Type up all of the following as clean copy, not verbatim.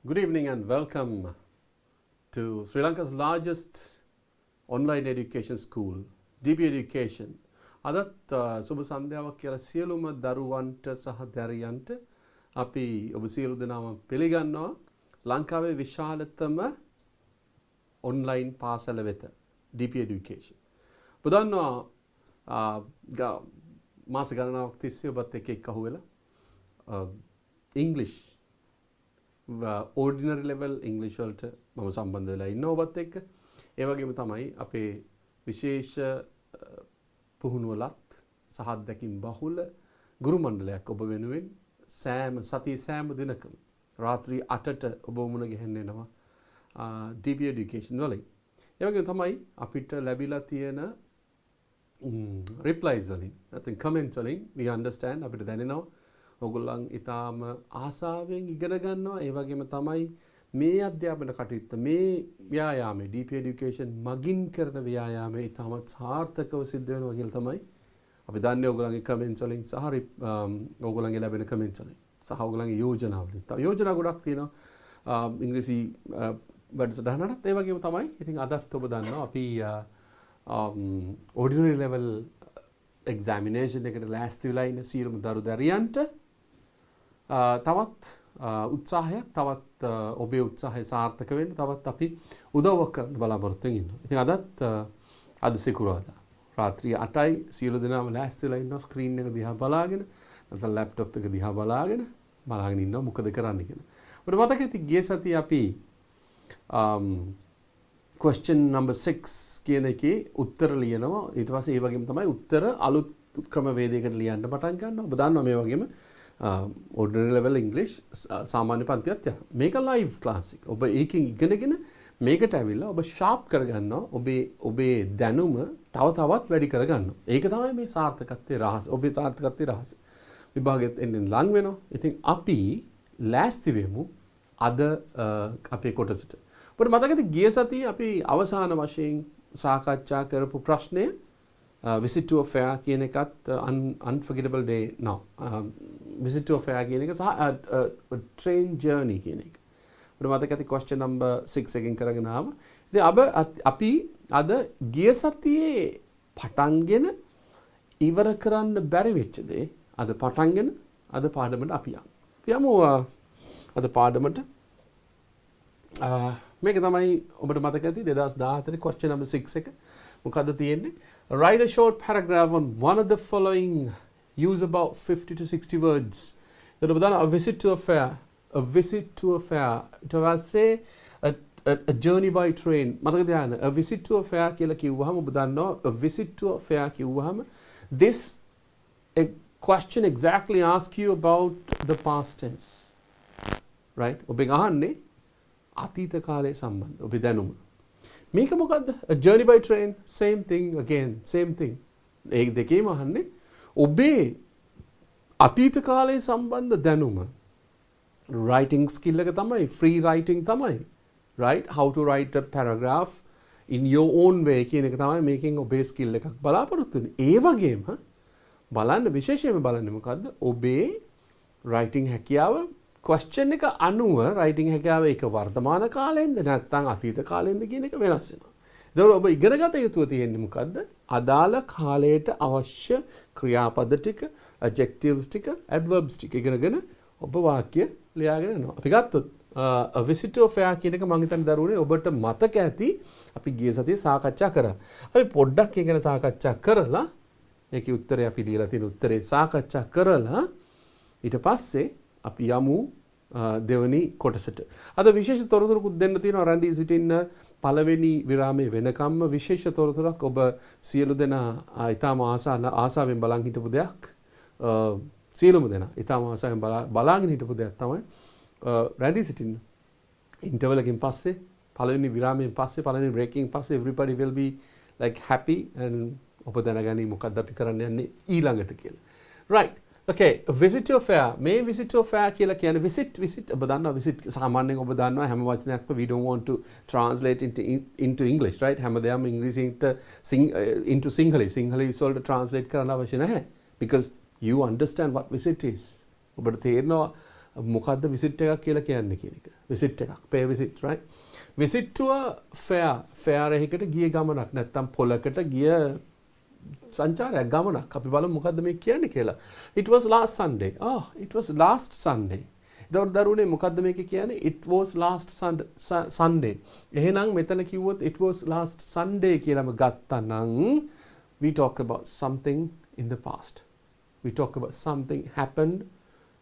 Good evening and welcome to Sri Lanka's largest online education school, DP Education. අදත් සුබ සන්ධ්‍යාවක් කියලා සියලුම දරුවන්ට සහ දැරියන්ට අපි ඔබ සියලු දෙනාම පිළිගන්නවා ලංකාවේ විශාලතම online පාසල වෙත DP Education. ඔබ දන්නවා මාස ගණනාවක් තිස්සේ ඔබත් එක්ක අහුවෙලා English ordinary level English වලට මම සම්බන්ධ වෙලා ඉන්නවා ඔබත් එක්ක. ඒ වගේම තමයි අපේ විශේෂ පුහුණුවලත් සහ අත්දැකීම් බහුල ගුරු මණ්ඩලයක් ඔබ වෙනුවෙන් සතියේ සෑම දිනකම රාත්‍රී 8ට ඔබ මුණ ගැහෙන්න එනවා DP Education වලින්. ඒ වගේම තමයි අපිට ලැබිලා තියෙන replies වලින් නැත්නම් comments වලින් we understand අපිට දැනෙනවා ඔයගොල්ලන් ඊටාම ආසාවෙන් ඉගෙන ගන්නවා. ඒ වගේම තමයි මේ අධ්‍යාපන කටයුත්ත මේ ව්‍යායාමයේ DP Education මගින් කරන ව්‍යායාමයේ ඊටමත් සාර්ථකව සිද්ධ වෙනවා කියලා තමයි අපි දන්නේ ඔයගොල්ලන්ගේ කමෙන්ට්ස් වලින් සහ ඔයගොල්ලන්ගේ ලැබෙන කමෙන්ට්ස් වලින් සහ ඔයගොල්ලන්ගේ යෝජනා වලින්. යෝජනා ගොඩක් තියෙනවා ඉංග්‍රීසි වැඩසටහනට. ඒ වගේම තමයි ඉතින් අදත් ඔබ දන්නවා අපි ordinary level examination එකට ලෑස්ති වෙලා ඉන්න සියලුම දරු දැරියන්ට තවත් උත්සාහයක් තවත් ඔබේ උත්සාහය සාර්ථක වෙන්න තවත් අපි උදව්වක් කරන්න බලාපොරොත්තු වෙනවා. ඉතින් අද සිකුරාදා රාත්‍රී 8යි සියලු දෙනාම ලෑස්ති වෙලා ඉන්නවා ස්ක්‍රීන් එක දිහා බලාගෙන නැත්නම් ලැප්ටොප් එක දිහා බලාගෙන ඉන්නවා මොකද කරන්න කියලා. ඔබට මතක ඇති ගිය සතියේ අපි question number 6 කියන එකේ උත්තර ලියනවා. ඊට පස්සේ ඒ වගේම තමයි උත්තර අලුත් ක්‍රමවේදයකට ලියන්න පටන් ගන්නවා. ඔබ දන්නවා මේ වගේම ordinary level English සාමාන්‍ය පන්තියක් යනවා. මේක live class එක. ඔබ ඒකෙන් ඉගෙනගෙන මේකට ඇවිල්ලා ඔබ sharp කරගන්නවා. ඔබේ දැනුම තව තවත් වැඩි කරගන්නවා. ඒක තමයි මේ සාර්ථකත්වයේ රහස. ඔබේ සාර්ථකත්වයේ රහස. විභාගෙත් එන්නේ ලඟ වෙනවා. ඉතින් අපි ලෑස්ති වෙමු අද අපේ කොටසට. ඔබට මතකද ගිය සතියේ අපි අවසාන වශයෙන් සාකච්ඡා කරපු ප්‍රශ්නය visit to a fair කියන එකත් unforgettable day now visit to a fair කියන එක සහ train journey කියන එක. ඔබට මතක ඇති question number 6 එකෙන් කරගෙන ආව. ඉතින් අපි අද ගිය සතියේ පටන්ගෙන ඉවර කරන්න බැරි වෙච්ච දේ අද පටන්ගෙන අද පාඩමට අපි යමු. අද පාඩමට මේක තමයි ඔබට මතක ඇති 2014 question number 6 එක. මොකද්ද තියෙන්නේ? Write a short paragraph on one of the following. Use about 50 to 60 words. එතකොට ඔබ දන්නවා a visit to a fair. A visit to a fair. ඊට පස්සේ a journey by train. මතක තියාගන්න. A visit to a fair කියලා කිව්වහම ඔබ දන්නවා a visit to a fair කිව්වහම this a question exactly asks you about the past tense. Right? ඔබෙන් අහන්නේ අතීත කාලයේ සම්බන්ධ ඔබේ දැනුම. මේක මොකද්ද? A journey by train, same thing again, same thing. ඒ දෙකේම අහන්නේ ඔබේ අතීත කාලයේ සම්බන්ධ දැනුම. writing skill එක තමයි, free writing තමයි. Right? How to write a paragraph in your own way කියන එක තමයි මේකෙන් ඔබේ skill එකක් බලාපොරොත්තු වෙන්නේ. ඒ වගේම බලන්න විශේෂයෙන්ම බලන්නේ මොකද්ද? ඔබේ writing හැකියාව question එක අනුව writing හැකියාව ඒක වර්තමාන කාලෙන්ද නැත්නම් අතීත කාලෙන්ද කියන එක වෙනස් වෙනවා. ඒතකොට ඔබ ඉගෙන ගත යුතු තියෙන්නේ මොකද්ද? අදාළ කාලයට අවශ්‍ය ක්‍රියාපද ටික, adjectives ටික, adverbs ටික ඉගෙනගෙන ඔබ වාක්‍ය ලියාගෙන යනවා. අපි ගත්තොත් a visit to a fair කියන එක මම හිතන්නේ දරුවනේ ඔබට මතක ඇති අපි ගිය සතියේ සාකච්ඡා කරා. අපි පොඩ්ඩක් ඒක ගැන සාකච්ඡා කරලා ඒකේ උත්තරය අපි දීලා තියෙන උත්තරේ සාකච්ඡා කරලා ඊට පස්සේ අපි යමු දෙවනි කොටසට. අද විශේෂ තොරතුරුකුත් දෙන්න තියෙනවා රැඳී සිටින්න පළවෙනි විරාමයේ වෙනකම්ම විශේෂ තොරතුරක් ඔබ සියලු දෙනා ඊටම ආසාවෙන් බලන් හිටපු දෙයක්. සියලුම දෙනා ඊටම ආසාවෙන් බලාගෙන හිටපු දෙයක් තමයි රැඳී සිටින්න. ඉන්ටර්වල් එකකින් පස්සේ පළවෙනි විරාමයෙන් පස්සේ පළවෙනි බ්‍රේකින් පස්සේ everybody will be like happy and ඔබ දැනගනි මොකක්ද අපි කරන්න යන්නේ ඊළඟට කියලා. Right. Okay, a visit to a fair. මේ visit to a fair කියලා කියන්නේ visit ඔබ දන්නවා visit සාමාන්‍යයෙන් ඔබ දන්නවා හැම වචනයක්ම we don't want to translate into English, right? හැමදේම ඉංග්‍රීසියට into Sinhala වලට translate කරන්න අවශ්‍ය නැහැ because you understand what visit is. ඔබට තේරෙනවා මොකද්ද visit එකක් කියලා කියන්නේ කියන එක. visit එකක්, pay visit, right? visit to a fair, fair එකකට ගිය ගමනක් නැත්නම් පොලකට ගිය සංචාරයක් ගමනක්. අපි බලමු මොකද්ද මේ කියන්නේ කියලා. It was last Sunday. It was last Sunday. ඒතකොට දරුවනේ මොකද්ද මේක කියන්නේ? It was last Sunday. එහෙනම් මෙතන කිව්වොත් it was last Sunday කියලාම ගත්තනම් we talk about something in the past. We talk about something happened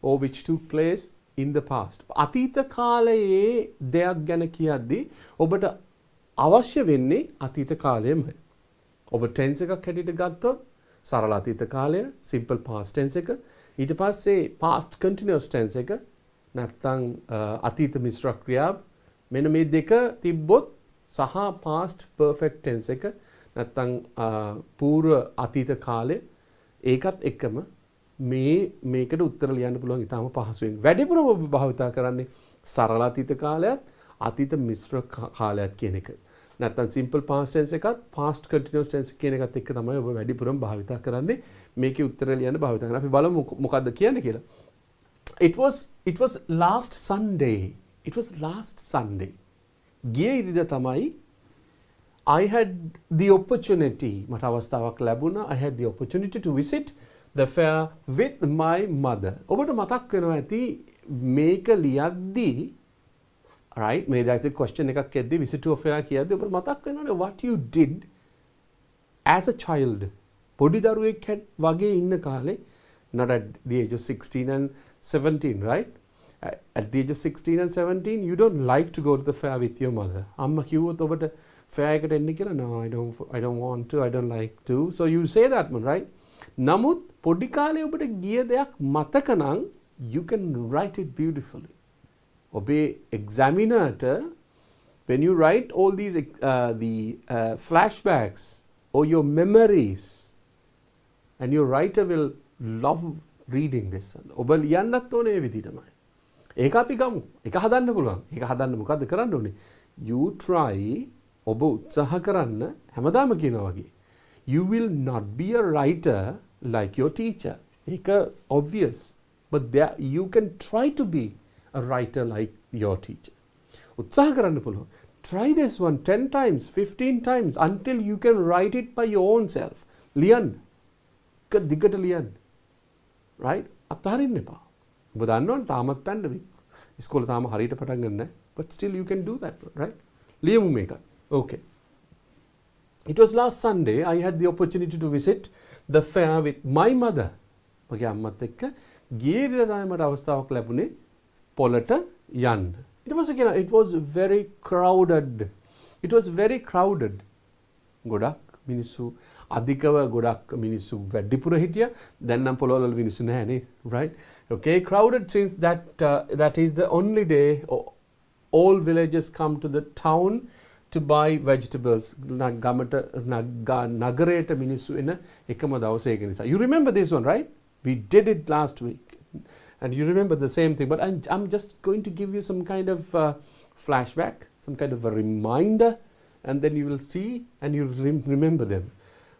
or which took place in the past. අතීත කාලයේ දෙයක් ගැන කියද්දී ඔබට අවශ්‍ය වෙන්නේ අතීත කාලයමයි. ඔබ tense එකක් හැටියට ගත්තොත් සරල අතීත කාලය, simple past tense එක, ඊට පස්සේ past continuous tense එක, නැත්නම් අතීත මිශ්‍ර ක්‍රියාව, මෙන්න මේ දෙක තිබ්බොත් සහ past perfect tense එක නැත්නම් පූර්ව අතීත කාලය ඒකත් එක්කම මේකට උත්තර ලියන්න පුළුවන් ඉතාම පහසුවෙන්. වැඩිපුරම ඔබ භාවිතා කරන්නේ සරල අතීත කාලයත් අතීත මිශ්‍ර කාලයත් කියන එක. නැත්නම් simple past tense එකත් past continuous tense කියන එකත් එක්ක තමයි ඔබ වැඩිපුරම භාවිතා කරන්නේ. මේකේ උත්තර ලියන්න භාවිතා කරනවා. අපි බලමු මොකද්ද කියන්නේ කියලා. It was last Sunday. It was last Sunday. ගිය ඉරිදා තමයි I had the opportunity. මට අවස්ථාවක් ලැබුණා. I had the opportunity to visit the fair with my mother. ඔබට මතක් වෙනවා ඇති මේක ලියද්දී right මේ දැක්ක question එකක් එද්දී visit to a fair කියද්දී ඔබට මතක් වෙනවනේ what you did as a child. පොඩි දරුවෙක් වගේ ඉන්න කාලේ not at the age of 16 and 17, right? At the age of 16 and 17 you don't like to go to the fair with your mother. අම්මා කිව්වොත් ඔබට fair එකට එන්න කියලා no I don't want to, I don't like to. So you say that one, right? නමුත් පොඩි කාලේ ඔබට ගිය දෙයක් මතක නම් you can write it beautifully. ඔබේ examiner-ට when you write all these flashbacks or your memories, and your writer will love reading this. ඔබ ලියන්නත් ඕනේ ඒ විදිහටමයි. ඒක අපි ගමු. ඒක හදන්න පුළුවන්. ඒක හදන්න මොකද්ද කරන්න ඕනේ? You try, ඔබ උත්සාහ කරන්න හැමදාම කියනවා වගේ. You will not be a writer like your teacher. ඒක obvious. But there, you can try to be a writer like your teacher. උත්සාහ කරන්න පුළුවන්. Try this one 10 times, 15 times until you can write it by your own self. ලියන්න. දිගට ලියන්න. Right? අත්හරින්න එපා. ඔබ දන්නවනේ තාමත් පැන්න ඉස්කෝලේ තාම හරියට පටන් ගන්න නැහැ. But still you can do that, right? ලියමු මේක. Okay. It was last Sunday I had the opportunity to visit the fair with my mother. මගේ අම්මත් එක්ක ගියේ ඉරිදා මට අවස්ථාවක් ලැබුණේ පොළට යන්න. ඊට පස්සේ කියනවා it was very crowded. It was very crowded. ගොඩක් මිනිස්සු අධිකව ගොඩක් මිනිස්සු වැඩිපුර හිටියා. දැන් නම් පොළවල මිනිස්සු නැහැ නේ, right? Okay, crowded since that is the only day all villagers come to the town to buy vegetables. නගරයට මිනිස්සු එන එකම දවස ඒක නිසා. You remember this one, right? We did it last week. And you remember the same thing. But I'm just going to give you some kind of flashback, some kind of a reminder, and then you will see and you remember them.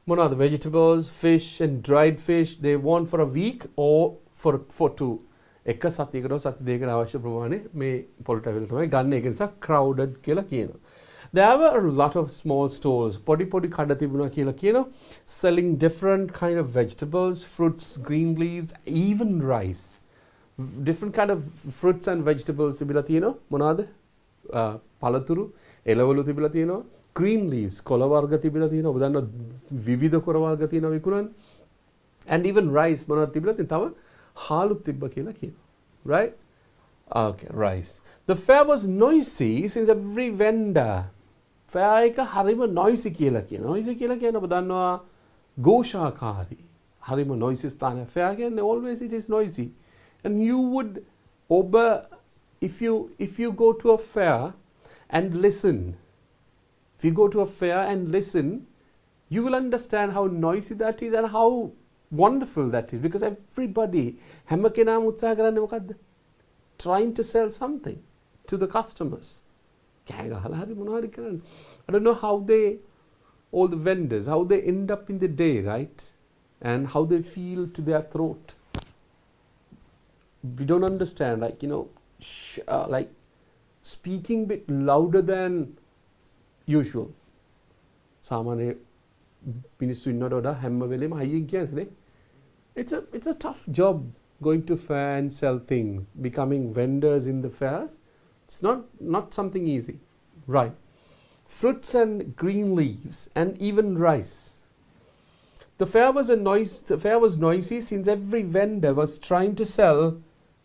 What are the vegetables, fish and dried fish? They want for a week or for two. එක සතියකට සති දෙකකට අවශ්‍ය ප්‍රමාණය මේ පොළට අවිල තමයි ගන්න. ඒක නිසා crowded කියලා කියනවා. There were a lot of small stores. පොඩි කඩ තිබුණා කියලා කියනවා. Selling different kind of vegetables, fruits, green leaves, even rice. Different kind of fruits and vegetables තිබිලා තියෙනවා. මොනවාද? පළතුරු, එළවලු තිබිලා තියෙනවා. Green leaves, කොළ වර්ග තිබිලා තියෙනවා. ඔබ දන්නවා විවිධ කොළ වර්ග තියෙනවා විකුණන්නේ. And even rice මොනවද තිබිලා තියෙනවා? තව හාලු තිබ්බ කියලා කියනවා. Right? Okay, rice. The fair was noisy since every vendor. Fair එක හරිම noisy කියලා කියනවා. Noisy කියලා කියන්නේ ඔබ දන්නවා ഘോഷාකාරී. හරිම noisy ස්ථානය. Fair කියන්නේ always it is noisy. And you would if you go to a fair and listen, if you go to a fair and listen, you will understand how noisy that is and how wonderful that is, because everybody හැම කෙනාම උත්සාහ කරන්නේ මොකද්ද? Trying to sell something to the customers. කෑ ගහලා හරි මොනවා හරි කරන්නේ. I don't know how all the vendors, how they end up in the day, right? And how they feel to their throat. we don't understand, like, you know, like speaking a bit louder than usual. Samanya මිනිස්සු ඉන්නවට වඩා හැම වෙලේම හයියෙන් කියන්නේ නේ. It's a tough job going to fair and sell things, becoming vendors in the fairs. It's not something easy. Right. Fruits and green leaves and even rice. The fair was noisy since every vendor was trying to sell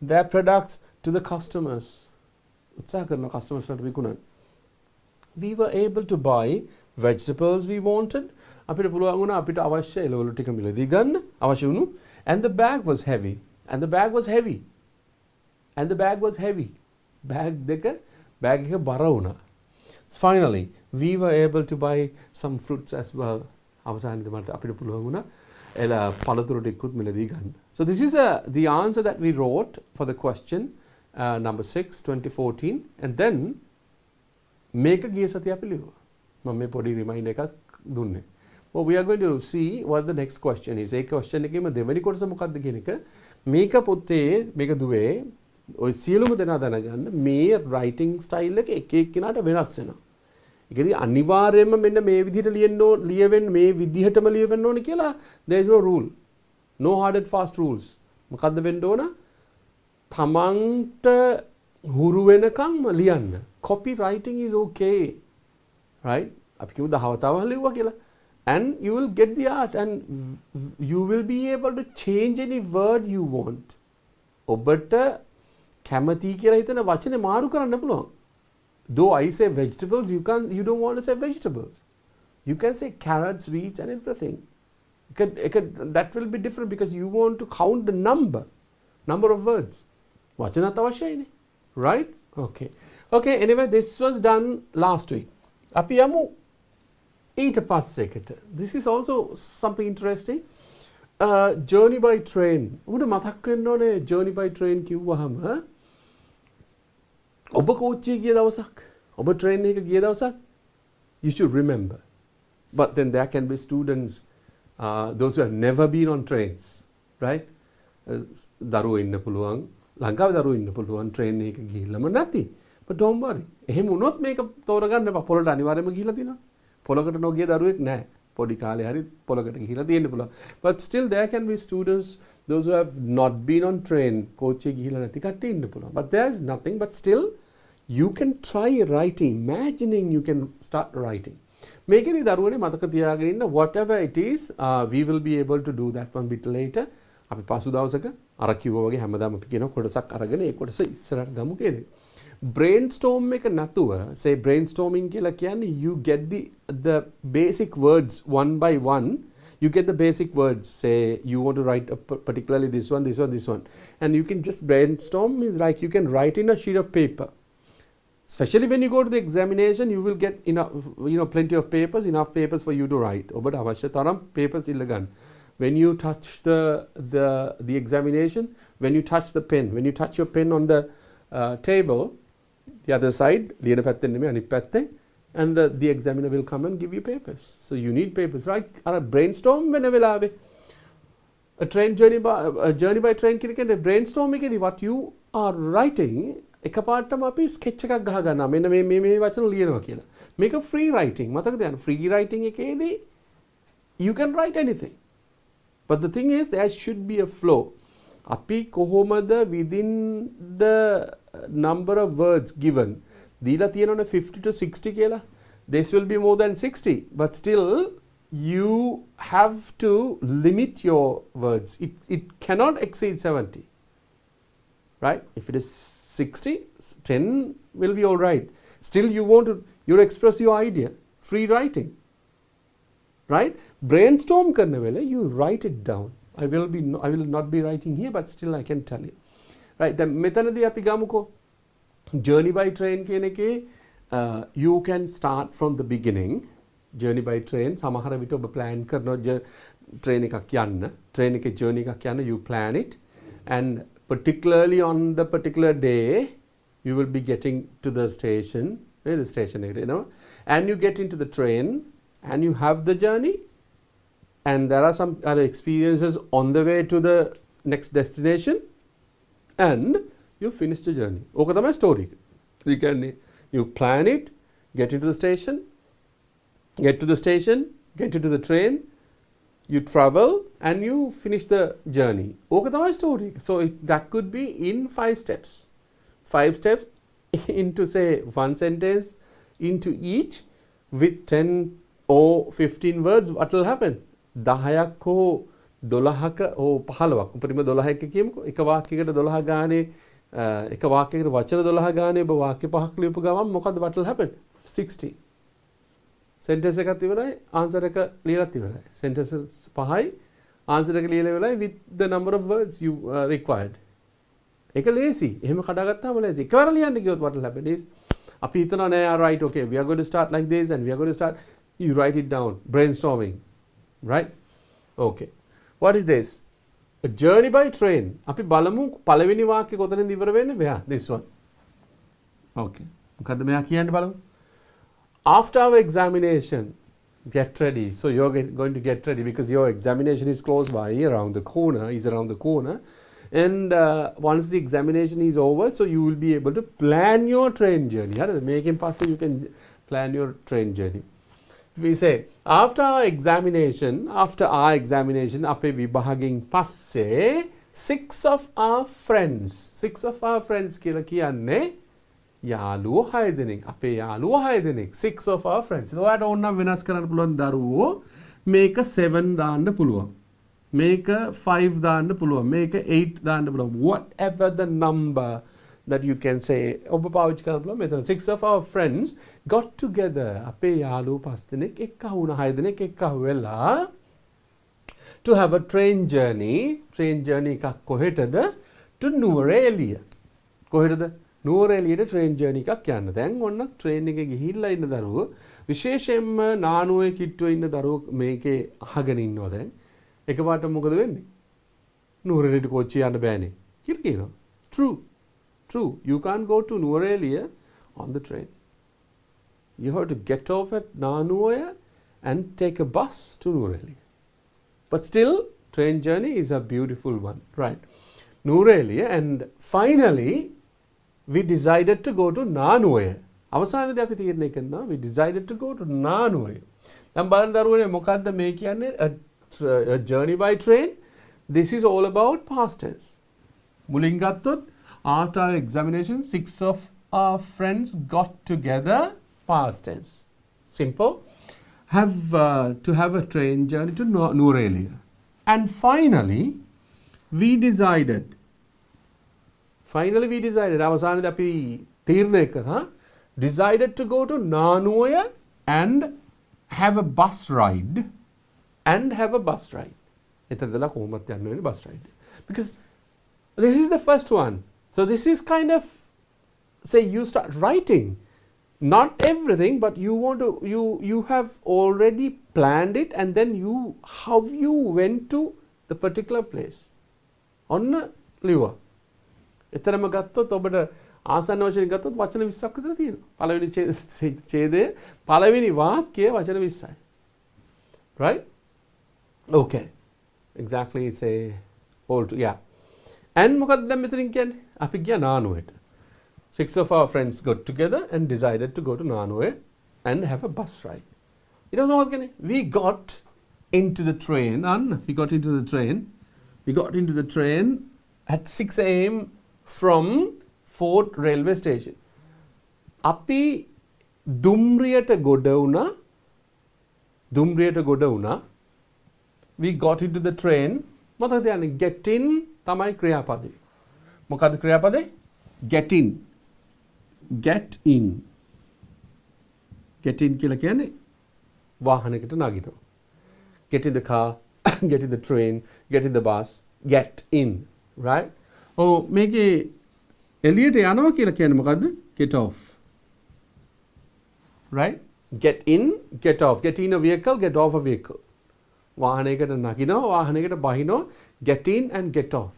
their products to the customers. උත්සාහ කරන customers වලට විකුණන්න. We were able to buy vegetables we wanted. අපිට පුළුවන් වුණා අපිට අවශ්‍ය එළවලු ටික මිලදී ගන්න අවශ්‍ය වුණු, and the bag was heavy. bag එක බර වුණා. Finally, we were able to buy some fruits as well. අවසානයේදී මට අපිට පුළුවන් වුණා පළතුරු ටිකකුත් මිලදී ගන්න. So this is the answer that we wrote for the question number 6, 2014, and then මේක ගිය සතිය අපි ලිව්වා. මම මේ පොඩි reminder එකක් දුන්නේ. Well, we are going to see what the next question is. A question එකේම දෙවෙනි කොටස මොකක්ද කියන එක මේක පොතේ මේක දුවේ ඔය සියලුම දෙනා දැනගන්න මේ writing style එක එක එක්කිනාට වෙනස් වෙනවා. ඒකදී අනිවාර්යයෙන්ම මෙන්න මේ විදිහට ලියවෙන්න මේ විදිහටම ලියවෙන්න ඕනේ කියලා there is no rule. No hard and fast rules. මොකද්ද වෙන්න ඕන? තමන්ට හුරු වෙනකම් ලියන්න. Copywriting is okay. Right? අපි කියමු දහවතාව ලියුවා කියලා. And you will get the art and you will be able to change any word you want. ඔබට කැමති කියලා හිතන වචනේ මාරු කරන්න පුළුවන්. Though I say vegetables, you don't want to say vegetables. You can say carrots, beets and everything. That will be different because you want to count the number of words. වචනත් අවශ්‍යයිනේ. Right? Okay, anyway, this was done last week. අපි යමු ඊට පස්සෙකට. This is also something interesting. Journey by train. උඹට මතක් වෙන්න ඕනේ journey by train කිව්වහම ඔබ කෝච්චියේ ගිය දවසක්, ඔබ train එකක ගිය දවසක්, you should remember. But then there can be students, those who have never been on trains, right? දරුවෝ ඉන්න පුළුවන්, ලංකාවේ දරුවෝ ඉන්න පුළුවන් train එකක ගිහිල්ලාම නැති. But don't worry. එහෙම වුණොත් මේක තෝරගන්න එපා. පොළට අනිවාර්යයෙන්ම ගිහිල්ලා තියෙනවා. පොළකට නොගිය දරුවෙක් නැහැ. පොඩි කාලේ හරි පොළකට ගිහිල්ලා තියෙන්න පුළුවන්. But still there can be students, those who have not been on train, කෝච්චියේ ගිහිල්ලා නැති කට්ටිය ඉන්න පුළුවන්. But there's nothing, but still you can try writing, imagining you can start writing. මේකේදී දරුවනේ මතක තියාගෙන ඉන්න whatever it is, we will be able to do that one bit later. අපි පසු දවසක අර කිව්වා වගේ හැමදාම අපි කියන කොටසක් අරගෙන ඒ කොටස ඉස්සරහට ගමු කියන්නේ. Brainstorm එක නැතුව, say brainstorming කියලා කියන්නේ you get the basic words one by one. You get the basic words. Say you want to write particularly this one, and you can just brainstorm. Is like you can write in a sheet of paper. Especially when you go to the examination, you will get enough, plenty of papers, enough papers for you to write. ඔබට අවශ්‍ය තරම් papers ඉල්ලගන්න. When you touch the examination, when you touch the pen, when you touch your pen on the table, the other side, ලියන පැත්තෙන් නෙමෙයි අනිත් පැත්තෙන්, and the examiner will come and give you papers. So you need papers, right? අර brainstorm වෙන වෙලාවේ a journey by train කියන එකේ brainstorm එකේදී what you are writing එකපාරටම අපි sketch එකක් ගහ ගන්නවා. මෙන්න මේ වචන ලියනවා කියලා. මේක free writing. මතක තියාගන්න free writing එකේදී you can write anything. But the thing is there should be a flow. අපි කොහොමද within the number of words given දීලා තියෙනවනේ 50 to 60 කියලා. This will be more than 60, but still you have to limit your words. It cannot exceed 70. Right? If it is 60, 10 will be all right. Still you express your idea. Free writing. Right? Brainstorm karne vele you write it down. I will not be writing here, but still I can tell you. Right? Then මෙතනදී අපි ගමුකෝ journey by train කියන එකේ you can start from the beginning. Journey by train සමහර විට ඔබ plan කරනවා train එකක් යන්න, train එකේ journey එකක් යන්න, you plan it, and particularly on the particular day you will be getting to the station, and you get into the train and you have the journey, and there are some other experiences on the way to the next destination, and you finish the journey. ඕක තමයි story එක. ඒ කියන්නේ you plan it, get into the station, get into the train, you travel and you finish the journey. ඕක තමයි story එක. So that could be in 5 steps. 5 steps into say one sentence into each with 10 or 15 words. What will happen? 10ක් හෝ 12ක හෝ 15ක් උපරිම 12ක කියමුකෝ. එක වාක්‍යයකට 12 ගානේ එක වාක්‍යයකට වචන 12 ගානේ ඔබ වාක්‍ය 5ක් ලියපු ගමන් මොකද what will happen? 60. sentence එකක් ඉවරයි answer එක ලියලත් ඉවරයි. sentences 5යි answer එක ලියලා ඉවරයි with the number of words you required. ඒක ලේසි. එහෙම කඩාගත්තාම ලේසි. එකවර ලියන්න ගියොත් what will happen is අපි හිතනවා නෑ right okay we are going to start like this and we are going to start you write it down brainstorming right okay what is this a journey by train අපි බලමු පළවෙනි වාක්‍ය කොතනින්ද ඉවර වෙන්නේ මෙයා this one okay මොකද්ද මෙයා කියන්නේ බලමු after our examination get ready so you're going to get ready because your examination is close by around the corner and once the examination is over so you will be able to plan your train journey හරිද මේකෙන් පස්සේ you can plan your train journey we say after our examination අපේ විභාගයෙන් පස්සේ 6 of our friends කියලා කියන්නේ යාළුවෝ 6 දෙනෙක් අපේ යාළුවෝ 6 දෙනෙක් 6 of our friends ඔයාලට ඕනනම් වෙනස් කරන්න පුළුවන් දරුවෝ මේක 7 දාන්න පුළුවන් මේක 5 දාන්න පුළුවන් මේක 8 දාන්න පුළුවන් whatever the number that you can say ඔබ පාවිච්චි කරන්න පුළුවන් මෙතන 6 of our friends got together අපේ යාළුවෝ 5 දෙනෙක් එක්කහු වුණා 6 දෙනෙක් එක්කහු වෙලා to have a train journey එකක් කොහෙටද to Nuwara කොහෙටද Nuwara train journey එකක් යන්න දැන් ඔන්න train එකේ ගිහිල්ලා ඉන්න දරුවෝ විශේෂයෙන්ම නානුවේ කිට්ටුවේ ඉන්න දරුවෝ මේකේ අහගෙන ඉන්නවා දැන් එකපාරට මොකද වෙන්නේ Nuwara කෝච්චිය යන්න බෑනේ කියලා කියනවා true you can't go to Nuwara on the train you have to get off at Nanuoya and take a bus to Nuwara but still train journey is a beautiful one right Nuwara and finally we decided to go to Nanuoya අවසානයේදී අපි තීරණය කරනවා we decided to go to Nanuoya දැන් බලන්න දරුවනේ මොකද්ද මේ කියන්නේ a journey by train this is all about past tense මුලින් ගත්තොත් after our examination 6 of our friends got together past tense simple to have a train journey to Nuwara and finally we decided අවසානයේදී අපි තීරණය කරා decided to go to Nanuoya and have a bus ride එතනදලා කොහොමද යන්න වෙන්නේ bus ride because this is the first one so this is kind of say you start writing not everything but you have already planned it and then how you went to the particular place ඔන්න ලියුවා එතරම් ගත්තොත් ඔබට ආසන්න වශයෙන් ගත්තොත් වචන 20ක් විතර තියෙනවා පළවෙනි ඡේදයේ පළවෙනි වාක්‍යයේ වචන 20යි right okay exactly say all to yeah and මොකක්ද දැන් මෙතනින් කියන්නේ අපි ගියා නානුවට 6 of our friends got together and decided to go to Nanuoya and have a bus ride ඊට පස්සේ මොකද කියන්නේ we got into the train at 6 am from Fort railway station අපි දුම්රියට ගොඩ වුණා we got into the train මොකද කියන්නේ get in තමයි ක්‍රියාපදේ මොකද්ද ක්‍රියාපදේ get in කියලා කියන්නේ වාහනයකට නගිනවා get in the car get in the train get in the bus get in right මේකේ එළියට යනවා කියලා කියන්නේ මොකද්ද get off right get in get off get in a vehicle get off a vehicle වාහනයකට නගිනවා වාහනයකට බහිනවා get in and get off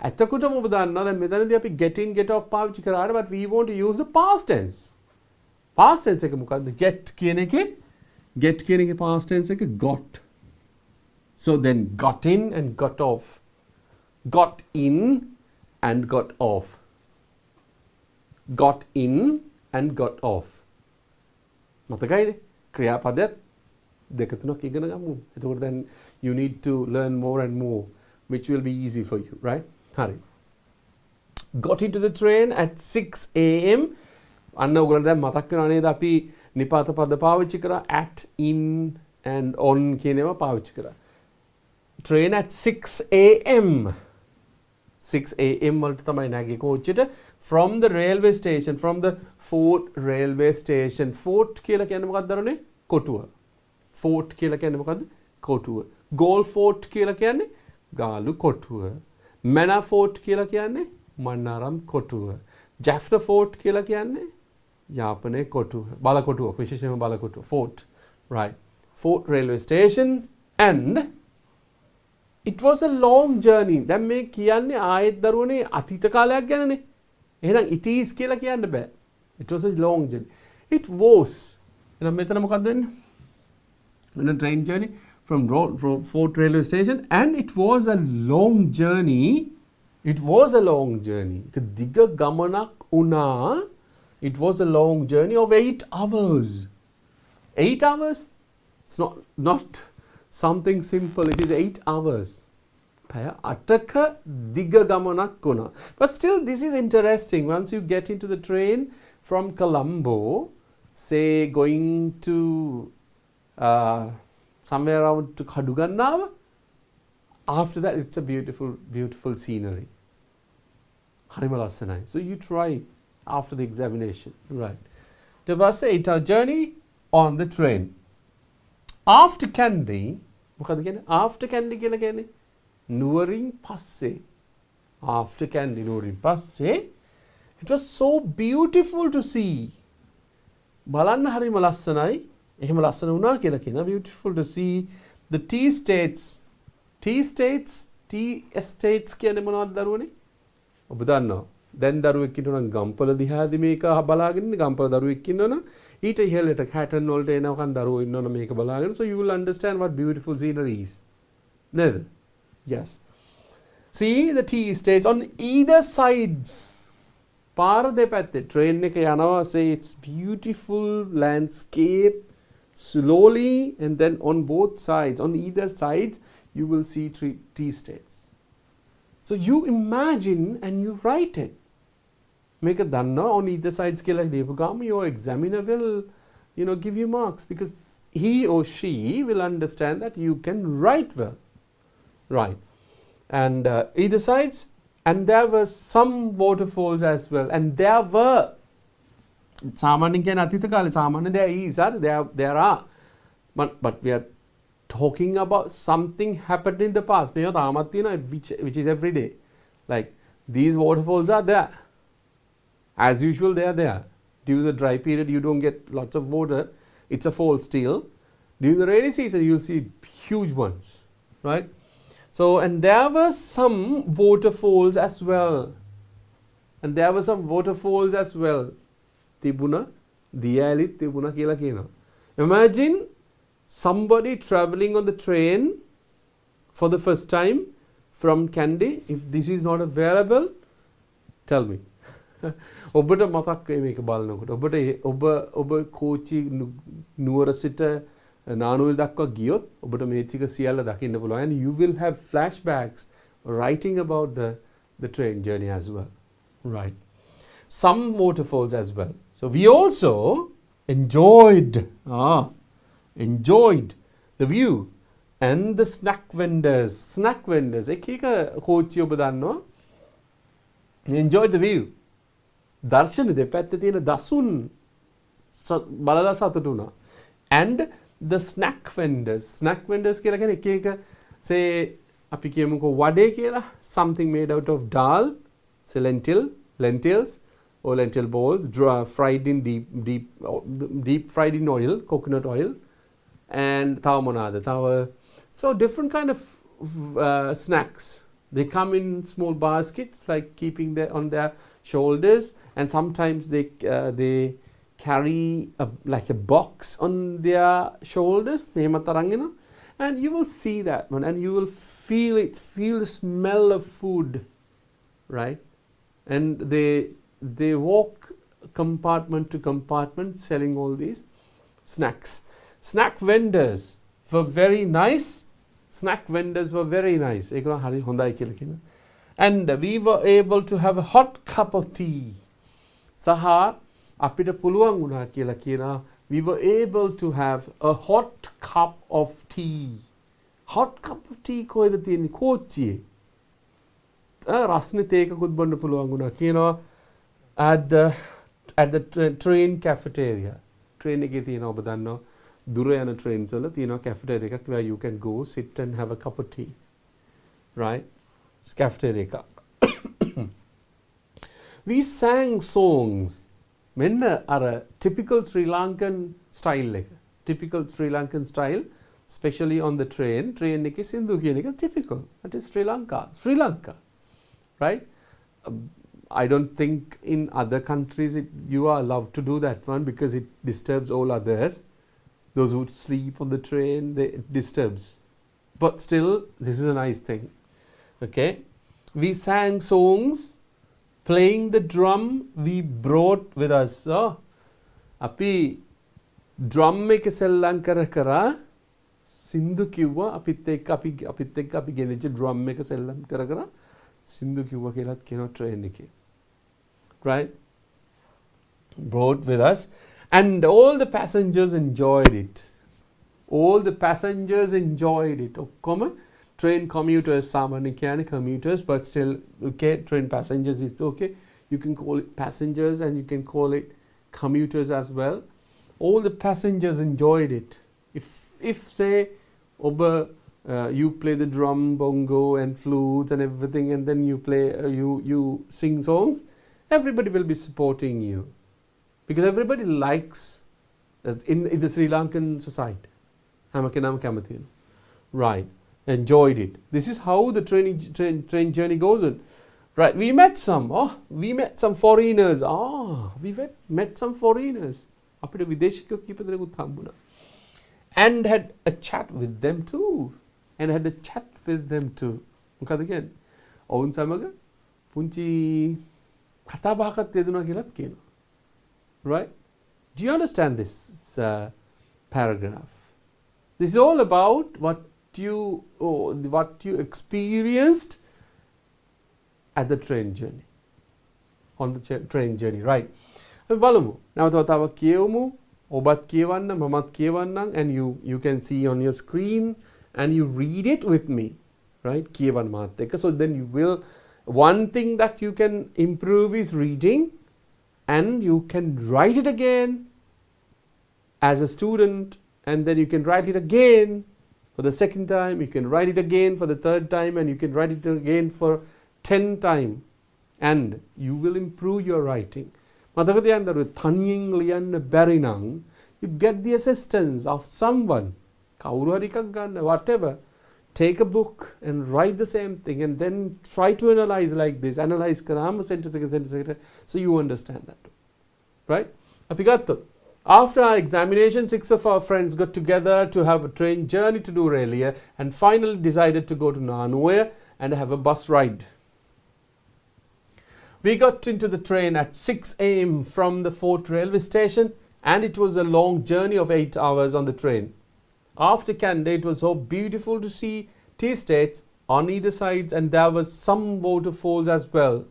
එතකොටම ඔබ දන්නවා දැන් මෙතනදී අපි get in get off පාවිච්චි කරාට but we want to use the past tense එක මොකද්ද get කියන එකේ past tense එක got so then got in and got off got in and got off. Got in and got off. මතකයිනේ? ක්‍රියාපදයක් දෙක තුනක් ඉගෙන ගමු. එතකොට then you need to learn more and more, which will be easy for you, right? හරි. Got into the train at 6 a.m. අන්න ඔයගොල්ලෝ දැන් මතක් වෙනව නේද අපි නිපාත පද පාවිච්චි කරා at, in and on කියන ඒවා පාවිච්චි කරා. Train at 6 a.m. 6 a.m. වලට තමයි නැගී කෝච්චියට from the railway station, from the Fort railway station. Fort කියලා කියන්නේ මොකක්ද දරුවනේ? කොටුව. Fort කියලා කියන්නේ මොකක්ද? කොටුව. Goal Fort කියලා කියන්නේ ගාලු කොටුව. Manor Fort කියලා කියන්නේ මන්නාරම් කොටුව. Jaffna Fort කියලා කියන්නේ යාපනයේ කොටුව. බලකොටුව, විශේෂයෙන්ම බලකොටුව. Fort, right. Fort railway station, and it was a long journey. දැන් මේ කියන්නේ ආයෙත් දරුවනේ අතීත කාලයක් ගැනනේ. එහෙනම් it is කියලා කියන්න බෑ. It was a long journey. It was. එහෙනම් මෙතන මොකක්ද වෙන්නේ? මෙන්න train journey from Fort railway station, and it was a long journey. It was a long journey. ඒක දිග ගමනක් වුණා. It was a long journey of 8 hours. 8 hours? It's not something simple. It is 8 hours. පැය 8ක දිග ගමනක් වුණා. But still this is interesting. Once you get into the train from Colombo, say going to somewhere around to Kaduganawa, after that it's a beautiful scenery. හරිම ලස්සනයි. So you try after the examination, right? The bus 8-hour journey on the train. After Kandy, මොකද කියන්නේ? After Kandy කියලා කියන්නේ නුවරින් පස්සේ. After Kandy නුවරින් පස්සේ, it was so beautiful to see. බලන්න හරිම ලස්සනයි. එහෙම ලස්සන වුණා කියලා කියනවා. Beautiful to see the tea estates. Tea estates කියන්නේ මොනවද දරුවනේ? ඔබ දන්නවා. දැන් දරුවෙක් ඉන්නවනම් ගම්පල දිහාදී මේක බලාගෙන ඉන්න. ගම්පල දරුවෙක් ඉන්නවනම් ඊට ඉහළට කැටන් වලට එනකන් දරුවෝ ඉන්නවනම් මේක බලාගෙන. So you will understand what beautiful scenery is. නේද? Yes. See the tea estates on either sides. පාර දෙපැත්තේ train එක යනවා. Say it's beautiful landscape slowly, and then on both sides, on either sides, you will see tea estates. So you imagine and you write it. Make a dhanna on either sides කියලා දීපු ගාම your examiner will give you marks, because he or she will understand that you can write well. Right. And either sides, and there were some waterfalls as well, and there were සාමාන්‍යයෙන් කියන්නේ අතීත කාලේ සාමාන්‍ය there is there are, but we are talking about something happened in the past. මේවා තාමත් තියෙනවා which is every day. Like these waterfalls are there. As usual they are there. During the dry period you don't get lots of water. It's a fall still. During the rainy season you'll see huge ones, right? So, and there were some waterfalls as well. තිබුණා දියැලිත් තිබුණා කියලා කියනවා. Imagine somebody travelling on the train for the first time from Kandy. If this is not available, tell me. ඔබට මතක් වෙයි මේක බලනකොට. ඔබ කෝච්චි නුවර සිට නානුවල දක්වා ගියොත් ඔබට මේ ටික සියල්ල දකින්න පුළුවන්. And you will have flashbacks writing about the train journey as well. Right. Some waterfalls as well. So we also enjoyed the view and the snack vendors. එක කෝච්චි ඔබ දන්නවා. Enjoyed the view. දර්ශන දෙපැත්තේ තියෙන දසුන් බලලා සතුටු වුණා. And the snack vendors කියලා කියන්නේ එක say අපි කියමුකෝ වඩේ කියලා, something made out of dal, say lentils or lentil balls, fried in deep fried in oil, coconut oil, and තව මොනවාද? So different kind of snacks. They come in small baskets, like keeping on their shoulders, and sometimes they carry like a box on their shoulders. And you will see that one, and you will feel the smell of food, right? and they walk compartment to compartment selling all these snacks. Snack vendors were very nice. Snack vendors were very nice. And we were able to have a hot cup of tea. Saha apita puluwang una kiyala kiyana, we were able to have a hot cup of tea. Hot cup of tea කොහෙද තියෙන්නේ? කෝච්චියේ. රස්නේ තේකකුත් බොන්න පුළුවන් වුණා කියනවා at the train cafeteria. train එකේ තියෙනවා ඔබ දන්නවා දුර යන trains වල තියෙනවා cafeteria එකක් where you can go sit and have a cup of tea. Right? It's cafeteria එකක්. We sang songs. මෙන්න අර typical Sri Lankan style එක. Typical Sri Lankan style, especially on the train. Train එකේ සින්දු කියන එක typical. That is Sri Lanka. Sri Lanka. Right? I don't think in other countries you are allowed to do that one because it disturbs all others. Those who sleep on the train, it disturbs. But still, this is a nice thing. Okay? We sang songs, playing the drum we brought with us. Api drum එක සෙල්ලම් කර සින්දු කිව්වා අපිත් එක්ක අපි ගෙනිච්ච drum එක සෙල්ලම් කර සින්දු කිව්වා කියලාත් කියනවා train එකේ. Right? Brought with us, and all the passengers enjoyed it. All the passengers enjoyed it. ඔක්කොම train commuters, samanya කියන්නේ commuters, but still okay, train passengers is okay. You can call it passengers and you can call it commuters as well. All the passengers enjoyed it. If say you play the drum, bongo and flutes and everything, and then you play you sing songs, everybody will be supporting you because everybody likes in the Sri Lankan society. Right? Enjoyed it. This is how the train journey goes on. Right? We met some foreigners. We met some foreigners. අපිට විදේශිකයෝ කීප දෙනෙකුත් හම්බුණා. And had a chat with them too. මොකද කියන්නේ? ඔවුන් සමග පුංචි කතා බහකට යෙදුණා කියලාත් කියනවා. Right? Do you understand this paragraph? This is all about what you experienced at the train journey. On the train journey, right? බලමු. නැවතව කියවමු. ඔබත් කියවන්න, මමත් කියවන්නම්, and you can see on your screen and you read it with me. Right? කියවන්න මාත් එක්ක. So then you will, one thing that you can improve is reading, and you can write it again as a student, and then you can write it again for the second time, you can write it again for the third time, and you can write it again for 10 times, and you will improve your writing. මතක තියාගන්න තනියෙන් ලියන්න බැරි නම් you get the assistance of someone. කවුරු හරි එකක් ගන්න, whatever. Take a book and write the same thing and then try to analyze like this. Analyze කරාම sentence එක so you understand that. Right? අපි ගත්තොත් after our examination, 6 of our friends got together to have a train journey to do earlier and finally decided to go to Nanuya and have a bus ride. We got into the train at 6 a.m. from the Fort railway station, and it was a long journey of 8 hours on the train. After Canada, it was so beautiful to see tea estates on either sides, and there were some waterfalls as well.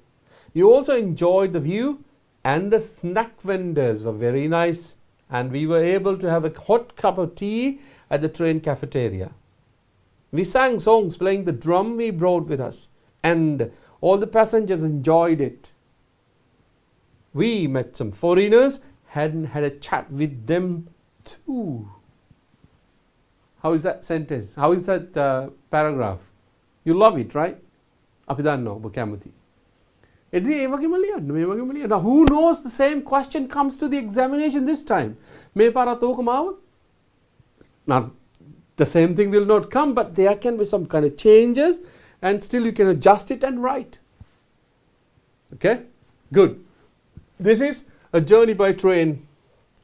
You also enjoyed the view, and the snack vendors were very nice, and we were able to have a hot cup of tea at the train cafeteria. We sang songs playing the drum we brought with us, and all the passengers enjoyed it. We met some foreigners and had a chat with them too. How is that sentence? How is that paragraph? You love it, right? අපි දන්නවා ඔබ කැමති. එදී ඒ වගේම ලියන්න. Now who knows the same question comes to the examination this time? මේ පාරත් ඕකම ආවොත්. Now the same thing will not come, but there can be some kind of changes, and still you can adjust it and write. Okay? Good. This is a journey by train,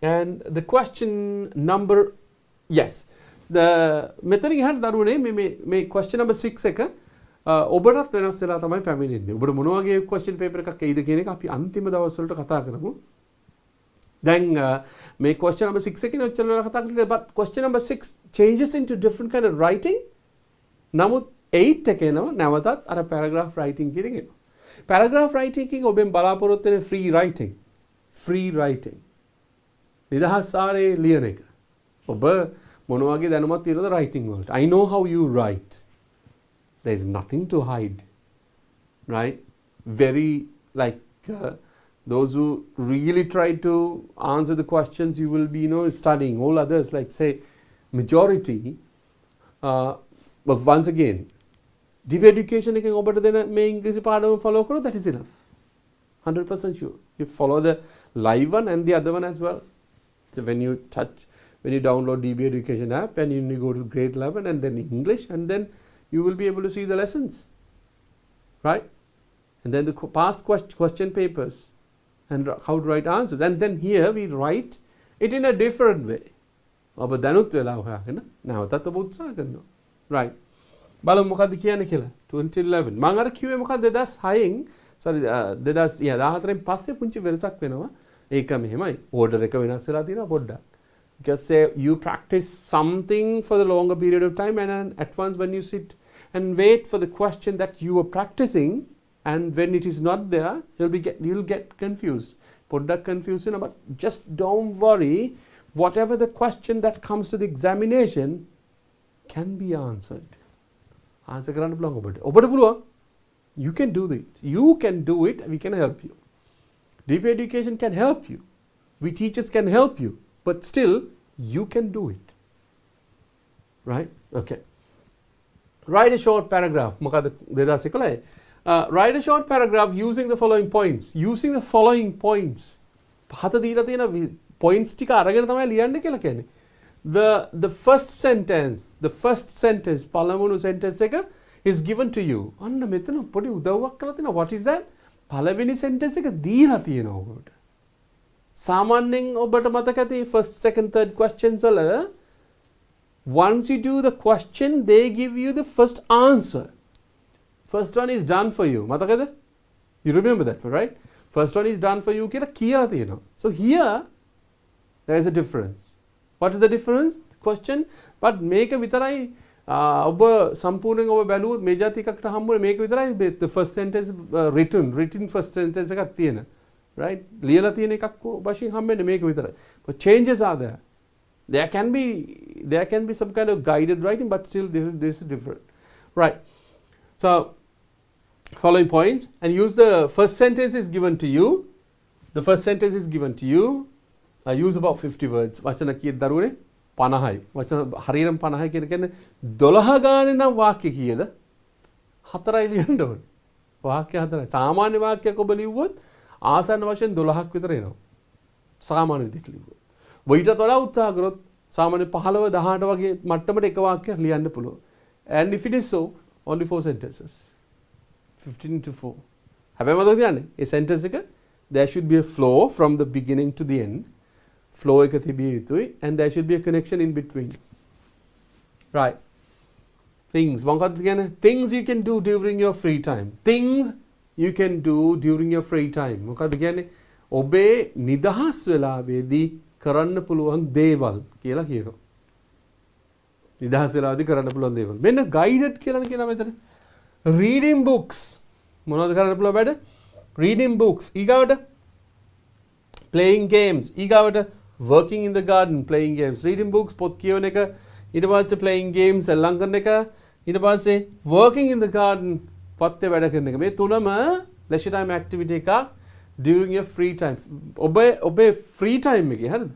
and the question number, yes. The මෙතනින් එහාට දරුවනේ මේ question number 6 එක ඔබටත් වෙනස් වෙලා තමයි පැමිණෙන්නේ. ඔබට මොන වගේ question paper එකක් එයිද කියන එක අපි අන්තිම දවස්වලට කතා කරමු. දැන් මේ question number 6 එකේ ඔච්චර වෙලා කතා කරලා but question number 6 changes into different kind of writing. නමුත් 8 එකේ නම නැවතත් අර paragraph writing කියන එක එනවා. paragraph writing එකෙන් ඔබෙන් බලාපොරොත්තු වෙන free writing. free writing. නිදහස් ආරේ ලියන එක. ඔබ මොන වගේ දැනුමක් තියෙනවද writing වලට? I know how you write. There is nothing to hide. Right? Very like those who really try to answer the questions you will be studying. All others like say majority but once again deep education එකෙන් ඔබට දෙන මේ ඉංග්‍රීසි පාඩම follow කරොත් that is enough. 100% sure. You follow the live one and the other one as well. So when you download DB Education app and you go to grade 11 and then English and then you will be able to see the lessons, right? And then the past question papers and how to write answers. And then here we write it in a different way. ඔබ දැනුත් වෙලා හොයාගෙන නැවතත් ඔබ උත්සාහ කරනවා. right? බලමු මොකද්ද කියන්නේ කියලා. 2011 මම අර කිව්වේ මොකද්ද 2006න් sorry 2014න් පස්සේ පුංචි වෙනසක් වෙනවා. ඒක මෙහෙමයි. order එක වෙනස් වෙලා තියෙනවා පොඩ්ඩක්. Because say you practice something for the longer period of time and at once when you sit and wait for the question that you are practicing and when it is not there you'll get confused. Poddak confused, but just don't worry. Whatever the question that comes to the examination can be answered. Answer කරන්න පුළුවන් ඔබට. ඔබට පුළුවන්. You can do it. You can do it. We can help you. Deep education can help you. We teachers can help you. But still, you can do it. Right? Okay. Write a short paragraph. මොකද 2011. Write a short paragraph using the following points. Using the following points. පහත දීලා තියෙන points ටික අරගෙන තමයි ලියන්න කියලා කියන්නේ. The first sentence පළමුණු sentence එක is given to you. අන්න මෙතන පොඩි උදව්වක් කරලා තියෙනවා. What is that? පළවෙනි sentence එක දීලා තියෙනවා ඔබට. සාමාන්‍යයෙන් ඔබට මතක ඇති first, second, third questions වල once you do the question they give you the first answer. First one is done for you. මතකද? You remember that, right? First one is done for you කියලා කියලා තියෙනවා. So here there is a difference. What is the difference? Question but මේක විතරයි ඔබ සම්පූර්ණයෙන් ඔබ බැලුවොත් මේ જાති එකකට හම්බුනේ මේක විතරයි the first sentence written first sentence එකක් තියෙන. Right? ලියලා තියෙන එකක් වශයෙන් හම්බෙන්නේ මේක විතරයි. But changes are there. There can be some kind of guided writing but still this is different. Right. So following points and use the first sentence is given to you. The first sentence is given to you. Use about 50 words. වචන කීයද දරුවනේ? 50යි. වචන හරියටම 50යි කියන කියන්නේ 12 ගානේ නම් වාක්‍ය කීයද? 4යි ලියන්න ඕනේ. වාක්‍ය 4යි. සාමාන්‍ය වාක්‍යයක් ඔබ ලිව්වොත් ආසන්න වශයෙන් 12ක් විතර එනවා. සාමාන්‍ය විදිහට ලිව්වොත්. ඔයිටත් වඩා උත්සාහ කරොත් සාමාන්‍ය 15 18 වගේ මට්ටමට එක වාක්‍යයක් ලියන්න පුළුවන්. And if it is so, only 4 sentences. 15 to 4. හැබැයි මතක තියාගන්න. මේ sentence එක there should be a flow from the beginning to the end. Flow එක තිබිය යුතුයි and there should be a connection in between. Right. Things. මොකක්ද කියන්නේ? Things you can do during your free time. Things you can do during your free time. මොකක්ද කියන්නේ? ඔබේ නිදහස් වෙලාවේදී කරන්න පුළුවන් දේවල් කියලා කියනවා. නිදහස් වෙලාවේදී කරන්න පුළුවන් දේවල්. මෙන්න guided කියලා කියනවා මෙතන. Reading books. මොනවද කරන්න පුළුවන් වැඩ? Reading books. ඊගාවට playing games. ඊගාවට working in the garden, playing games. Reading books පොත් කියවන එක, ඊට පස්සේ playing games එල්ලම් කරන එක, ඊට පස්සේ working in the garden පත්තේ වැඩ කරන එක. මේ තුනම leisure time activity එකක් during your free time. ඔබේ free time එකේ හරිද?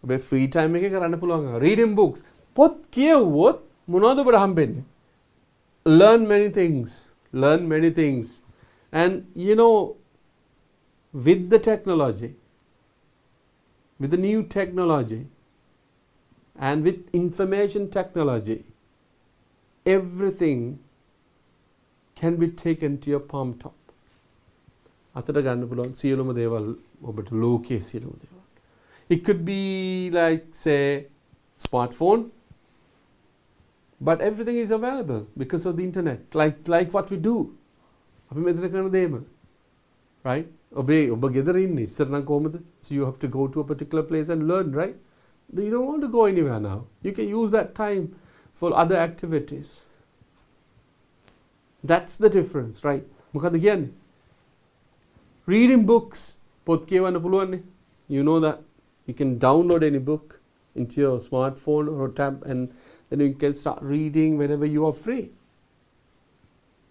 ඔබේ free time එකේ කරන්න පුළුවන්. Reading books. පොත් කියවුවොත් මොනවද ඔබට හම්බෙන්නේ? Learn many things. And with the technology, with the new technology and with information technology, everything can be taken to your palm top. අතට ගන්න පුළුවන් සියලුම දේවල් ඔබට ලෝකයේ සියලුම දේවල්. It could be like say smartphone. but everything is available because of the internet, like what we do. අපි මෙතන කරන දේම, right? ඔබ ගෙදර ඉන්නේ ඉස්සර නම් කොහමද? So you have to go to a particular place and learn, right? You don't want to go anywhere now. You can use that time for other activities. That's the difference, right? මොකද කියන්නේ? Reading books, පොත් කියවන්න පුළුවන් නේ. You know that you can download any book into your smartphone or tab, and then you can start reading whenever you are free.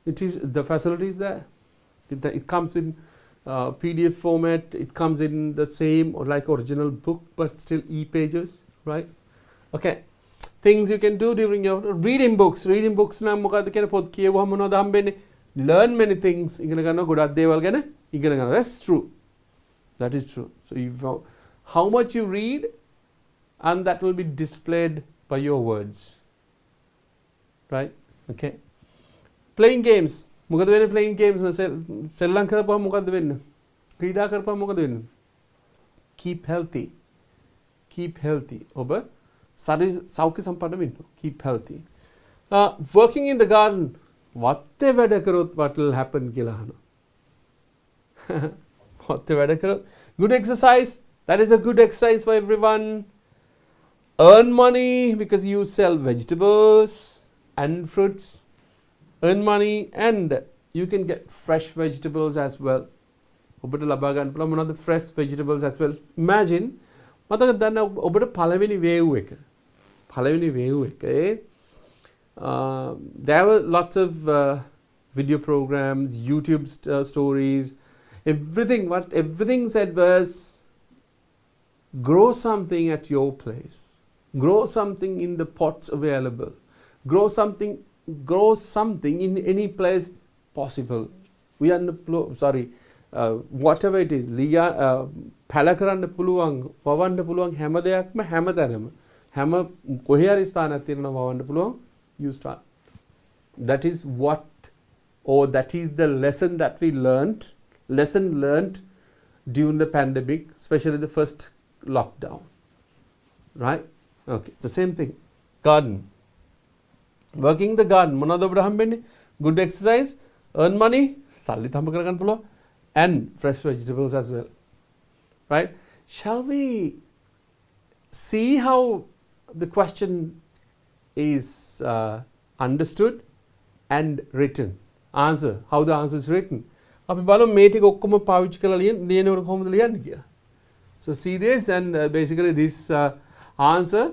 It is, the facility is there. It comes in PDF format. It comes in the same or like original book, but still e-pages, right? Okay. Things you can do during your reading books. Reading books නම් මොකද්ද කියන පොත් කියවුවම මොනවද හම්බෙන්නේ? Learn many things. ඉගෙන ගන්නවා ගොඩක් දේවල් ගැන ඉගෙන ගන්නවා. That's true. That is true. So how much you read, and that will be displayed by your words, right? Okay. Playing games. මොකද වෙන්නේ playing games? සෙල්ලම් කරපුවම මොකද්ද වෙන්නේ? ක්‍රීඩා කරපුවම මොකද වෙන්නේ? Keep healthy. Keep healthy. ඔබ සෞඛ්‍ය සම්පන්න වෙන්න. Keep healthy. Working in the garden. වත්තේ වැඩ කරොත් what will happen කියලා අහනවා. වත්තේ වැඩ කරොත්. Good exercise. That is a good exercise for everyone. Earn money because you sell vegetables and fruits. Earn money and you can get fresh vegetables as well. ඔබට ලබා ගන්න පුළුවන් මොනවද fresh vegetables as well. Imagine මතක දන්න ඔබට පළවෙනි wave එක. පළවෙනි වේව් එකේ there were lots of video programs, YouTube stories, everything said was grow something at your place. Grow something in the pots available. Grow something in any place possible. We are whatever it is. peLa කරන්න පුළුවන්, වවන්න පුළුවන් හැම දෙයක්ම හැමතැනම. හැම කොහේ හරි ස්ථානයක් තියෙනවා වවන්න පුළුවන්. You start. That is that is the lesson that we learned. Lesson learned during the pandemic, especially the first lockdown. Right? Okay. It's the same thing. Garden. Working the garden. මොනවද ඔබට හම්බෙන්නේ? Good exercise, earn money, සල්ලි හම්බ කරගන්න පුළුවන්, and fresh vegetables as well. Right? Shall we see how the question is understood and written? Answer. How the answer is written. අපි බලමු මේ ටික ඔක්කොම පාවිච්චි කරලා ලියනකොට කොහොමද ලියන්නේ කියලා. So see this, and basically this answer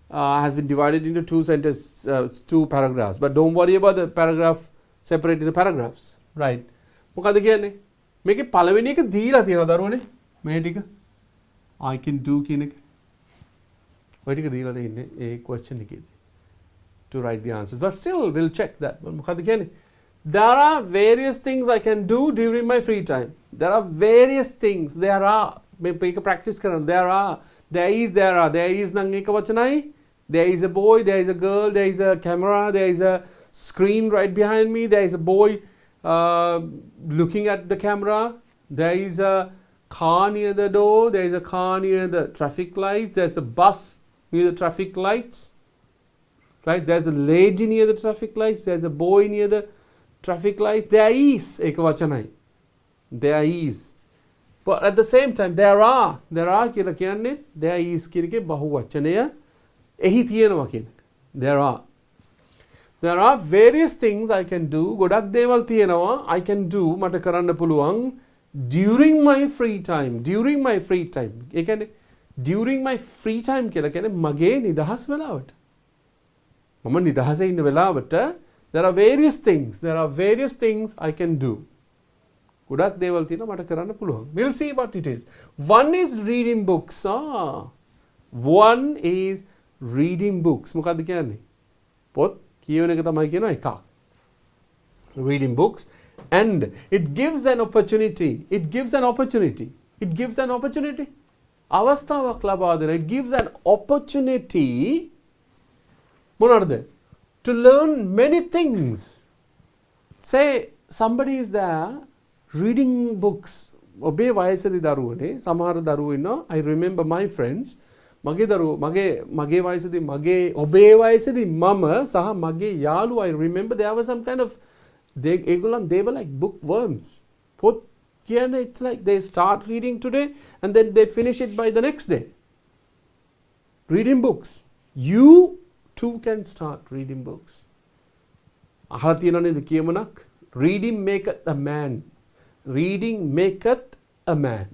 has been divided into two paragraphs. But don't worry about the paragraph, separating the paragraphs. Right? මොකද කියන්නේ? මේකේ පළවෙනි එක දීලා තියෙනවා දරුවනේ. මේ ටික I can do කියන එක. ඔය ටික දීලා තියෙන්නේ ඒ question එකේදී. To write the answers. But still we'll check that. මොකද කියන්නේ? There are various things I can do during my free time. There are various things. There are. මේක practice කරන්න. There are. There is නම් එක වචනයි. There is a boy, there is a girl, there is a camera, there is a screen right behind me, there is a boy looking at the camera, there is a car near the door, there is a car near the traffic lights, there's a bus near the traffic lights, right? There's a lady near the traffic lights, there's a boy near the traffic lights. There is ekavachanai. There is. But at the same time, there are කියලා කියන්නේ there is කියන එකේ බහුවචනය එහි තියෙනවා කියන එක. There are various things I can do. ගොඩක් දේවල් තියෙනවා I can do මට කරන්න පුළුවන් during my free time. During my free time. ඒ කියන්නේ during my free time කියලා කියන්නේ මගේ නිදහස් වෙලාවට. මම නිදහසේ ඉන්න වෙලාවට there are various things I can do. ගොඩක් දේවල් තියෙනවා මට කරන්න පුළුවන්. We'll see what it is. One is reading books. One is reading books. මොකද්ද කියන්නේ? පොත් කියවන එක තමයි කියනවා එකක්. Reading books, and it gives an opportunity. අවස්ථාවක් ලබා දෙන. It gives an opportunity මොනවද? To learn many things. Say somebody is there reading books. ඔබේ වයසේදී දරුවනේ සමහර දරුවෝ ඉන්නවා. I remember my friends. මගේ දරුවෝ මගේ වයසේදී මගේ ඔබේ වයසේදී මම සහ මගේ යාළුවා I remember there was some kind of they were like bookworms. පොත් කියන්නේ it's like they start reading today and then they finish it by the next day. Reading books. You too can start reading books. අහලා තියෙනවනේ නේද කියමනක් reading maketh a man. Reading maketh a man.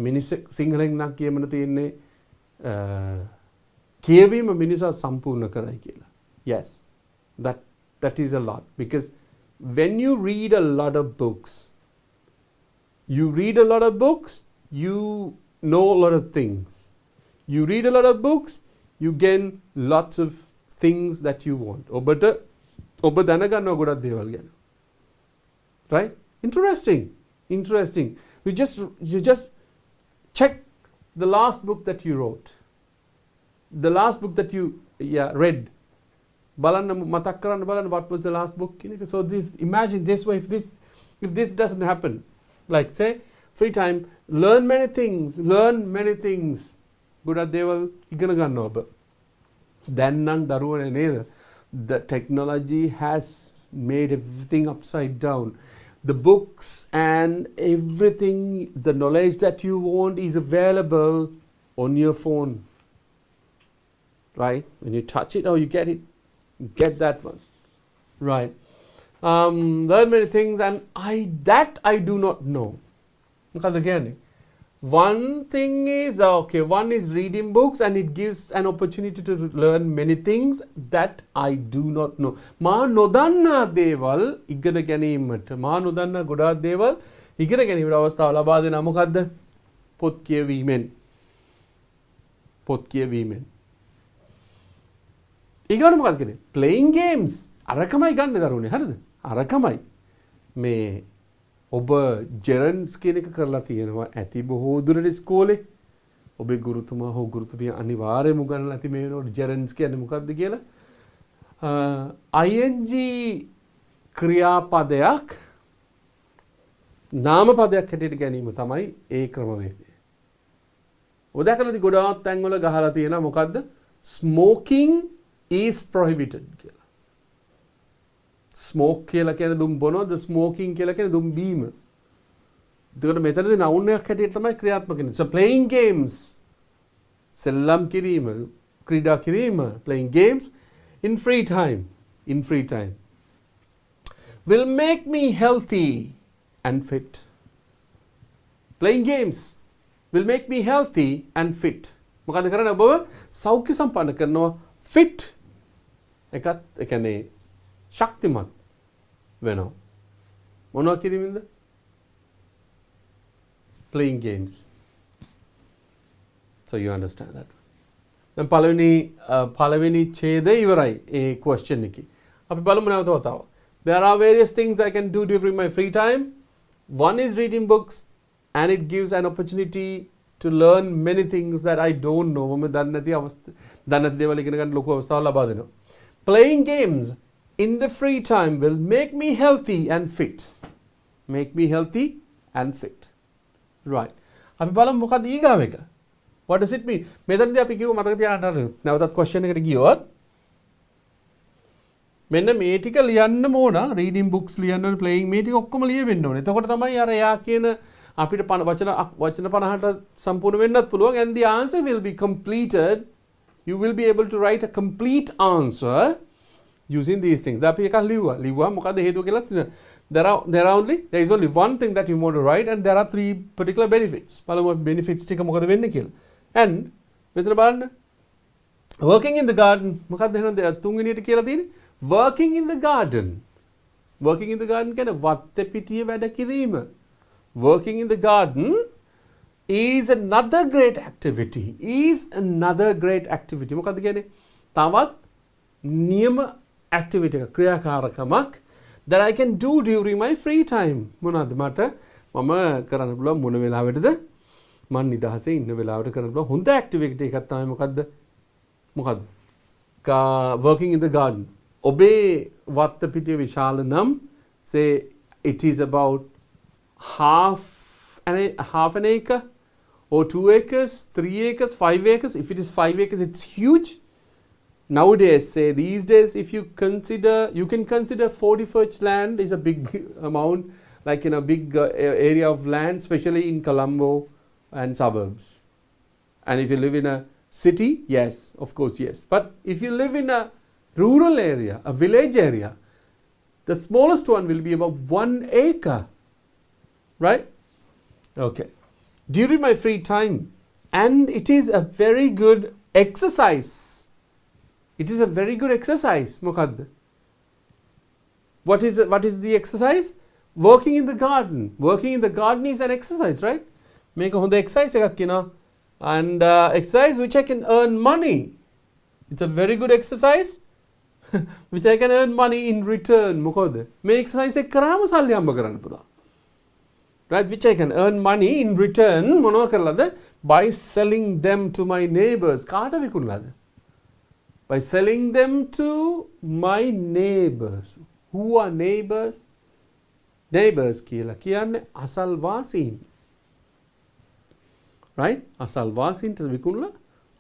මිනිස් සිංහලෙන් නම් කියමන තියෙන්නේ කියවීම මිනිසා සම්පූර්ණ කරයි කියලා. Yes, that is a lot because when you read a lot of books, you know a lot of things. You read a lot of books, you gain lots of things that you want. ඔබ දැනගන්නවා ගොඩක් දේවල් ගැන. Right? Interesting. You just check the last book that you wrote. The last book that you read. බලන්න මතක් කරන්න බලන්න what was the last book කියන එක. So imagine this way if this doesn't happen. Like say free time learn many things. ගොඩක් දේවල් ඉගෙන ගන්න ඔබ. දැන් නම් දරුවනේ නේද? The technology has made everything upside down. The books and everything, the knowledge that you want is available on your phone. Right? When you touch it, you get it. You get that one. Right. Learn many things and I do not know. Again, one thing is, one is reading books and it gives an opportunity to learn many things that I do not know. මා නොදන්නා දේවල් ඉගෙන ගැනීමට මා නොදන්නා ගොඩාක් දේවල් ඉගෙන ගැනීමට අවස්ථාව ලබා දෙනවා මොකද්ද? පොත් කියවීමෙන්. ඊගොල්ලෝ මොකද කියන්නේ? Playing games. අරකමයි ගන්න දරුවනේ හරිද? අරකමයි. මේ ඔබ ජෙරන්ස් කියන එක කරලා තියෙනවා ඇති බොහෝ දුරට ඉස්කෝලේ ඔබේ ගුරුතුමා හෝ ගුරුතුමිය අනිවාර්යයෙන්ම උගන්වලා ඇති මේ වෙනකොට ජෙරන්ස් කියන්නේ මොකක්ද කියලා ing ක්‍රියාපදයක් නාමපදයක් හැටියට ගැනීම තමයි ඒ ක්‍රමවේදය. ඔබ දැකලාද ගොඩාක් තැන්වල ගහලා තියෙනවා මොකද්ද smoking is prohibited කියලා. Smoke කියලා කියන්නේ දුම් බොනවද smoking කියලා කියන්නේ දුම් බීම. එතකොට මෙතනදී noun එකක් හැටියට තමයි ක්‍රියාත්මක වෙන්නේ. So playing games සෙල්ලම් කිරීම ක්‍රීඩා කිරීම playing games in free time will make me healthy and fit. Playing games will make me healthy and fit. මොකද කරන්නේ ඔබව සෞඛ්‍ය සම්පන්න කරනවා fit එකත් ඒ කියන්නේ ශක්තිමත් වෙනවා. මොනවා කිරීමෙන්ද? Playing games. So you understand that. දැන් පළවෙනි ඡේදය ඉවරයි ඒ question එකේ. අපි බලමු නැවත වතාවක්. There are various things I can do during my free time. One is reading books and it gives an opportunity to learn many things that I don't know. මම දන්නේ නැති දේවල් ඉගෙන ගන්න ලොකු අවස්ථාවක් ලබා දෙනවා. Playing games in the free time will make me healthy and fit. Right. අපි බලමු මොකක්ද ඊගාව එක. What does it mean? මෙතනදී අපි කිව්ව මතක තියාගන්න නැවතත් question එකට ගියොත් මෙන්න මේ ටික ලියන්න ඕන reading books ලියන්න ඕන playing මේ ටික ඔක්කොම ලියවෙන්න ඕනේ. එතකොට තමයි අර එයා කියන අපිට වචන 50ට සම්පූර්ණ වෙන්නත් පුළුවන් and the answer will be completed. You will be able to write a complete answer using these things. අපි එකක් ලිව්වා මොකද හේතුව කියලා there is only one thing that you want to write and there are three particular benefits. බලමු benefits ටික මොකද වෙන්නේ කියලා. And මෙතන බලන්න working in the garden මොකක්ද එහෙනම් තුන්වෙනියට කියලා තියෙන්නේ working in the garden කියන්නේ වත්තේ පිටියේ වැඩ කිරීම. Working in the garden is another great activity. මොකක්ද කියන්නේ තවත් නියම activity ක්‍රියාකාරකමක් that I can do during my free time. මොනවාද මට මම කරන්න පුළුවන් මොන වෙලාවටද මම නිදහසේ ඉන්න වෙලාවට කරන්න පුළුවන් හොඳ activity එකක් තමයි මොකද්ද working in the garden. ඔබේ වත්ත පිටිය විශාල නම් say it is about half an acre or 2 acres, 3 acres, 5 acres. If it is 5 acres, it's huge. Nowadays, say these days, if you consider, you can consider 40 fetch land is a big amount, like in a big area of land, especially in Colombo and suburbs. And if you live in a city, yes, of course, yes. But if you live in a rural area, a village area, the smallest one will be about 1 acre, right? Okay. During my free time, and it is a very good exercise. It is a very good exercise. Mokadda. What is the exercise? Working in the garden. Working in the garden is an exercise, right? Make a honda exercise එකක් කියනවා. And exercise which I can earn money. It's a very good exercise which I can earn money in return. මොකද? මේ exercise එක කරාම සල්ලි හම්බ කරන්න පුළුවන්. Right, which I can earn money in return මොනව කරලාද? By selling them to my neighbors. කාට විකුණලාද? By selling them to my neighbors. Who are neighbors? Neighbors කියලා කියන්නේ අසල්වාසීන්. Right? අසල්වාසීන්ට විකුණලා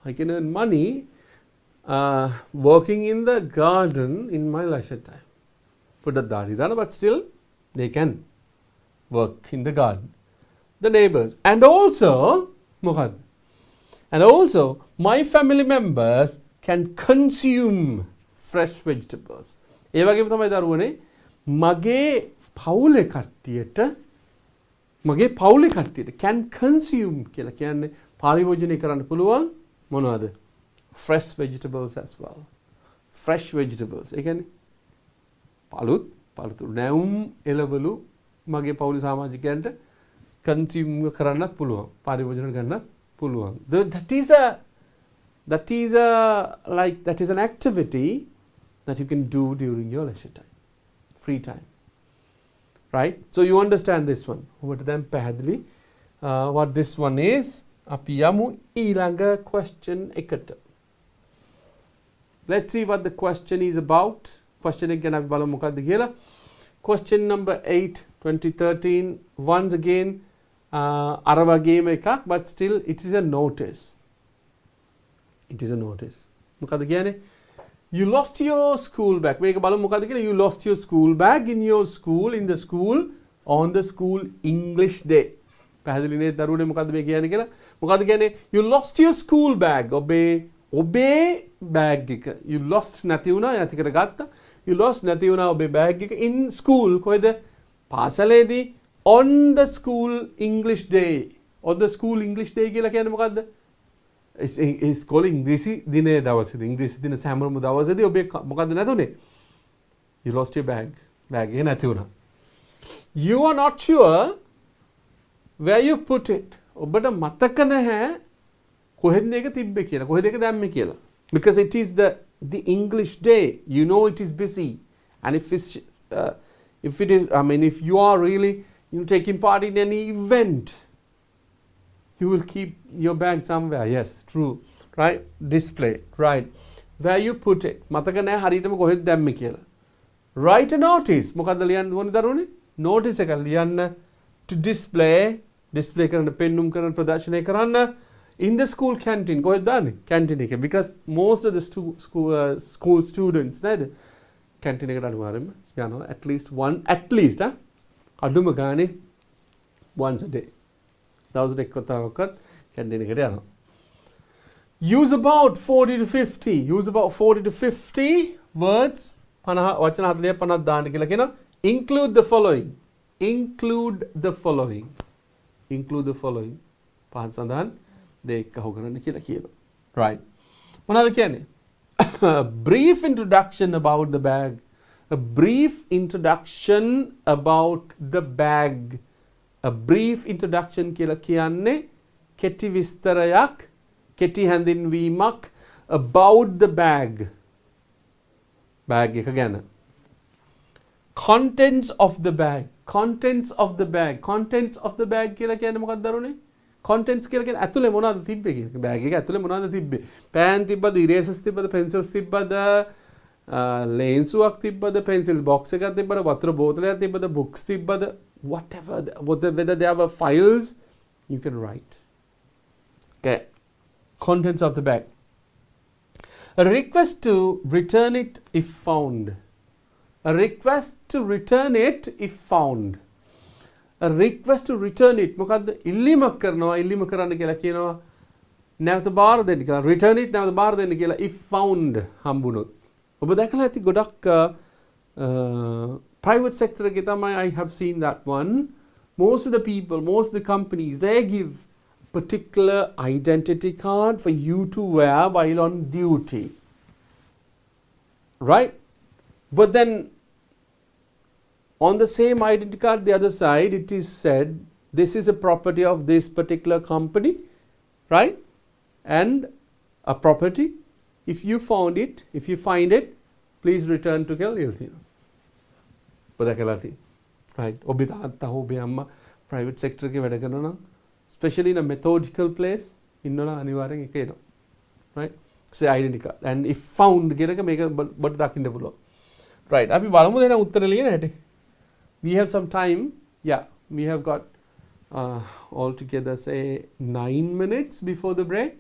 I can earn money working in the garden in my leisure time. පොඩ්ඩක් දාඩි දාන, but still they can work in the garden. The neighbors. And also, මොකද්ද? And also, my family members can consume fresh vegetables. ඒ වගේම තමයි දරුවනේ මගේ පවුලේ කට්ටියට can consume කියලා කියන්නේ පරිභෝජනය කරන්න පුළුවන් මොනවද? Fresh vegetables as well. Fresh vegetables. ඒ කියන්නේ පළතුරු නැවුම් එළවලු මගේ පවුලේ සමාජිකයන්ට consume කරන්න පුළුවන්. පරිභෝජනය කරන්න පුළුවන්. That is an activity that you can do during your leisure time, free time, right? So you understand this one. Over to them, පැහැදිලි what this one is. අපි යමු ඊළඟ question එකට. Let's see what the question is about. Question එක ගැන අපි බලමු මොකක්ද කියලා. Question number 8, 2013. Once again, අර වගේම එකක්, but still it is a notice. It is a notice. මොකද කියන්නේ? You lost your school bag. මේක බලමු මොකද කියලා. You lost your school bag in your school, in the school, on the school English day. පැහැදිලි නේද දරුවනේ මොකද්ද මේ කියන්නේ කියලා? මොකද්ද කියන්නේ? You lost your school bag. ඔබේ bag එක. You lost නැති වුණා, නැති කරගත්තා. You lost නැති වුණා ඔබේ bag එක in school. කොහෙද? පාසලේදී on the school English day. On the school English day කියලා කියන්නේ මොකද්ද? It's called ඉංග්‍රීසි දිනයේ දවසේදී. ඉංග්‍රීසි දින සෑමම දවසේදී ඔබේ මොකද්ද නැතුනේ? You lost your bag. Bag එක නැති වුණා. You are not sure where you put it. ඔබට මතක නැහැ කොහෙන්ද ඒක තිබ්බේ කියලා. කොහෙද ඒක දැම්මේ කියලා. Because it is the English day. You know it is busy. And if it is, I mean, if you are really taking part in any event, you will keep your bag somewhere. Yes, true. Right? Display. Right. Where you put it. මතක නැහැ හරියටම කොහෙද දැම්මේ කියලා. Write a notice. මොකද්ද ලියන්න ඕනේ දරුවනේ? Notice එක ලියන්න to display කරන්න, පෙන්눔 කරන්න, ප්‍රදර්ශනය කරන්න in the school canteen. කොහෙද දාන්නේ? Canteen එකේ. Because most of the school students නේද? Canteen එකට අනිවාර්යෙන්ම යනවා. At least අඩුම ගානේ once a day. දවසට එක් වතාවක්වත් canteen එකට යනවා. Use about 40 to 50. Use about 40 to 50 words. 50 වචන 40 50 දාන්න කියලා කියනවා. Include the following. Include the following. Include the following. පහන් සඳහන් දෙක කහු කරන්න කියලා කියනවා. Right. මොනවද කියන්නේ? A brief introduction about the bag. A brief introduction about the bag. A brief introduction කියලා කියන්නේ කෙටි විස්තරයක්, කෙටි හැඳින්වීමක් about the bag. Bag එක ගැන. Contents of the bag. Contents of the bag. Contents of the bag කියලා කියන්නේ මොකක්ද දරුවනේ? Contents කියලා කියන්නේ ඇතුලේ මොනවද තිබ්බේ කියන එක. bag එක ඇතුලේ මොනවද තිබ්බේ? පෑන් තිබ්බද, erasers තිබ්බද, pencils තිබ්බද, ලේන්සුවක් තිබ්බද, pencil box එකක් තිබ්බද, වතුර බෝතලයක් තිබ්බද, books තිබ්බද, whether there were files, you can write. Okay. Contents of the bag. A request to return it if found. A request to return it if found. A request to return it. මොකද්ද? ඉල්ලීමක් කරනවා. ඉල්ලීම කරන්න කියලා කියනවා. නැවත බාර දෙන්න කියලා. Return it නැවත බාර දෙන්න කියලා if found හම්බුනොත්. ඔබ දැකලා ඇති ගොඩක් private sector එකේ තමයි I have seen that one. Most of the people, most of the companies, they give particular identity card for you to wear while on duty. Right? But then on the same identity card, the other side, it is said, this is a property of this particular company, right? And a property, if you found it, if you find it, please return to Kelly. Right? ඔබ තාත්තා ඔබේ අම්මා private sector එකේ වැඩ කරනවා නම් especially in a methodical place ඉන්නවනම් අනිවාර්යෙන් එක එනවා. Right? say identity card and if found කියන එක මේක බට දකින්න පුළුවන්. Right. අපි බලමු දෙන උත්තර ලියන හැටි. We have some time. Yeah, we have got altogether say 9 minutes before the break.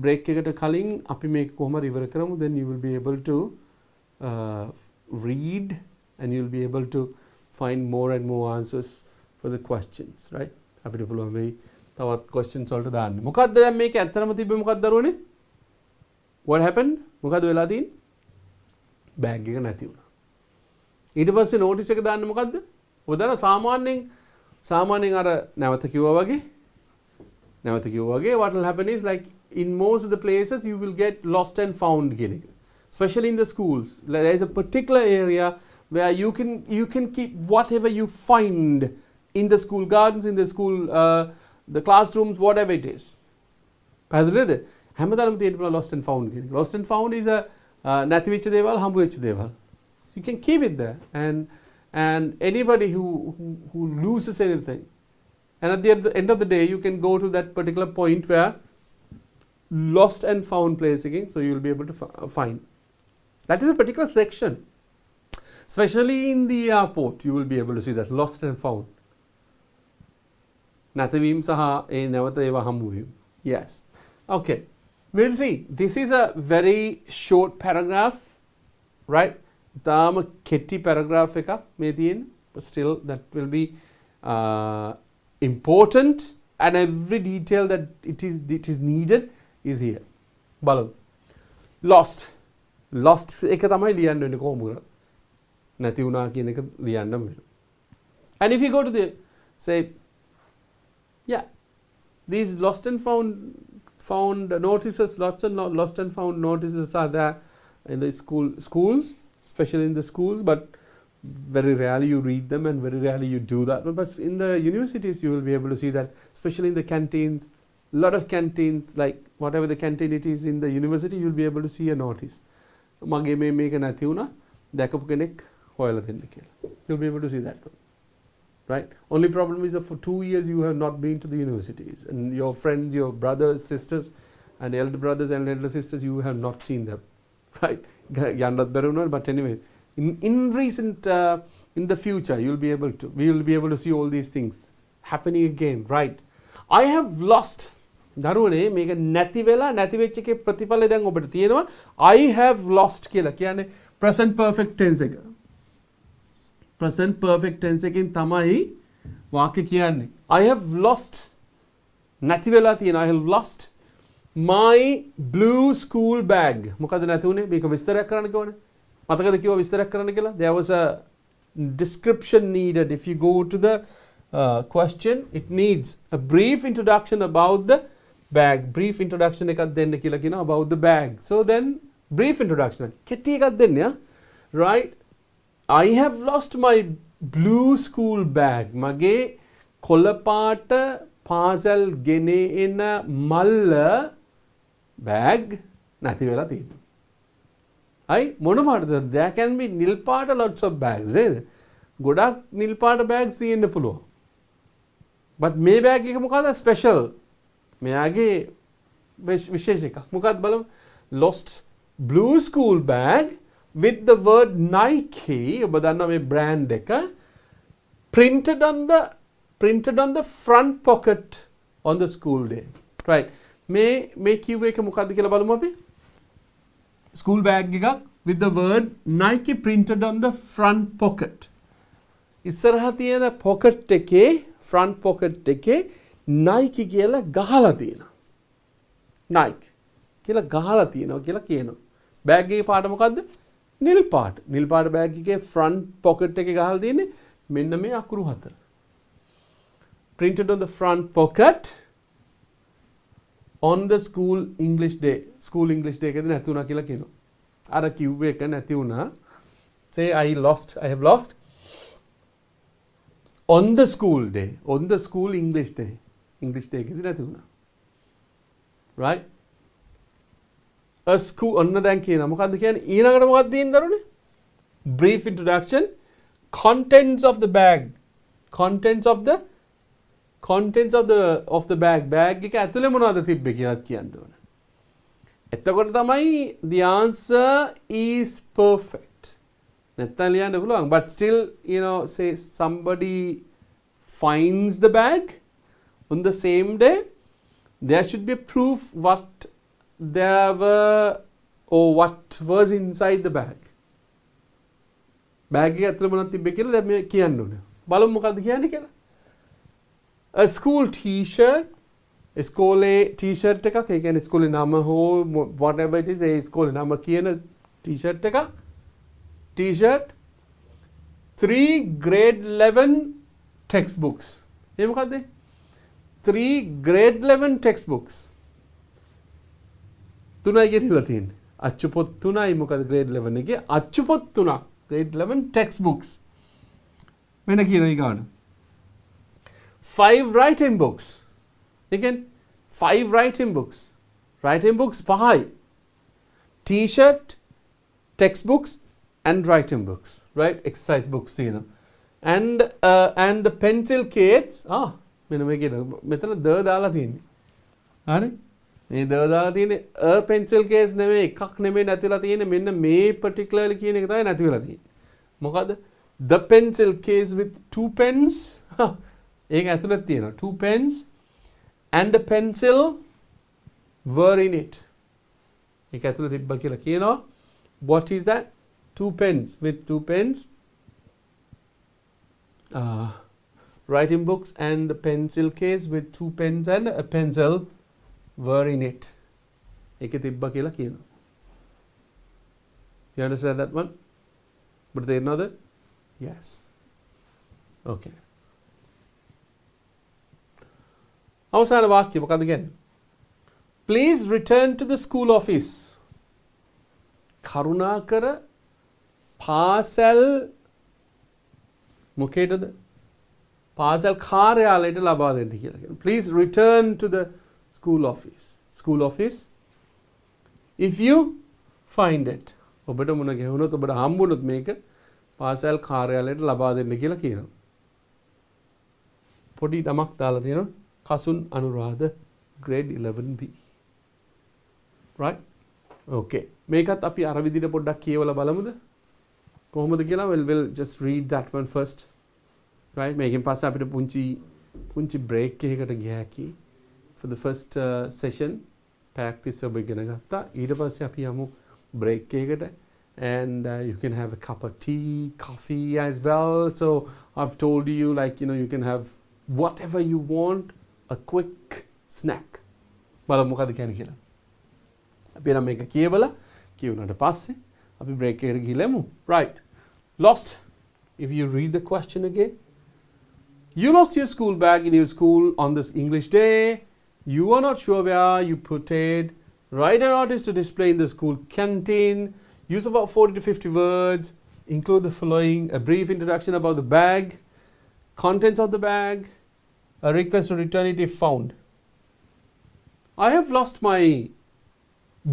Break එකට කලින් අපි මේක කොහොම ඉවර කරමු, then you will be able to read and you'll be able to find more and more answers for the questions, right? අපිට පුළුවන් වෙයි තවත් questions වලට දාන්න. මොකක්ද දැන් මේක ඇත්තටම තිබ්බේ මොකක්ද දරුවනේ? What happened? මොකද වෙලා තියෙන්නේ? බෑග් එක නැති වුණා. ඊට පස්සේ notice එක දාන්න මොකද්ද? ඔබ දන්න සාමාන්‍යයෙන් අර නැවත කිව්වා වගේ what will happen is like in most of the places you will get lost and found කියන එක. Especially in the schools. There is a particular area where you can keep whatever you find in the school gardens, in the school, the classrooms, whatever it is. පැහැදිලිද? හැමදාම තියෙනවා lost and found කියන එක. Lost and found is a නැති වෙච්ච දේවල් හම්බ වෙච්ච දේවල්. So you can keep it there and anybody who loses anything, and at the end of the day you can go to that particular point where lost and found place again, so you will be able to find. That is a particular section. Especially in the airport, you will be able to see that lost and found. නැතිවීම සහ ඒ නැවත ඒවා හම්බ වීම. Yes. Okay. We'll see. This is a very short paragraph, right? තාම කෙටි paragraph එකක් මේ තියෙන්නේ. But still that will be important, and every detail that it is needed is here. බලමු. Lost එක තමයි ලියන්න වෙන්නේ කොහොමද? නැති වුණා කියන එක ලියන්න වෙනවා. And if you go to the say, yeah, these lost and found notices, lost and found notices are there in the schools, especially in the schools, but very rarely you read them and very rarely you do that. But in the universities you will be able to see that, especially in the canteens. A lot of canteens, like whatever the canteen it is in the university, you will be able to see a notice. මගේ මේක නැති වුණා දැකපු කෙනෙක් හොයලා දෙන්න කියලා. You'll be able to see that one. Right? Only problem is that for 2 years you have not been to the universities, and your friends, your brothers, sisters, and elder brothers and elder sisters, you have not seen them. Right? But anyway, in recent in the future we will be able to see all these things happening again. Right? I have lost. දරුවනේ මේක නැති වෙලා නැති වෙච්ච එකේ ප්‍රතිඵලය දැන් ඔබට තියෙනවා. I have lost කියලා කියන්නේ present perfect tense එක. present perfect tense එකෙන් තමයි වාක්‍ය කියන්නේ. I have lost නැති වෙලා තියෙනවා. I have lost my blue school bag. මොකද නැති උනේ? මේක විස්තරයක් කරන්න කිව්වනේ. මතකද කිව්වා විස්තරයක් කරන්න කියලා? There was a description needed. If you go to the question, it needs a brief introduction about the bag. Brief introduction එකක් දෙන්න කියලා කියනවා about the bag. So then brief introduction කෙටි එකක් දෙන්න. Right? I have lost my blue school bag. මගේ කොළ පාට පාසල් ගෙනේ එන මල්ල bag නැති වෙලා තියෙනවා. මොන පාටද? There can be නිල් පාට lots of bags. නේද? ගොඩක් නිල් පාට bags තියෙන්න පුළුවන්. But මේ bag එක මොකද special? මෙයාගේ විශේෂ එකක්. මොකක්ද බලමු. Lost blue school bag with the word Nike, ඔබ දන්නවා මේ brand එක, printed on the front pocket on the school day. right මේ කිව්ව එක මොකද්ද කියලා බලමු අපි school bag එකක් with the word Nike printed on the front pocket ඉස්සරහ තියෙන pocket එකේ front pocket එකේ Nike කියලා ගහලා තියෙනවා Nike කියලා ගහලා තියෙනවා කියලා කියනවා bag එකේ පාට මොකද්ද නිල් පාට bag එකේ front pocket එකේ ගහලා තියෙන්නේ මෙන්න මේ අකුරු හතර printed on the front pocket on the school English day එකේදී නැති වුණා කියලා කියනවා අර කිව්ව එක නැති වුණා say I have lost on the school English day එකේදී නැති වුණා right a school ඔන්න දැන් කියනවා මොකද්ද කියන්නේ ඊළඟට මොකක්ද තියෙන්නේ දරුවනේ brief introduction contents of the bag bag එක ඇතුලේ මොනවද තිබ්බේ කියලා කියන්න ඕන. එතකොට තමයි the answer is perfect. නැත්තම් ලියන්න පුළුවන් but still say somebody finds the bag on the same day there should be proof what there were or what was inside the bag. bag එක ඇතුලේ මොනවද තිබ්බේ කියලා දැන් මේ කියන්න ඕන. බලමු මොකද්ද කියන්නේ කියලා. A school t-shirt ඉස්කෝලේ t-shirt එකක් ඒ කියන්නේ ඉස්කෝලේ නම හෝ whatever it is ඒ ඉස්කෝලේ නම කියන t-shirt එකක් t-shirt 3 grade 11 textbooks ඒ මොකද්ද 3 grade 11 textbooks තුනයි ගෙනිලා තියෙන්නේ අච්චු පොත් තුනයි මොකද grade 11 එකේ අච්චු පොත් තුනක් grade 11 textbooks වෙන කියන ඊගාන 5 writing books. Again, 5 writing books. Writing books pahai. T-shirt, textbooks, and writing books. Right? Exercise books. And the pencil case. මෙතන ද දාලා තියෙන්නේ. හරි? මේ ද දාලා තියෙන්නේ a pencil case නෙමෙයි එකක් නෙමෙයි නැතිලා තියෙන්නේ මෙන්න මේ particularly කියන එක තමයි නැති වෙලා තියෙන්නේ. මොකද? The pencil case with 2 pens. ඒක ඇතුළත තියෙනවා 2 pens and a pencil were in it ඒක ඇතුළත තිබ්බා කියලා කියනවා what is that 2 pens with 2 pens writing books and the pencil case with 2 pens and a pencil were in it ඒක තිබ්බා කියලා කියනවා you understand that one but there another yes okay අවසාන වාක්‍ය මොකක්ද කියන්නේ? Please return to the school office. කරුණාකර පාසල් මොකේදද? පාසල් කාර්යාලයට ලබා දෙන්න කියලා කියනවා. Please return to the school office. School office. If you find it. ඔබට මොන ගෙවුනොත් ඔබට හම්බුනොත් මේක පාසල් කාර්යාලයට ලබා දෙන්න කියලා කියනවා. පොඩි නමක් දාලා තියෙනවා. Kasun Anuradha grade 11B right okay මේකත් අපි අර විදිහට පොඩ්ඩක් කියවලා බලමුද කොහොමද කියලා we'll just read that one first right මේකෙන් පස්සේ අපිට පුංචි break එකකට ගියාකි for the first session practice ඔබ ඉගෙන ගත්තා ඊට පස්සේ අපි යමු break එකකට and you can have a cup of tea coffee as well so I've told you like you can have whatever you want a quick snack බලමු මොකද කියන්නේ කියලා අපි නම් මේක කියවලා කියුණාට පස්සේ අපි break එකට ගිහලමු right lost if you read the question again you lost your school bag in your school on this English day you are not sure where you put it write a notice to display in the school canteen use about 40 to 50 words include the following a brief introduction about the bag contents of the bag a request to return it if found. I have lost my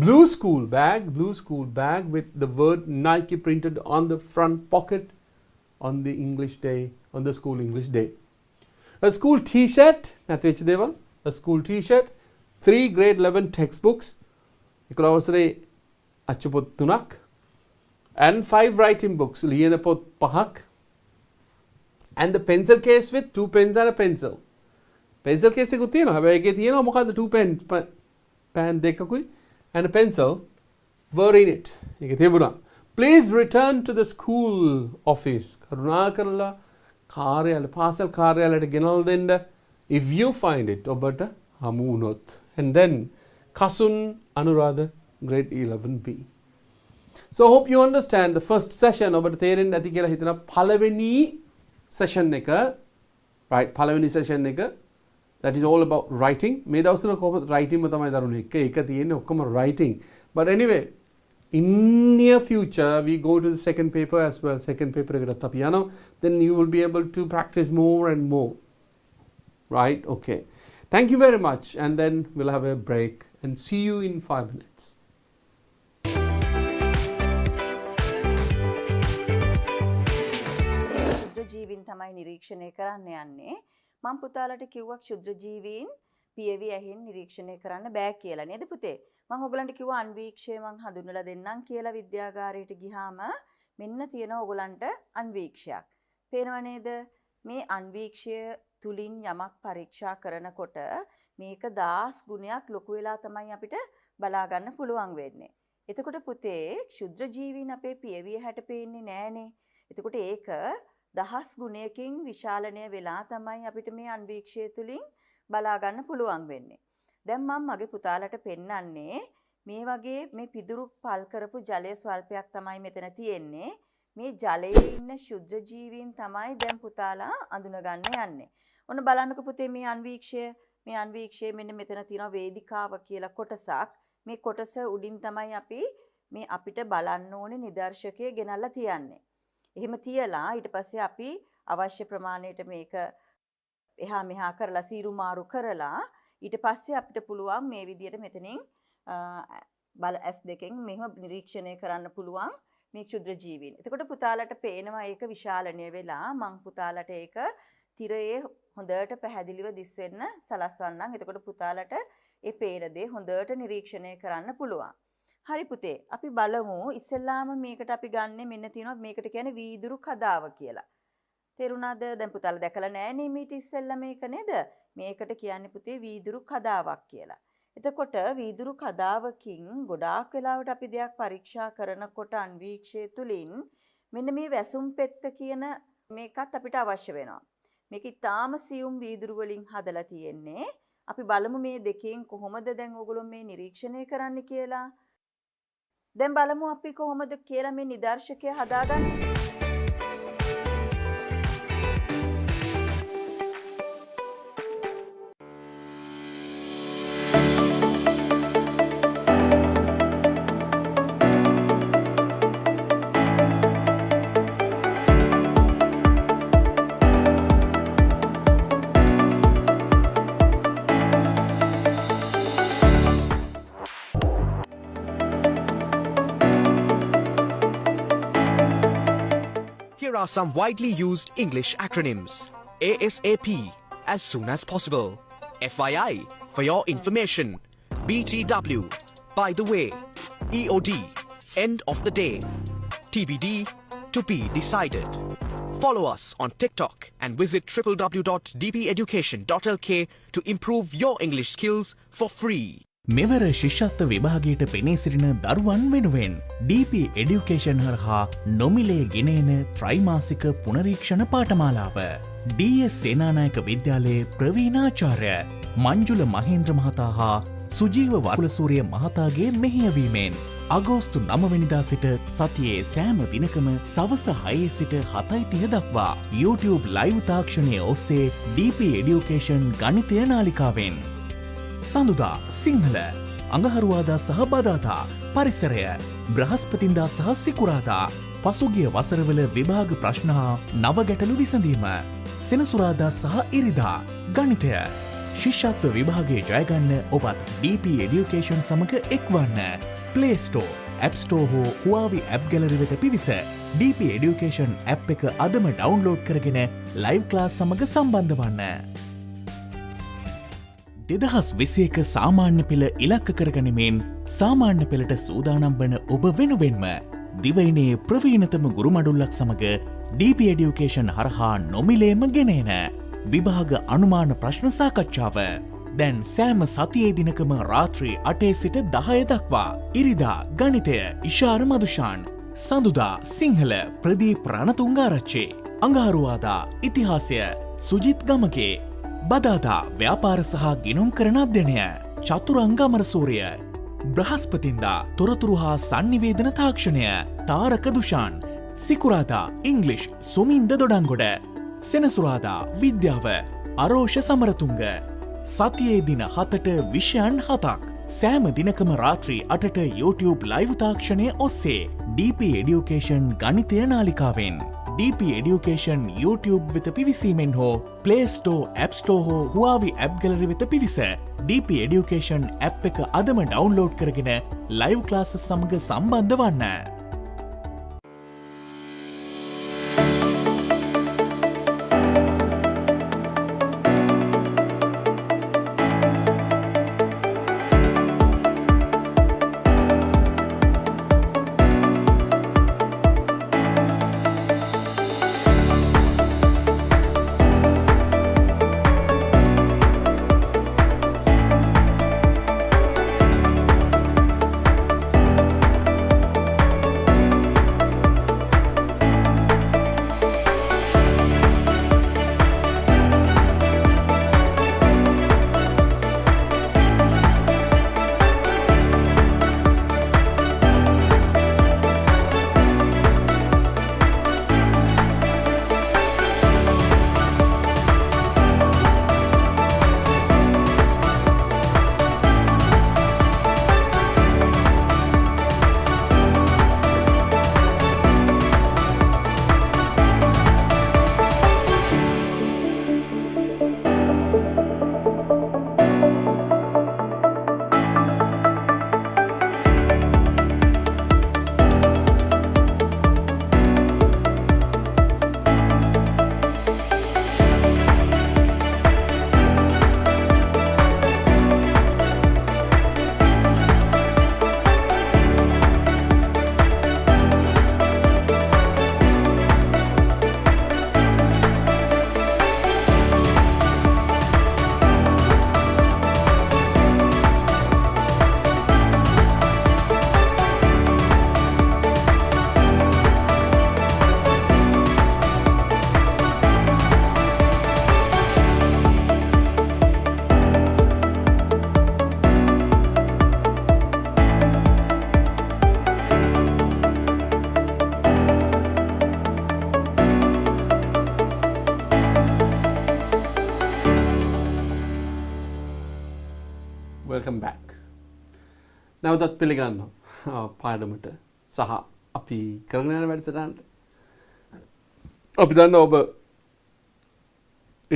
blue school bag with the word Nike printed on the front pocket on the English day, on the school English day. A school t-shirt, a school t-shirt, 3 grade 11 textbooks, and 5 writing books, and the pencil case with 2 pens and a pencil. pencil case එකකුත් තියෙනවා. හැබැයි ඒකේ තියෙනවා මොකද්ද 2 pens pen දෙකකුයි and a pencil were in it. ඒකේ තිබුණා. Please return to the school office. කරුණාකරලා කාර්යාලය පාසල් කාර්යාලයට ගෙනල්ලා දෙන්න if you find it. ඔබට හමු වුණොත්. And then Kasun Anuradha grade 11B. So I hope you understand the first session ඔබට තේරෙන්න ඇති කියලා හිතන පළවෙනි session එක right පළවෙනි session එක that is all about writing. මේ දවස්වල කොහොමද writing තමයි දරුණු එක තියෙන්නේ ඔක්කොම writing. But anyway in near future we go to the second paper as well. Second paper එකකට අපි යනවා. Then you will be able to practice more and more. Right? Okay. Thank you very much and then we'll have a break and see you in 5 minutes. ජීවීන් තමයි නිරීක්ෂණය කරන්න යන්නේ. මම පුතාලට කිව්වා ක්ෂුද්‍ර ජීවීන් පියවි ඇහින් නිරීක්ෂණය කරන්න බෑ කියලා නේද පුතේ? මම ඔයගලන්ට කිව්වා අන්වීක්ෂය මම හඳුන්වලා දෙන්නම් කියලා විද්‍යාගාරයට ගියාම මෙන්න තියෙනවා ඔයගලන්ට අන්වීක්ෂයක්. පේනව නේද? මේ අන්වීක්ෂය තුලින් යමක් පරීක්ෂා කරනකොට මේක 10 ගුණයක් ලොකු වෙලා තමයි අපිට බලා ගන්න පුළුවන් වෙන්නේ. එතකොට පුතේ ක්ෂුද්‍ර ජීවීන් අපේ පියවිය හැට පේන්නේ නෑනේ. එතකොට ඒක 10 ගුණයකින් විශාලණය වෙලා තමයි අපිට මේ අන්වීක්ෂය තුලින් බලා ගන්න පුළුවන් වෙන්නේ. දැන් මම මගේ පුතාලට පෙන්නන්නේ මේ වගේ මේ පිදුරු පල් කරපු ජලයේ ස්වල්පයක් තමයි මෙතන තියෙන්නේ. මේ ජලයේ ඉන්න ශුද්ධ ජීවීන් තමයි දැන් පුතාලා අඳුනගන්න යන්නේ. ඔන්න බලන්නකෝ පුතේ මේ අන්වීක්ෂය මෙන්න මෙතන තියෙනවා වේදිකාව කියලා කොටසක්. මේ කොටස උඩින් තමයි අපි මේ අපිට බලන්න ඕනේ නිදර්ශකයේ ගෙනල්ලා තියන්නේ. එහෙම තියලා ඊට පස්සේ අපි අවශ්‍ය ප්‍රමාණයට මේක එහා මෙහා කරලා සීරු මාරු කරලා ඊට පස්සේ අපිට පුළුවන් මේ විදියට මෙතනින් බල S2කින් මෙහෙම නිරීක්ෂණය කරන්න පුළුවන් මේ ක්ෂුද්‍ර ජීවීන්. එතකොට පුතාලට පේනවා ඒක විශාලණය වෙලා මං පුතාලට ඒක තිරයේ හොඳට පැහැදිලිව දිස් වෙන්න සලස්වන්නම්. එතකොට පුතාලට ඒ පේන දේ හොඳට නිරීක්ෂණය කරන්න පුළුවන්. හරි පුතේ අපි බලමු ඉස්සෙල්ලාම මේකට අපි ගන්නෙ මෙන්න තියෙනවා මේකට කියන්නේ වීදුරු කදාව කියලා. තේරුණාද? දැන් පුතාලා දැකලා නැහැ මේට ඉස්සෙල්ලා මේක නේද? මේකට කියන්නේ පුතේ වීදුරු කදාවක් කියලා. එතකොට වීදුරු කදාවකින් ගොඩාක් වෙලාවට අපි දෙයක් පරීක්ෂා කරනකොට අන්වීක්ෂය තුලින් මෙන්න මේ වැසුම් පෙත්ත කියන මේකත් අපිට අවශ්‍ය වෙනවා. මේක ඊටාම සියුම් වීදුරු වලින් හදලා තියෙන්නේ. අපි බලමු මේ දෙකෙන් කොහොමද දැන් ඔයගොල්ලෝ මේ නිරීක්ෂණය කරන්න කියලා. දැන් බලමු අපි කොහොමද කියලා මේ නිදර්ශකය හදාගන්නේ. Here are some widely used English acronyms. ASAP, as soon as possible. FYI, for your information. BTW, by the way. EOD, end of the day. TBD, to be decided. Follow us on TikTok and visit www.dpeducation.lk to improve your English skills for free. මෙවර ශිෂ්‍යත්ව විභාගයට පෙනී සිටින දරුවන් වෙනුවෙන් DP Education හරහා නොමිලේ ගෙනෙන ත්‍රිමාසික පුනරීක්ෂණ පාඨමාලාව DS Senanayake විද්‍යාලයේ ප්‍රවීණාචාර්ය මංජුල මහේන්ද්‍ර මහතා හා සුජීව වරුලසූරිය මහතාගේ මෙහෙයවීමෙන් අගෝස්තු 9 වෙනිදා සිට සතියේ සෑම දිනකම සවස 6 සිට 7:30 දක්වා YouTube live තාක්ෂණය ඔස්සේ DP Education ගණිතය නාලිකාවෙන් සඳුදා සිංහල අඟහරුවාදා සහ බදාදා පරිසරය බ්‍රහස්පතින්දා සහ සිකුරාදා පසුගිය වසරවල විභාග ප්‍රශ්න හා නව ගැටලු විසඳීම සෙනසුරාදා සහ ඉරිදා ගණිතය ශිෂ්‍යත්ව විභාගයේ ජයගන්න ඔබත් DP Education සමග එක්වන්න Play Store, App Store හෝ Huawei App Gallery වෙත පිවිස DP Education app එක අදම ඩවුන්ලෝඩ් කරගෙන live class සමග සම්බන්ධ වන්න. 2021 සාමාන්‍ය පෙළ ඉලක්ක කරගනිමින් සාමාන්‍ය පෙළට සූදානම් වන ඔබ වෙනුවෙන්ම දිවයිනේ ප්‍රවීණතම ගුරු මඩුල්ලක් සමග DP Education හරහා නොමිලේම ගෙනෙන විභාග අනුමාන ප්‍රශ්න සාකච්ඡාව. දැන් සෑම සතියේ දිනකම රාත්‍රී 8 සිට 10 දක්වා. ඉරිදා ගණිතය ඉෂාර මදුෂාන්. සඳුදා සිංහල ප්‍රදීප් රණතුංගාරච්චි. අඟහරුවාදා ඉතිහාසය සුජිත් ගමගේ. බදාදා ව්‍යාපාර සහ ගිණුම් කරන අධ්‍යයනය චතුරංග අමරසූරිය. බ්‍රහස්පතින්දා තොරතුරු හා සංනිවේදන තාක්ෂණය තාරක දුෂාන්. සිකුරාදා ඉංග්ලිෂ් සුමින්ද දොඩංගොඩ. සෙනසුරාදා විද්‍යාව අරෝෂ සමරතුංග. සතියේ දින 7ට විෂයන් 7ක්. සෑම දිනකම රාත්‍රී 8ට YouTube ලයිව් තාක්ෂණය ඔස්සේ DP Education ගණිතය නාලිකාවෙන්. DP Education YouTube වෙත පිවිසීමෙන් හෝ Play Store, App Store හෝ Huawei App Gallery වෙත පිවිස DP Education app එක අදම ඩවුන්ලෝඩ් කරගෙන ලයිව් ක්ලාස් සමග සම්බන්ධ වන්න. Welcome back. නැවතත් පිළිගන්නවා පාඩමට සහ අපි කරගෙන යන වැඩසටහනට. අපි දන්නවා ඔබ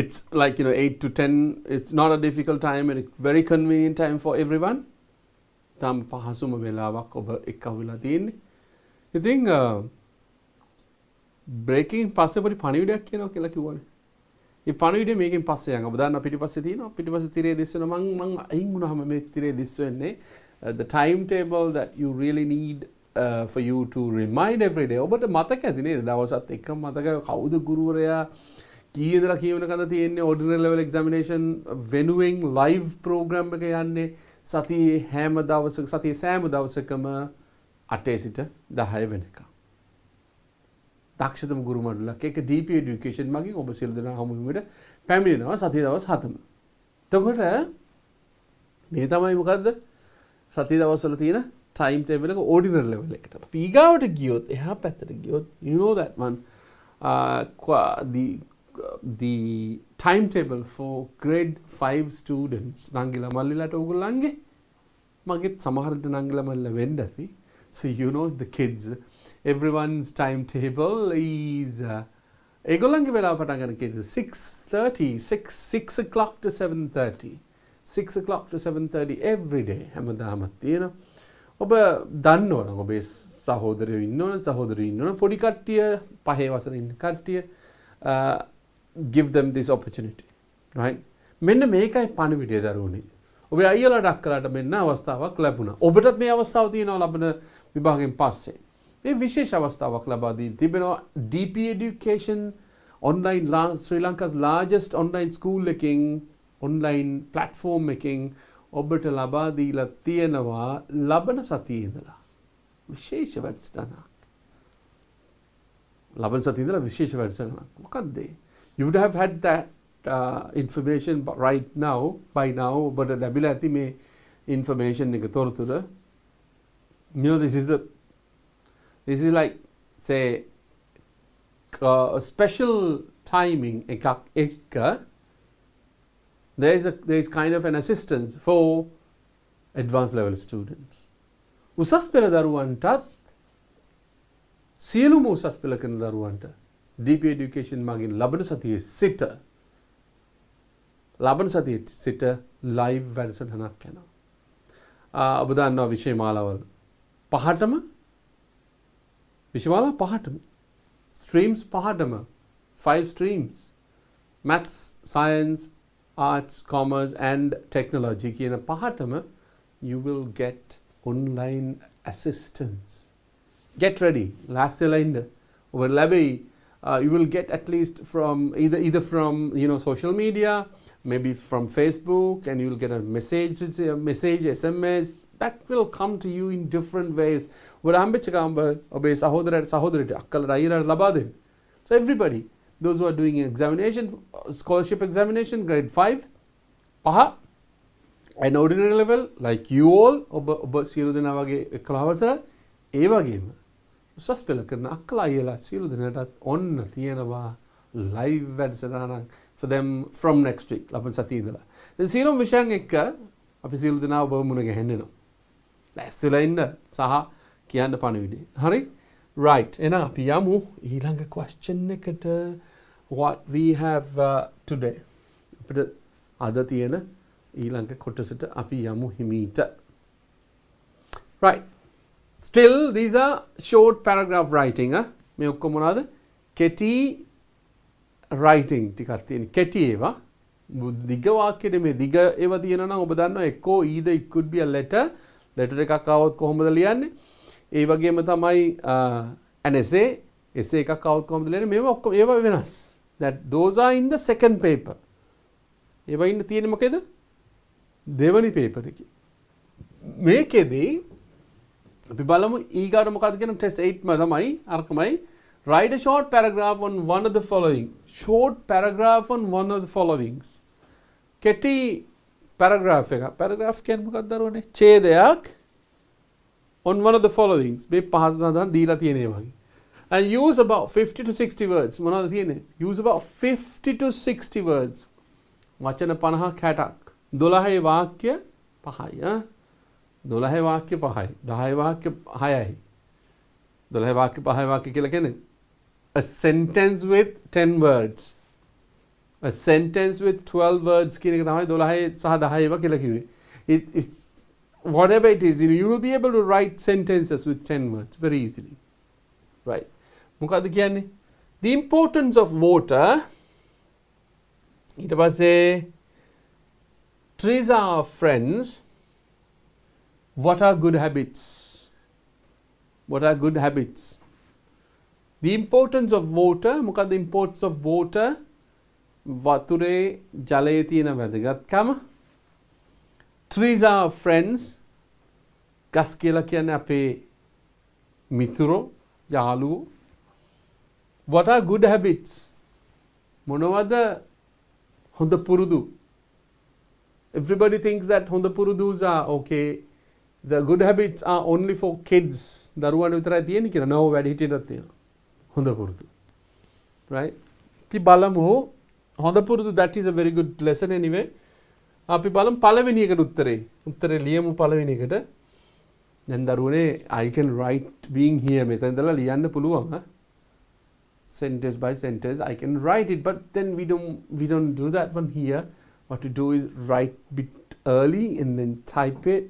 it's like 8 to 10, it's not a difficult time and a very convenient time for everyone. තම පහසුම වෙලාවක් ඔබ එක්කව වෙලා තියෙන්නේ. ඉතින් බ්‍රේකින් පස්සේ පොඩි පණිවිඩයක් කියනවා කියලා කිව්වනේ. මේ පණිවිඩය මේකෙන් පස්සේ යනවා. ඔබ දන්නවා පිටිපස්සේ තියෙනවා. පිටිපස්සේ තිරේ දිස් වෙනවා. මං අයින් වුණාම මේ තිරේ දිස් වෙන්නේ the timetable that you really need for you to remind every day. ඔබට මතක ඇති නේද? දවසත් එක්කම මතක කවුද ගුරුවරයා කී ඉඳලා කියවන කඳ තියෙන්නේ ordinary level examination වෙනුවෙන් live program එක යන්නේ සතියේ හැම දවසක සතියේ සෑම දවසකම 8 සිට 10 වෙනකම්. දක්ෂතම ගුරු මණ්ඩලයක් එක DP Education මගින් ඔබ සියලු දෙනා හමුවෙමිට පැමිණෙනවා සතිය දවස් 7ම. එතකොට මේ තමයි මොකද්ද? සතිය දවස්වල තියෙන time table එක ordinary level එකට. අපි ඊගාවට ගියොත් එහා පැත්තට ගියොත් you know that one the timetable for grade 5 students නංගිලා මල්ලිලාට ඕගොල්ලන්ගේ මගෙත් සමහර විට නංගිලා මල්ලිලා වෙන්න ඇති. So you know the kids, everyone's timetable is ඒගොල්ලන්ගේ වෙලාව පටන් ගන්න kids 6 o'clock to 7:30. 6 o'clock to 7:30 every day හැමදාම තියෙනවා. ඔබ දන්නවනම් ඔබේ සහෝදරයෝ ඉන්නවනම් සහෝදරියෝ ඉන්නවනම් පොඩි කට්ටිය 5 වසරේ ඉන්න කට්ටිය give them this opportunity, right? මෙන්න මේකයි පණිවිඩය දරුවනේ. ඔබේ අයියලාට අක්කලාට මෙන්න අවස්ථාවක් ලැබුණා. ඔබටත් මේ අවස්ථාව තියෙනවා ලබන විභාගයෙන් පස්සේ. මේ විශේෂ අවස්ථාවක් ලබා දී තිබෙනවා DP Education online Sri Lanka's largest online school එකකින් online platform එකකින් ඔබට ලබා දීලා තියෙනවා ලබන සතියේ ඉඳලා විශේෂ වැඩසටහනක්. ලබන සතියේ ඉඳලා විශේෂ වැඩසටහනක්. මොකක්ද ඒ? You would have had that information right now by now, but ලැබිලා ඇති මේ information එක තොරතුර. You know, this is like say special timing එකක් එක්ක there is kind of an assistance for advanced level students. උසස් පෙළ දරුවන්ටත් සියලුම උසස් පෙළ කරන දරුවන්ට DP education මගින් ලබන සතියේ සිට live වැඩසටහනක් යනවා. ඔබ දන්නවා විෂය මාලාවල් පහටම streams පහටම 5 streams maths, science, arts, commerce and technology කියන පහටම you will get online assistance. Get ready. Last line over ලැබෙයි. You will get at least from either from social media, maybe from Facebook, and you will get a message, SMS that will come to you in different ways. ඔබේ සහෝදරයට සහෝදරියට අක්කලට අයියලට ලබා දෙන්න. So everybody, those who are doing examination, scholarship examination, grade 5, පහ, and ordinary level, like you all, ඔබ සියලු දෙනා වගේ 11 වසර, ඒ වගේම උසස් පෙළ කරන අක්කලා අයියලා සියලු දෙනාටත් ඔන්න තියෙනවා live වැඩසටහනක් for them from next week ලබන සතියේ ඉඳලා. දැන් සියලුම විෂයන් එක්ක අපි සියලු දෙනා ඔබ මුණ ගැහෙන්නවා. ලෑස්තිලා ඉන්න සහ කියන්න පණිවිඩය. හරි? Right. එහෙනම් අපි යමු ඊළඟ question එකට. What we have today. අපිට අද තියෙන ඊළඟ කොටසට අපි යමු හිමීට. Right. Still, these are short paragraph writing. මේ ඔක්කොම මොනවාද? කෙටි writing ටිකක් තියෙන. කෙටි ඒවා. දිග වාක්‍යෙට මේ දිග ඒවා තියෙනවා නම් ඔබ දන්නවා එක්කෝ either it could be a letter එකක් આવොත් කොහොමද ලියන්නේ? ඒ වගේම තමයි an essay එකක් આવොත් කොහොමද ලියන්නේ? මේවා ඔක්කොම ඒවා වෙනස්. That those are in the second paper. ඒවා ඉන්න තියෙන්නේ මොකේද? දෙවනි paper එකේ. මේකෙදී අපි බලමු ඊගාට මොකක්ද කියන test 8 ම තමයි අරකමයි write a short paragraph on one of the following. Short paragraph on one of the followings. කෙටි paragraph එක. paragraph කියන්නේ මොකක්ද දරුවනේ? ඡේදයක් on one of the followings. මේ පහ දා දීලා තියෙන ඒ වගේ. And use about 50 to 60 words. මොනවද තියෙන්නේ? Use about 50 to 60 words. වචන 50ක් 60ක්. 12 වාක්‍ය 5යි. 12 වාක්‍ය 5යි. 10 වාක්‍ය 6යි. 12 වාක්‍ය 5 වාක්‍ය කියලා කියන්නේ a sentence with 10 words. A sentence with 12 words කියන එක තමයි 12 සහ 10 ඒවා කියලා කිව්වේ. It's whatever it is, you will be able to write sentences with 10 words very easily. Right. මොකද්ද කියන්නේ? The importance of water. ඊට පස්සේ trees are our friends. What are good habits? What are good habits? The importance of water. මොකක්ද the importance of water? වතුරේ ජලයේ තියෙන වැදගත්කම. Trees are our friends. ගස් කියලා කියන්නේ අපේ මිතුරෝ, යාළුවෝ. What are good habits? මොනවද හොඳ පුරුදු? Everybody thinks that හොඳ පුරුදුs are okay. The good habits are only for kids. දරුවන්ට විතරයි තියෙන්නේ කියලා. No, වැඩිහිටියන්ටත් තියෙනවා. හොඳ පුරුදු. Right? අපි බලමු හොඳ පුරුදු, that is a very good lesson anyway. අපි බලමු පළවෙනි එකට උත්තරේ ලියමු පළවෙනි එකට. දැන් දරුවනේ I can write being here මෙතන ඉඳලා ලියන්න පුළුවන්. Sentence by sentence I can write it, but then we don't do that one here. What we do is write bit early and then type it,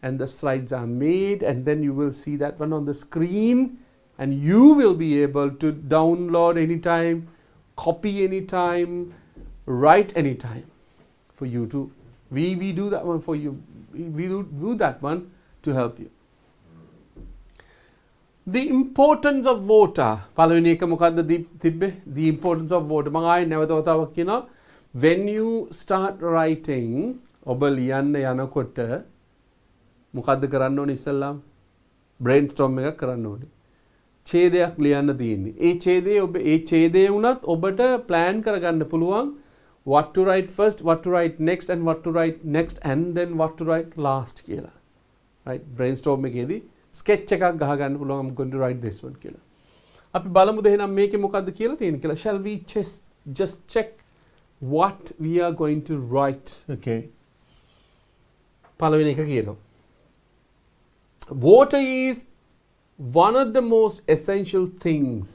and the slides are made, and then you will see that one on the screen, and you will be able to download anytime, copy anytime, write anytime for you to. We do that one for you. We do that one to help you. The importance of water. පළවෙනි එක මොකද්ද තිබ්බේ? The importance of water. මම ආයෙ නැවත වතාවක් කියනවා. When you start writing, ඔබ ලියන්න යනකොට මොකද්ද කරන්න ඕනේ ඉස්සල්ලාම? brainstorm එකක් කරන්න ඕනේ. ඡේදයක් ලියන්න තියෙන්නේ. ඒ ඡේදයේ ඔබ ඒ ඡේදයේ වුණත් ඔබට plan කරගන්න පුළුවන් what to write first, what to write next and what to write next and then what to write last කියලා. Right? brainstorm එකේදී sketch එකක් ගහ ගන්න පුළුවන් I'm going to write this one කියලා. අපි බලමුද එහෙනම් මේකේ මොකද්ද කියලා තියෙන්නේ කියලා. Shall we just check what we are going to write? Okay. පළවෙනි එක කියනවා. Water is one of the most essential things.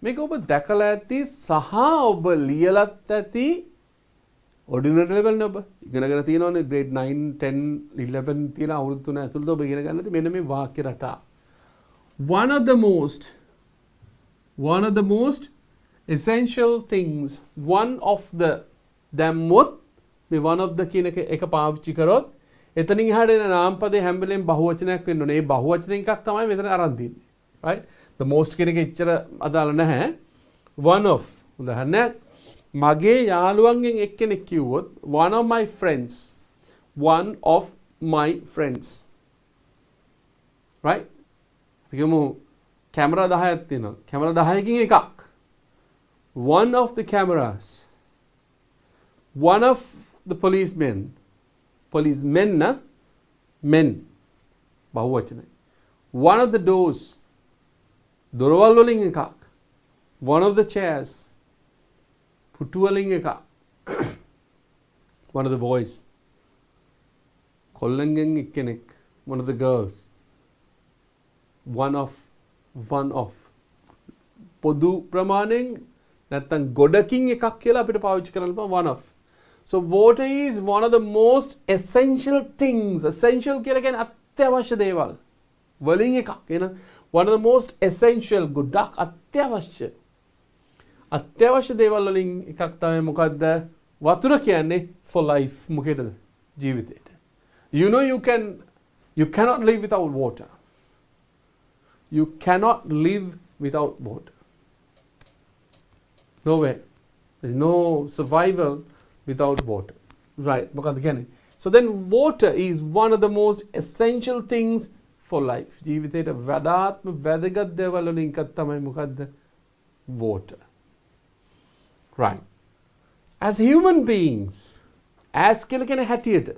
මේක ඔබ දැකලා ඇති සහ ඔබ ලියලත් ඇති ordinary level නේ ඔබ ඉගෙනගෙන තියෙනවනේ grade 9 10 11 තියෙන අවුරුදු තුන ඇතුළත ඔබ ඉගෙන ගන්න මෙන්න මේ වාක්‍ය රටා. One of the most essential things, one of the දැම්මොත් මේ one of the කියන එක පාවිච්චි කරොත් එතනින් එහාට එන නාම පදේ හැම වෙලෙම බහුවචනයක් වෙන්න ඕනේ. ඒ බහුවචන එකක් තමයි මෙතන අරන් තියෙන්නේ. right? The most කියන එක එච්චර අදාළ නැහැ. One of උදාහරණයක් මගේ යාළුවන්ගෙන් එක්කෙනෙක් කිව්වොත් one of my friends. right? අපි කියමු කැමරා 10ක් තියෙනවා. කැමරා 10කින් එකක්. One of the cameras. One of the policemen men බහුවචනයි. One of the doors දොරවල් වලින් එකක්. One of the chairs පුටු වලින් එකක්. One of the boys කොල්ලන්ගෙන් එක්කෙනෙක්. One of the girls one of පොදු ප්‍රමාණයෙන් නැත්තම් ගොඩකින් එකක් කියලා අපිට පාවිච්චි කරන්න පුළුවන් one of. So water is one of the most essential things. Essential කියලා කියන්නේ අත්‍යවශ්‍ය දේවල් වලින් එකක්. එහෙනම් one of the most essential ගොඩක් අත්‍යවශ්‍ය දේවල් වලින් එකක් තමයි මොකද්ද? වතුර කියන්නේ for life මොකේද? ජීවිතේට. You know you cannot live without water. You cannot live without water. No way. There is no survival without water. Right. So then water is one of the most essential things for life. ජීවිතේට වඩාත්ම වැදගත් දේවල් වලින් එකක් තමයි මොකද්ද? Water. Right. As human beings, as කියලා කියන හැටියට,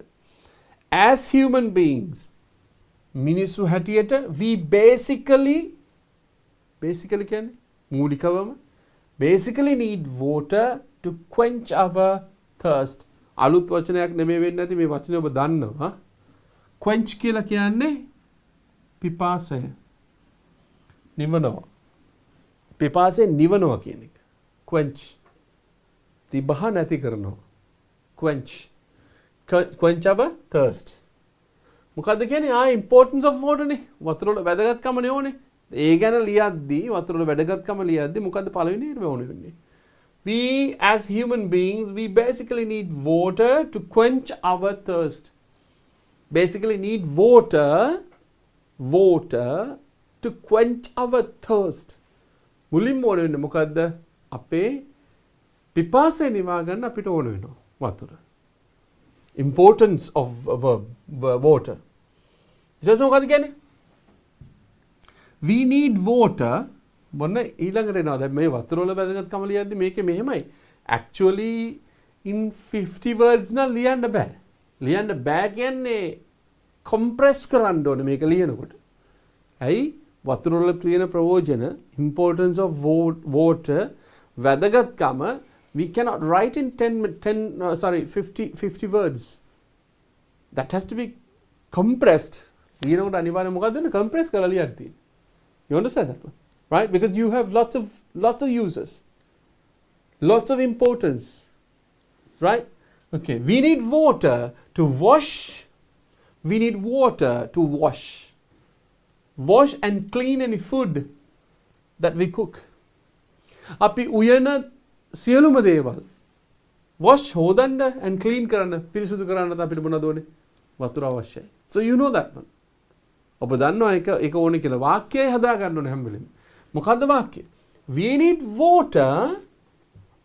as human beings, මිනිස්සු හැටියට we basically කියන්නේ මූලිකවම basically need water to quench our thirst. අලුත් වචනයක් නෙමෙයි වෙන්නේ නැති මේ වචනේ ඔබ දන්නවා. quench කියලා කියන්නේ පිපාසය නිවනවා. පිපාසය නිවනවා කියන එක. quench. තිබහ නැති කරනවා. quench our thirst. මොකද්ද කියන්නේ? importance of water නේ. වතුර වල වැදගත්කම නේ ඕනේ. ඒ ගැන ලියද්දී වතුර වල වැදගත්කම ලියද්දී මොකද්ද පළවෙනි ඉරම ඕනේ වෙන්නේ? We as human beings, we basically need water to quench our thirst. Basically need water to quench our thirst. මුලින්ම ඕනේ වෙන්නේ මොකද්ද? අපේ පිපාසය නිවා ගන්න අපිට ඕන වෙනවා වතුර. Importance of water. ඊට මොකද්ද කියන්නේ? We need water. මොන ඊළඟට එනවා දැන් මේ වතුර වල වැදගත්කම ලියද්දි මේකේ මෙහෙමයි. Actually in 50 words නම් ලියන්න බෑ. ලියන්න බෑ කියන්නේ compress කරන්න ඕනේ මේක ලියනකොට. ඇයි? වතුර වල තියෙන ප්‍රයෝජන importance of water වැදගත්කම we cannot write in 50 words. That has to be compressed. ලියනකොට අනිවාර්යයෙන් මොකක්ද වෙන්නේ? compress කරලා ලියන්න තියෙන්නේ. You understand that one? Right? Because you have lots of uses. Lots of importance. Right? Okay. We need water to wash. We need water to wash. Wash and clean any food that we cook. අපි උයන සියලුම දේවල් wash හොදන්න and clean කරන්න පිරිසුදු කරන්න අපිට මොනවද ඕනේ? වතුර අවශ්‍යයි. So you know that one. ඔබ දන්නවා ඒක ඕනේ කියලා වාක්‍යය හදා ගන්න ඕනේ හැම වෙලෙම. මොකද්ද වාක්‍යය? We need water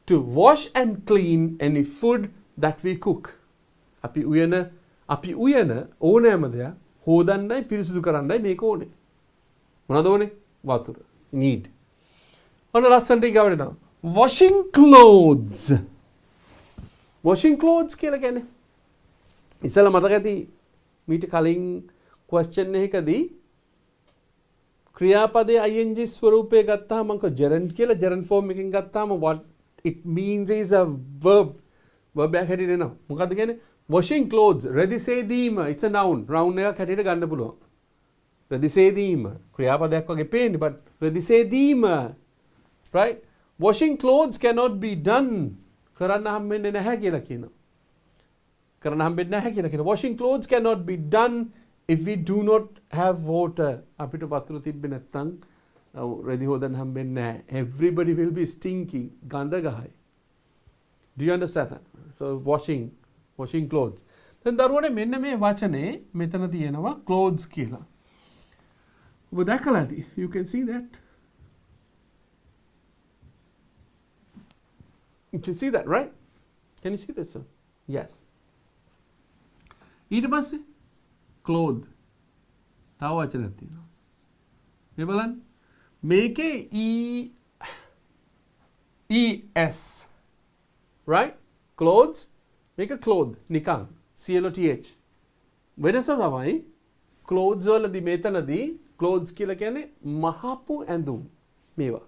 to wash and clean any food that we cook. අපි උයන ඕනෑම දෙයක් හොදන්නයි පිරිසිදු කරන්නයි මේක ඕනේ. මොනවද ඕනේ? වතුර. Need. ඔන්න ලස්සනට ඊගාවට එනවා. Washing clothes. Washing clothes කියලා කියන්නේ ඉස්සෙල්ලා මතක ඇති මීට කලින් question එකකදී ක්‍රියාපදයේ ing ස්වරූපය ගත්තාම මම gerund කියලා gerund form එකකින් ගත්තාම what it means is a verb එකක් හැටියට එනවා. මොකද්ද කියන්නේ? washing clothes රෙදි සේදීම it's a noun එකක් හැටියට ගන්න පුළුවන්. රෙදි සේදීම ක්‍රියාපදයක් වගේ පේන්නේ but රෙදි සේදීම right washing clothes cannot be done කරන්න හම්බෙන්නේ නැහැ කියලා කියනවා. කරන්න හම්බෙන්නේ නැහැ කියලා කියනවා. washing clothes cannot be done if we do not have water. අපිට වතුර තිබ්බේ නැත්නම් රෙදි හොදන්න හම්බෙන්නේ නැහැ. Everybody will be stinking. ගඳ ගහයි. Do you understand that? So washing clothes. දැන් දරුවනේ මෙන්න මේ වචනේ මෙතන තියෙනවා clothes කියලා. ඔබ දැකලා ඇති. You can see that. You can see that, right? Can you see this one? Yes. ඊට පස්සේ cloth. තව වචනයක් තියෙනවා. මේ බලන්න. මේකේ ES. Right? Clothes. මේක cloth. නිකන්. CLOTH. වෙනස තමයි clothes වලදී මෙතනදී clothes කියලා කියන්නේ මහපු ඇඳුම්. මේවා.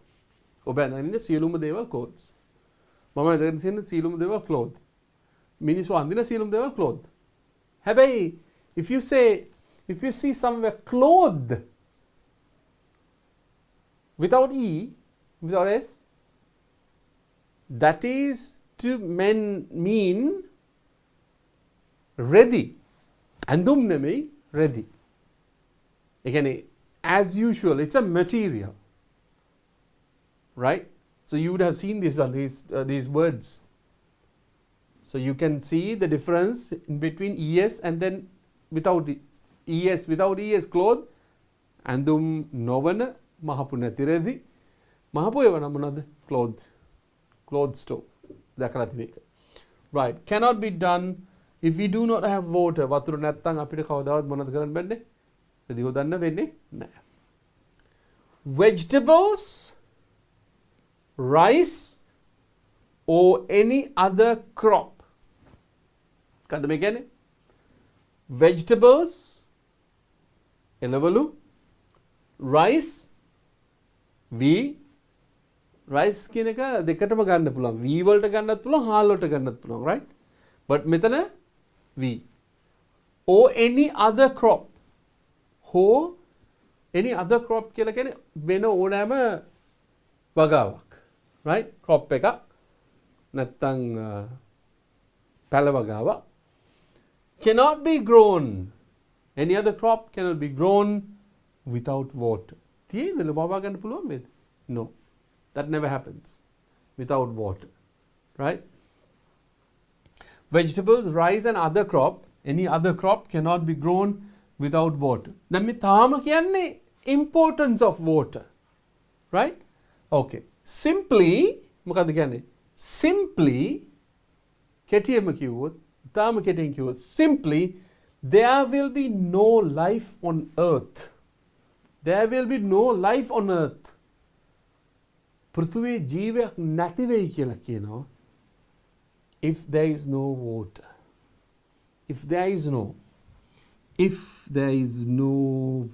ඔබ අඳින්නේ සියලුම දේවල් clothes. මම අඳින සියලුම දේවල් cloth. මිනිස්සු අඳින සියලුම දේවල් cloth. හැබැයි if you see somewhere clothed without E, without S, that is to mean ready. ඇඳුම් නෙමෙයි ready. ඒ කියන්නේ as usual it's a material. Right? So you would have seen these words. So you can see the difference in between ES and then without ES. Without ES cloth andum novana mahapu nathi redi. Mahapu evana monada cloth store. Dakala thimeka. Right. Cannot be done if we do not have water. Wathuru naththam apita kawadaවත් monada karanna benne? Redi hodanna wenne naha. Vegetables, rice or any other crop. කද මේ කියන්නේ vegetables එළවලු rice rice කියන එක දෙකටම ගන්න පුළුවන් v වලට ගන්නත් පුළුවන් හාල් වලට ගන්නත් පුළුවන් right but මෙතන v or any other crop කියලා කියන්නේ වෙන ඕනෑම වගාවක් right crop එකක් නැත්තම් පැල වගාවක් cannot be grown. Any other crop cannot be grown without water. තියෙනද බබා ගන්න පුළුවන් මේද? No. That never happens without water. Right? Vegetables, rice and other crop, any other crop cannot be grown without water. දැන් මේ තාම කියන්නේ importance of water. Right? Okay. Simply මොකද්ද කියන්නේ? Simply කෙටියෙන්ම කිව්වොත් තාම කෙටියෙන් කිව්වොත් simply there will be no life on earth. There will be no life on earth. පෘථුවියේ ජීවයක් නැති වෙයි කියලා කියනවා. If there is no water. If there is no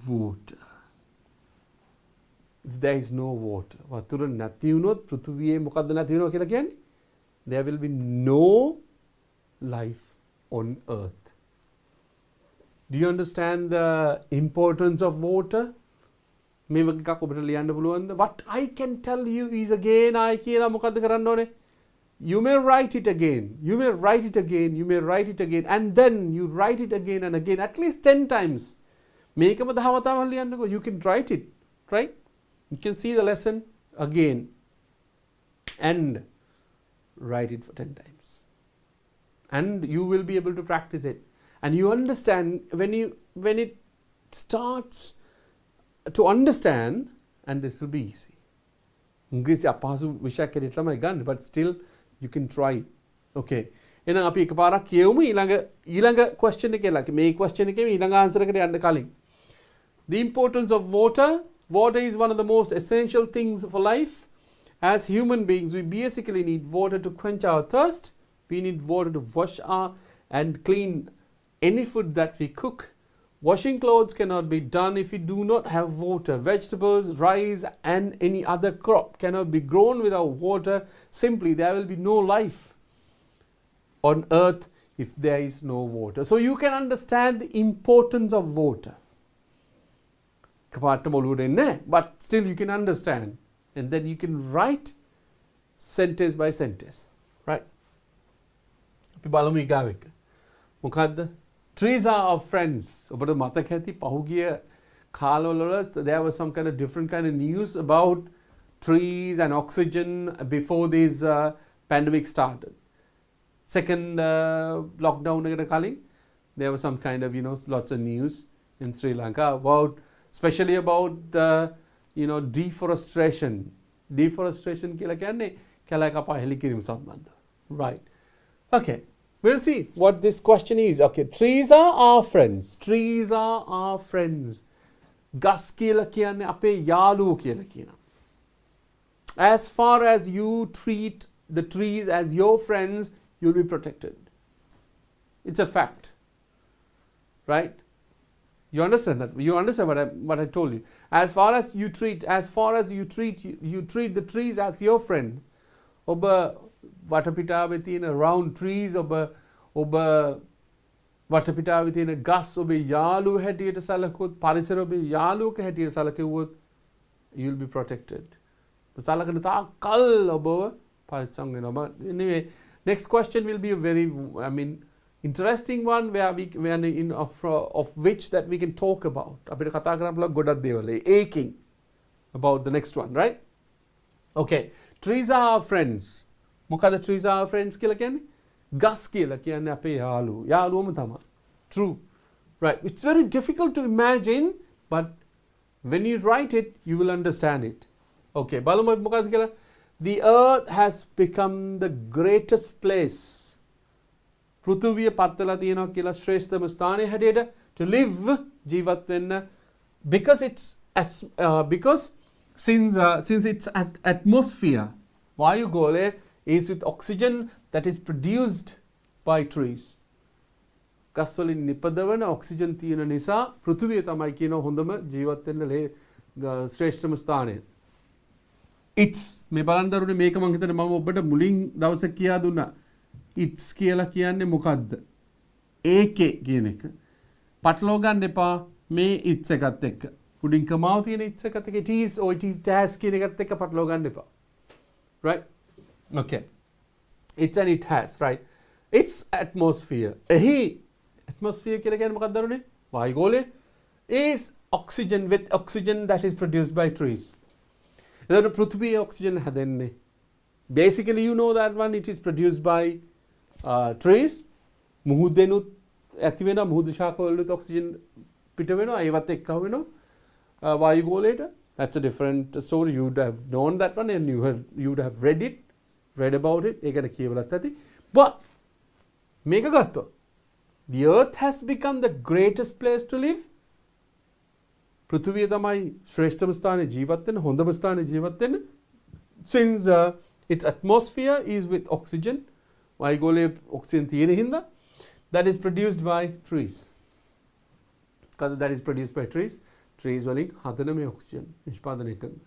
water. If there is no water. වතුර නැති වුණොත් පෘථුවියේ මොකද්ද නැති වෙනවා කියලා කියන්නේ? There will be no life on earth. Do you understand the importance of water? මේ වගේ එකක් ඔබට ලියන්න පුළුවන්ද? What I can tell you is again I කියලා මොකද්ද කරන්න ඕනේ? You may write it again. You may write it again. You may write it again. And then you write it again and again. At least 10 times. මේකම දහවතාවක් ලියන්නකෝ. You can write it. Right? You can see the lesson again. And write it for 10 times. And you will be able to practice it. And you understand when starts to understand, and it will be easy. ඉංග්‍රීසි අපහසු විෂයක් හැටියට තමයි ගන්න, but still you can try. Okay. එහෙනම් අපි එකපාරක් කියවමු ඊළඟ question එකේ මේ question එකේ ඊළඟ answer එකට යන්න කලින්. The importance of water. Water is one of the most essential things for life. As human beings, we basically need water to quench our thirst. We need water to wash and clean any food that we cook. Washing clothes cannot be done if we do not have water. Vegetables, rice and any other crop cannot be grown without water. Simply, there will be no life on earth if there is no water. So you can understand the importance of water. But still you can understand, and then you can write sentence by sentence, right? අපි බලමු ඊගාව එක. මොකද්ද? Trees are our friends. ඔබට මතක ඇති පහුගිය කාලවල there was some kind of different kind of news about trees and oxygen before this pandemic started. Second lockdown එකට කලින් there was some kind of lots of news in Sri Lanka about, especially about deforestation. Deforestation කියලා කියන්නේ කැලෑ කපා හෙළි කිරීම සම්බන්ධ. Right. Okay. We'll see what this question is. Okay. Trees are our friends. Trees are our friends. ගස් කියලා කියන්නේ අපේ යාළුවෝ කියලා කියනවා. As far as you treat the trees as your friends, you'll be protected. It's a fact. Right? You understand that? You understand what I told you? As far as you treat the trees as your friend. ඔබ වටපිටාවේ තියෙන round trees ඔබ වටපිටාවේ තියෙන ගස් ඔබේ යාළුව හැටියට සැලකුවොත්, පරිසර ඔබේ යාළුවක හැටියට සැලකුවොත්, you will be protected. සලකන තාක්කල් ඔබව පරිස්සම් වෙනවා. Anyway, next question will be a very interesting one of which that we can talk about. අපිට කතා කරන්න පුළුවන් ගොඩක් දේවල්. Aching about the next one, right? Okay. Trees are our friends. මොකද trees are our friends කියලා කියන්නේ? ගස් කියලා කියන්නේ අපේ යාළුවම තමයි. True. Right. It's very difficult to imagine, but when you write it, you will understand it. Okay. බලමු මොකද කියලා? The earth has become the greatest place. පෘථුවිය පත්වලා තියෙනවා කියලා ශ්‍රේෂ්ඨම ස්ථානය හැටියට to live ජීවත් වෙන්න, because since its atmosphere වායුගෝලය is with oxygen that is produced by trees. ගස් වලින් නිපදවන ඔක්සිජන් තියෙන නිසා පෘථුවිය තමයි කියන හොඳම ජීවත් වෙන්න ශ්‍රේෂ්ඨම ස්ථානය. It's මේ බලන්න දරුනේ මේක මම හිතන්නේ මම ඔබට මුලින් දවසේ කියා දුන්නා. It's කියලා කියන්නේ මොකද්ද? ඒකේ කියන එක. පටලව ගන්න එපා මේ it's එකත් එක්ක. උඩින් කමාව තියෙන it's එකත් එක්ක it is or it has කියන එකත් එක්ක පටලව ගන්න එපා. Right? Okay. It's and it has, right? Its atmosphere. එහි atmosphere කියලා කියන්නේ මොකක්ද දරුනේ? වායුගෝලය is oxygen with oxygen that is produced by trees. එතකොට පෘථිවියේ oxygen හැදෙන්නේ. Basically you know that one, it is produced by trees. මුහුදෙනුත් ඇති වෙන මුහුදු ශාකවලුත් oxygen පිට වෙනවා, ඒවත් එක්ක වෙනවා වායුගෝලයට. That's a different story. You would have known that one and you would have read about it. ඒකට කියවලත් ඇති. But මේක ගත්තොත් the earth has become the greatest place to live. පෘථිවිය තමයි ශ්‍රේෂ්ඨම ස්ථානයේ ජීවත් වෙන්න, හොඳම ස්ථානයේ ජීවත් වෙන්න. Since its atmosphere is with oxygen, වායුගෝලයේ oxygen තියෙන හින්දා, that is produced by trees. That is produced by trees. Trees වලින් හදන මේ oxygen නිෂ්පාදනය කරන.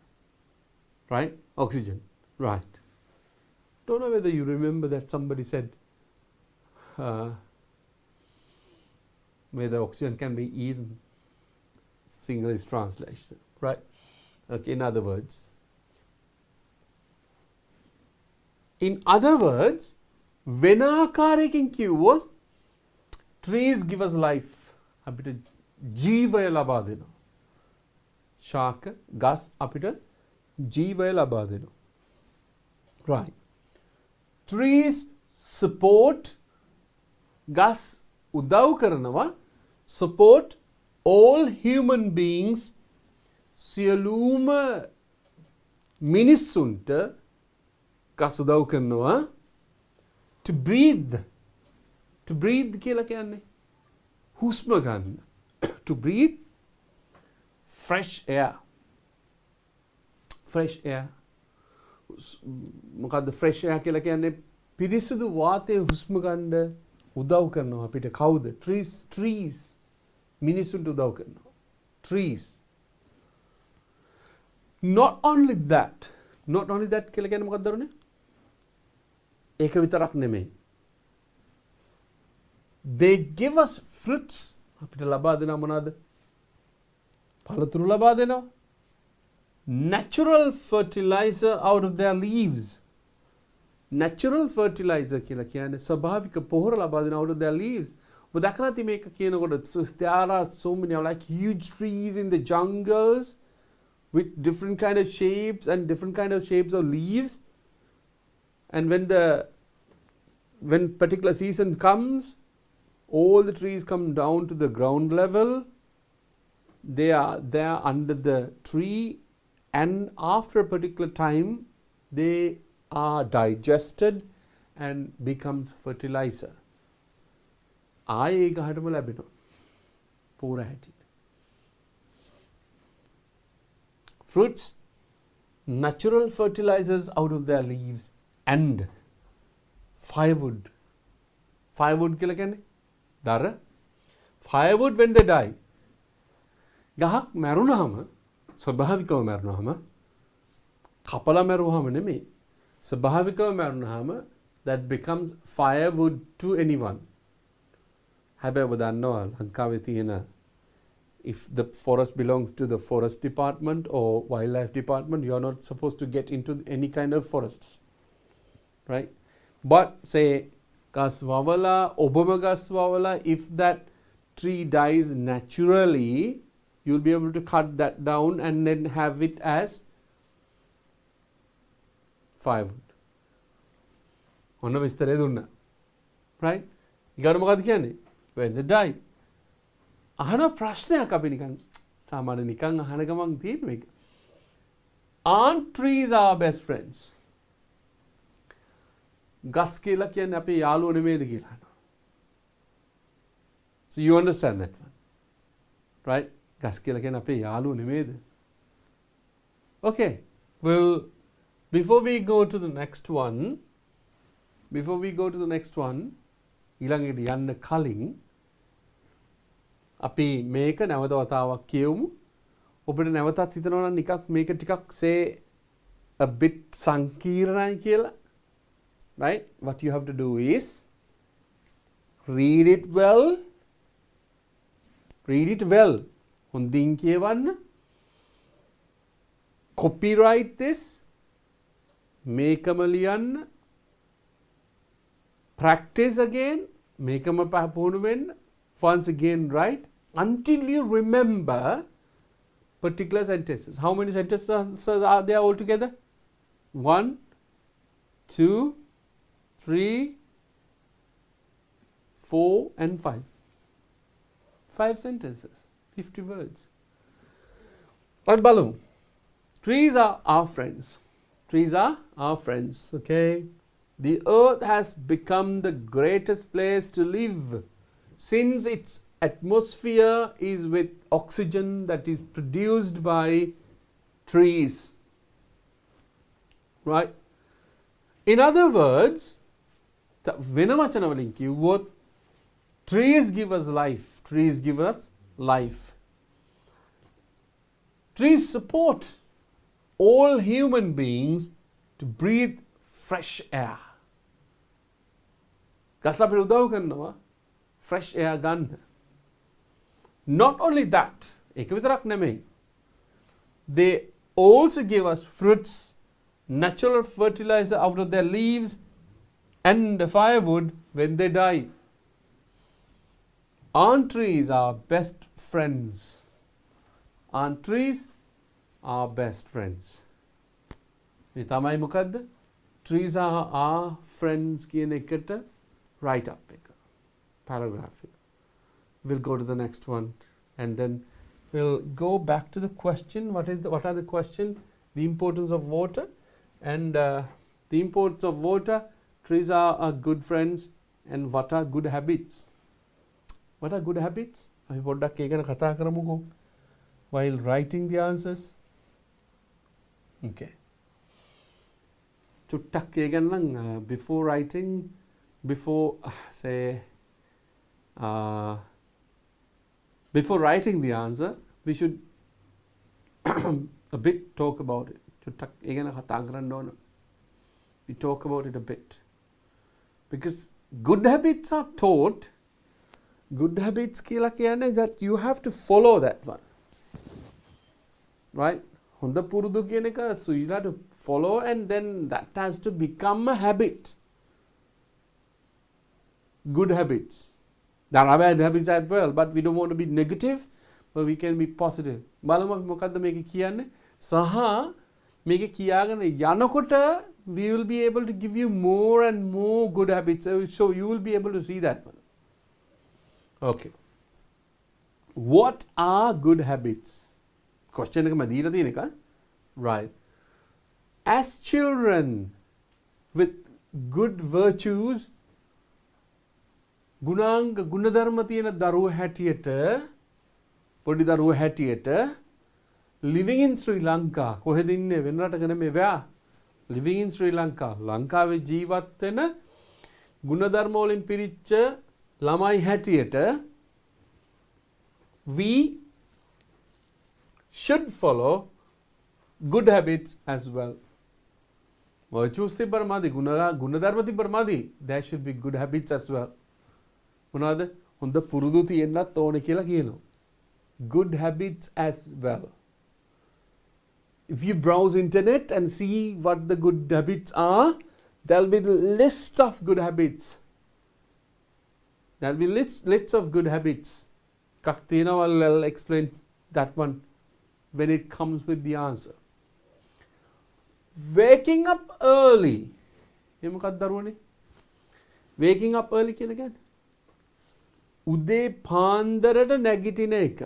Right? Oxygen. Right. Don't know whether you remember that somebody said whether oxygen can be eaten. English translation. Right? Okay, in other words, වෙන ආකාරයකින් කිව්වොත් trees give us life. අපිට ජීවය ලබා දෙනවා. ශාක, ගස් අපිට ජීවය ලබා දෙනවා. Right. Trees support, ගස් උදව් කරනවා, support all human beings සියලුම මිනිස්සුන්ට ගස් උදව් කරනවා to breathe. To breathe කියලා කියන්නේ හුස්ම ගන්න. To breathe fresh air. Fresh air. මොකද්ද fresh air කියලා කියන්නේ? පිරිසිදු වාතය හුස්ම ගන්න උදව් කරනවා අපිට. කවුද? Trees. මිනිසුන්ට උදව් කරනවා. Trees. Not only that කියලා කියන්නේ මොකක්ද දරුනේ? ඒක විතරක් නෙමෙයි. They give us fruits. අපිට ලබා දෙනවා මොනවද? පළතුරු ලබා දෙනවා. Natural fertilizer out of their leaves. Natural fertilizer කියලා කියන්නේ ස්වභාවික පොහොර ලබා දෙනවා out of their leaves. ඔබ දැකලා තියෙන්නේ මේක කියනකොට there are so many like huge trees in the jungles with different kind of shapes and different kind of shapes of leaves. And when particular season comes, all the trees come down to the ground level. They are there under the tree, and after a particular time, they are digested and becomes fertilizer. ආයේ ඒක හටම ලැබෙනවා. පෝර හැටියට. Fruits, natural fertilizers out of their leaves, and firewood. Firewood කියලා කියන්නේ දර. Firewood when they die. ගහක් මැරුණාම ස්වභාවිකව මැරුණාම කපලා මැරුවාම නෙමෙයි. ස්වභාවිකව මැරුණාම that becomes firewood to anyone. හැබැයි ඔබ දන්නවා ලංකාවේ තියෙන if the forest belongs to the forest department or wildlife department, you are not supposed to get into any kind of forests. Right? But say gas wawala, obama gas wawala, if that tree dies naturally, you'll be able to cut that down and then have it as firewood. ඔන්න විස්තරය දුන්නා. Right? ඊගොඩ මොකද කියන්නේ? When they die. අහන ප්‍රශ්නයක් අපි නිකන් සාමාන්‍ය නිකන් අහන ගමන් තියෙන මේක. Aren't trees our best friends? ගස් කියලා කියන්නේ අපේ යාළුවෝ නෙමෙයිද කියලා අහනවා. So you understand that one. Right? ගස් කියලා කියන්නේ අපේ යාළුවෝ නෙමෙයිද? Okay. Well, before we go to the next one, ඊළඟට යන්න කලින් අපි මේක නැවත වතාවක් කියවමු. ඔබට නැවතත් හිතනවා නම් නිකක් මේක ටිකක් say a bit සංකීර්ණයි කියලා. Right? What you have to do is read it well. හොඳින් කියවන්න. Copyright this. මේකම ලියන්න. Practice again. මේකම පුහුණු වෙන්න. Once again write until you remember particular sentences. How many sentences are there altogether? 1, 2, 3, 4 and 5. 5 sentences, 50 words. But Balu, trees are our friends. Trees are our friends, okay? The earth has become the greatest place to live since its atmosphere is with oxygen that is produced by trees. Right? In other words, trees give us life. Trees give us life. Trees support all human beings to breathe fresh air. ගස් අපිට උදව් කරනවා fresh air ගන්න. Not only that, ඒක විතරක් නෙමෙයි. They also give us fruits, natural fertilizer out of their leaves, and firewood when they die. Aren't trees our best friends? Aren't trees our best friends? මේ තමයි මොකද්ද? Trees are our friends කියන එකට write up එක. Paragraph එක. We'll go to the next one. And then we'll go back to the question. What are the question? The importance of water. And the importance of water, trees are good friends. And what are good habits? What are good habits? අපි පොඩ්ඩක් ඒක ගැන කතා කරමුකෝ while writing the answers. Okay. චුට්ටක් ඒ ගැන නම් before writing, before writing the answer, we should a bit talk about it. චුට්ටක් ඒ ගැන කතා කරන්න ඕන. We talk about it a bit. Because good habits are taught. Good habits කියලා කියන්නේ that you have to follow that one. Right? හොඳ පුරුදු කියන එක, so you have to follow and then that has to become a habit. Good habits. There are bad habits as well, but we don't want to be negative, but we can be positive. බලමු අපි මොකද්ද මේක කියන්නේ? සහ මේක කියාගෙන යනකොට we will be able to give you more and more good habits. So you will be able to see that one. Okay. What are good habits? Question එක මම දීලා තියෙන එක. Right. As children with good virtues, ගුණාංග ගුණධර්ම තියෙන දරුවෝ හැටියට, පොඩි දරුවෝ හැටියට, living in Sri Lanka, කොහෙද ඉන්නේ වෙන රටක නෙමෙයි වෑ. Living in Sri Lanka, ලංකාවේ ජීවත් වෙන ගුණධර්ම වලින් පිරිච්ච ළමයි හැටියට, we should follow good habits as well. Virtues තිබ්බර මදි, ගුණධර්ම තිබ්බර මදි. There should be good habits as well. මොනවාද? හොඳ පුරුදු තියෙන්නත් ඕනේ කියලා කියනවා. Good habits as well. If you browse internet and see what the good habits are, there'll be the list of good habits. There'll be lists of good habits. Kaktina will explain that one when it comes with the answer. Waking up early. Waking up early කියලා කියන්නේ උදේ පාන්දරට නැගිටින එක,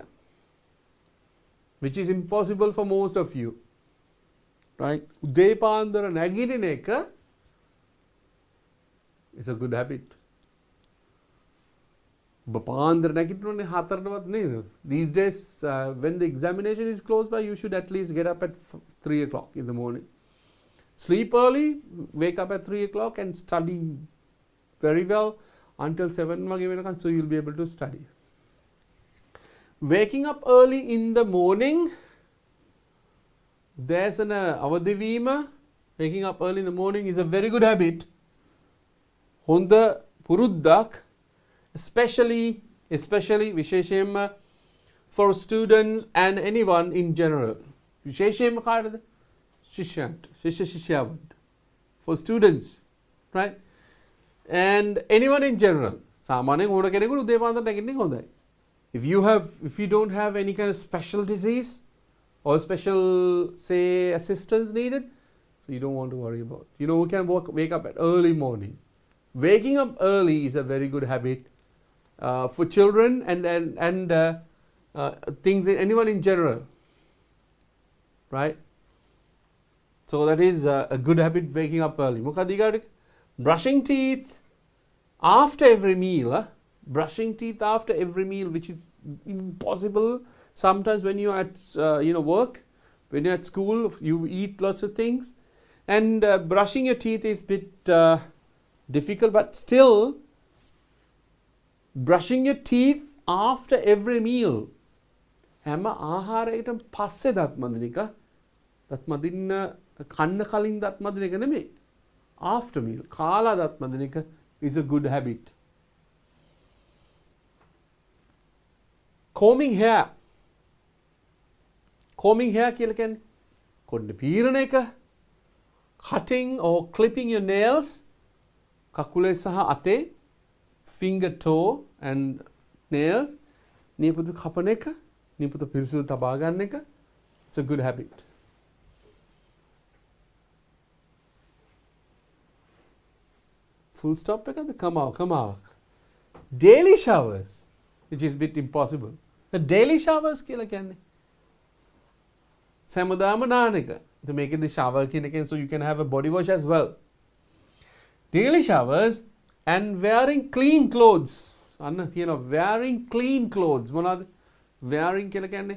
which is impossible for most of you. Right? උදේ පාන්දර නැගිටින එක is a good habit. පාන්දර නැගිටිනෝනේ 4ටවත් නේද? These days when the examination is close by, you should at least get up at 3 o'clock in the morning. Sleep early, wake up at 3 o'clock and study very well until 7 වගේ වෙනකන්, so you'll be able to study. Waking up early in the morning, there's an avadivima. Waking up early in the morning is a very good habit. Honda puruddak, especially visheshem for students and anyone in general. Visheshem කාටද? Shishyavat. For students, right? And anyone in general. සාමාන්‍යයෙන් ඕන කෙනෙකුට උදේ පාන්දර නැගිටින්න හොඳයි. If you don't have any kind of special disease or special, say, assistance needed, so you don't want to worry about. You know, we can wake up at early morning. Waking up early is a very good habit for children and things, anyone in general, right? So that is a good habit, waking up early. Brushing teeth after every meal. Brushing teeth after every meal, which is impossible sometimes when you're at work, when you're at school, you eat lots of things, and brushing your teeth is a bit difficult, but still brushing your teeth after every meal. හැම ආහාරයකටම පස්සේ දත් මදින එක, දත් මදින්න කන්න කලින් දත් මදින එක නෙමෙයි. After meal, කාලා දත් මදින එක is a good habit. Combing hair. Combing hair කියලා කියන්නේ කොණ්ඩේ පීරන එක. Cutting or clipping your nails. කකුලේ සහ අතේ, finger, toe and nails. නියපොතු කපන එක, නියපොතු පිරිසිදු තබා ගන්න එක. It's a good habit. Full stop එකද? Come out. Daily showers, which is a bit impossible. daily showers කියලා කියන්නේ සෑමදාම නාන එක. ඉතින් මේකෙදි shower කියන එකෙන් so you can have a body wash as well. Daily showers and wearing clean clothes. අන්න තියෙනවා wearing clean clothes. මොනවද? wearing කියලා කියන්නේ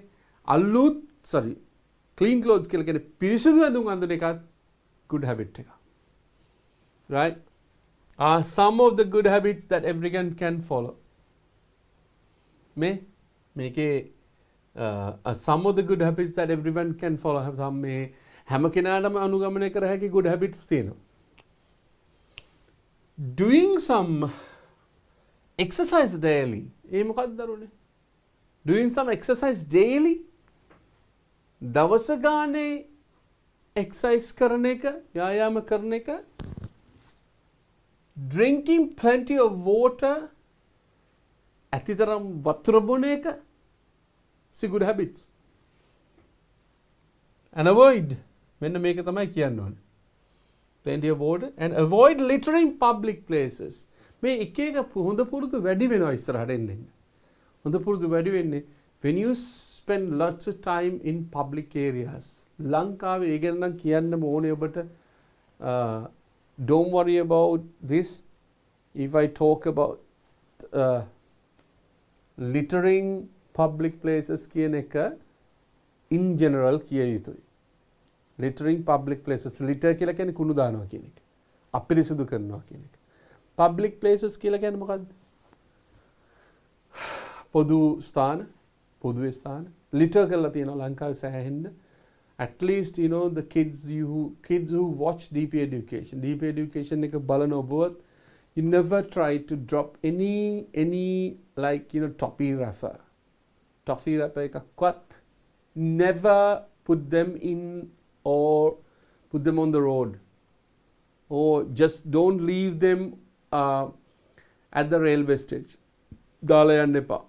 clean clothes කියලා කියන්නේ පිරිසිදු ඇඳුම් අඳින එකත් good habit එක. Right? Are some of the good habits that everyone can follow. මේකේ some of the good habits that everyone can follow. මේ හැම කෙනාටම අනුගමනය කර හැකි good habits තියෙනවා. Doing some exercise daily. ඒ මොකක්ද දරුවනේ? Doing some exercise daily. දවස ගානේ exercise කරන එක, ව්‍යායාම කරන එක. Drinking plenty of water. ඇතිතරම් වතුර බොන එක. See good habits. And avoid. මෙන්න මේක තමයි කියන්න ඕනේ. Plenty of water and avoid littering public places. මේ එක එක හොඳ පුරුදු වැඩි වෙනවා ඉස්සරහට එන්න. හොඳ පුරුදු වැඩි වෙන්නේ when you spend lots of time in public areas. ලංකාවේ ඒ ගැන නම් කියන්න ඕනේ ඔබට. Don't worry about this if I talk about littering public places කියන එක in general කිය යුතුයි. Littering public places. Litter කියලා කියන්නේ කුණු දානවා කියන එක. අපිරිසුදු කරනවා කියන එක. Public places කියලා කියන්නේ මොකද්ද? පොදු ස්ථාන, පොදුවේ ස්ථාන. Litter කරලා තියෙනවා ලංකාවේ සෑහෙන්න. At least you know the kids who watch DP education. DP education එක බලන ඔබවත් you never try to drop any like you know toffee wrapper එකක්වත් never put them in or put them on the road or just don't leave them at the railway station. දාලා යන්න එපා.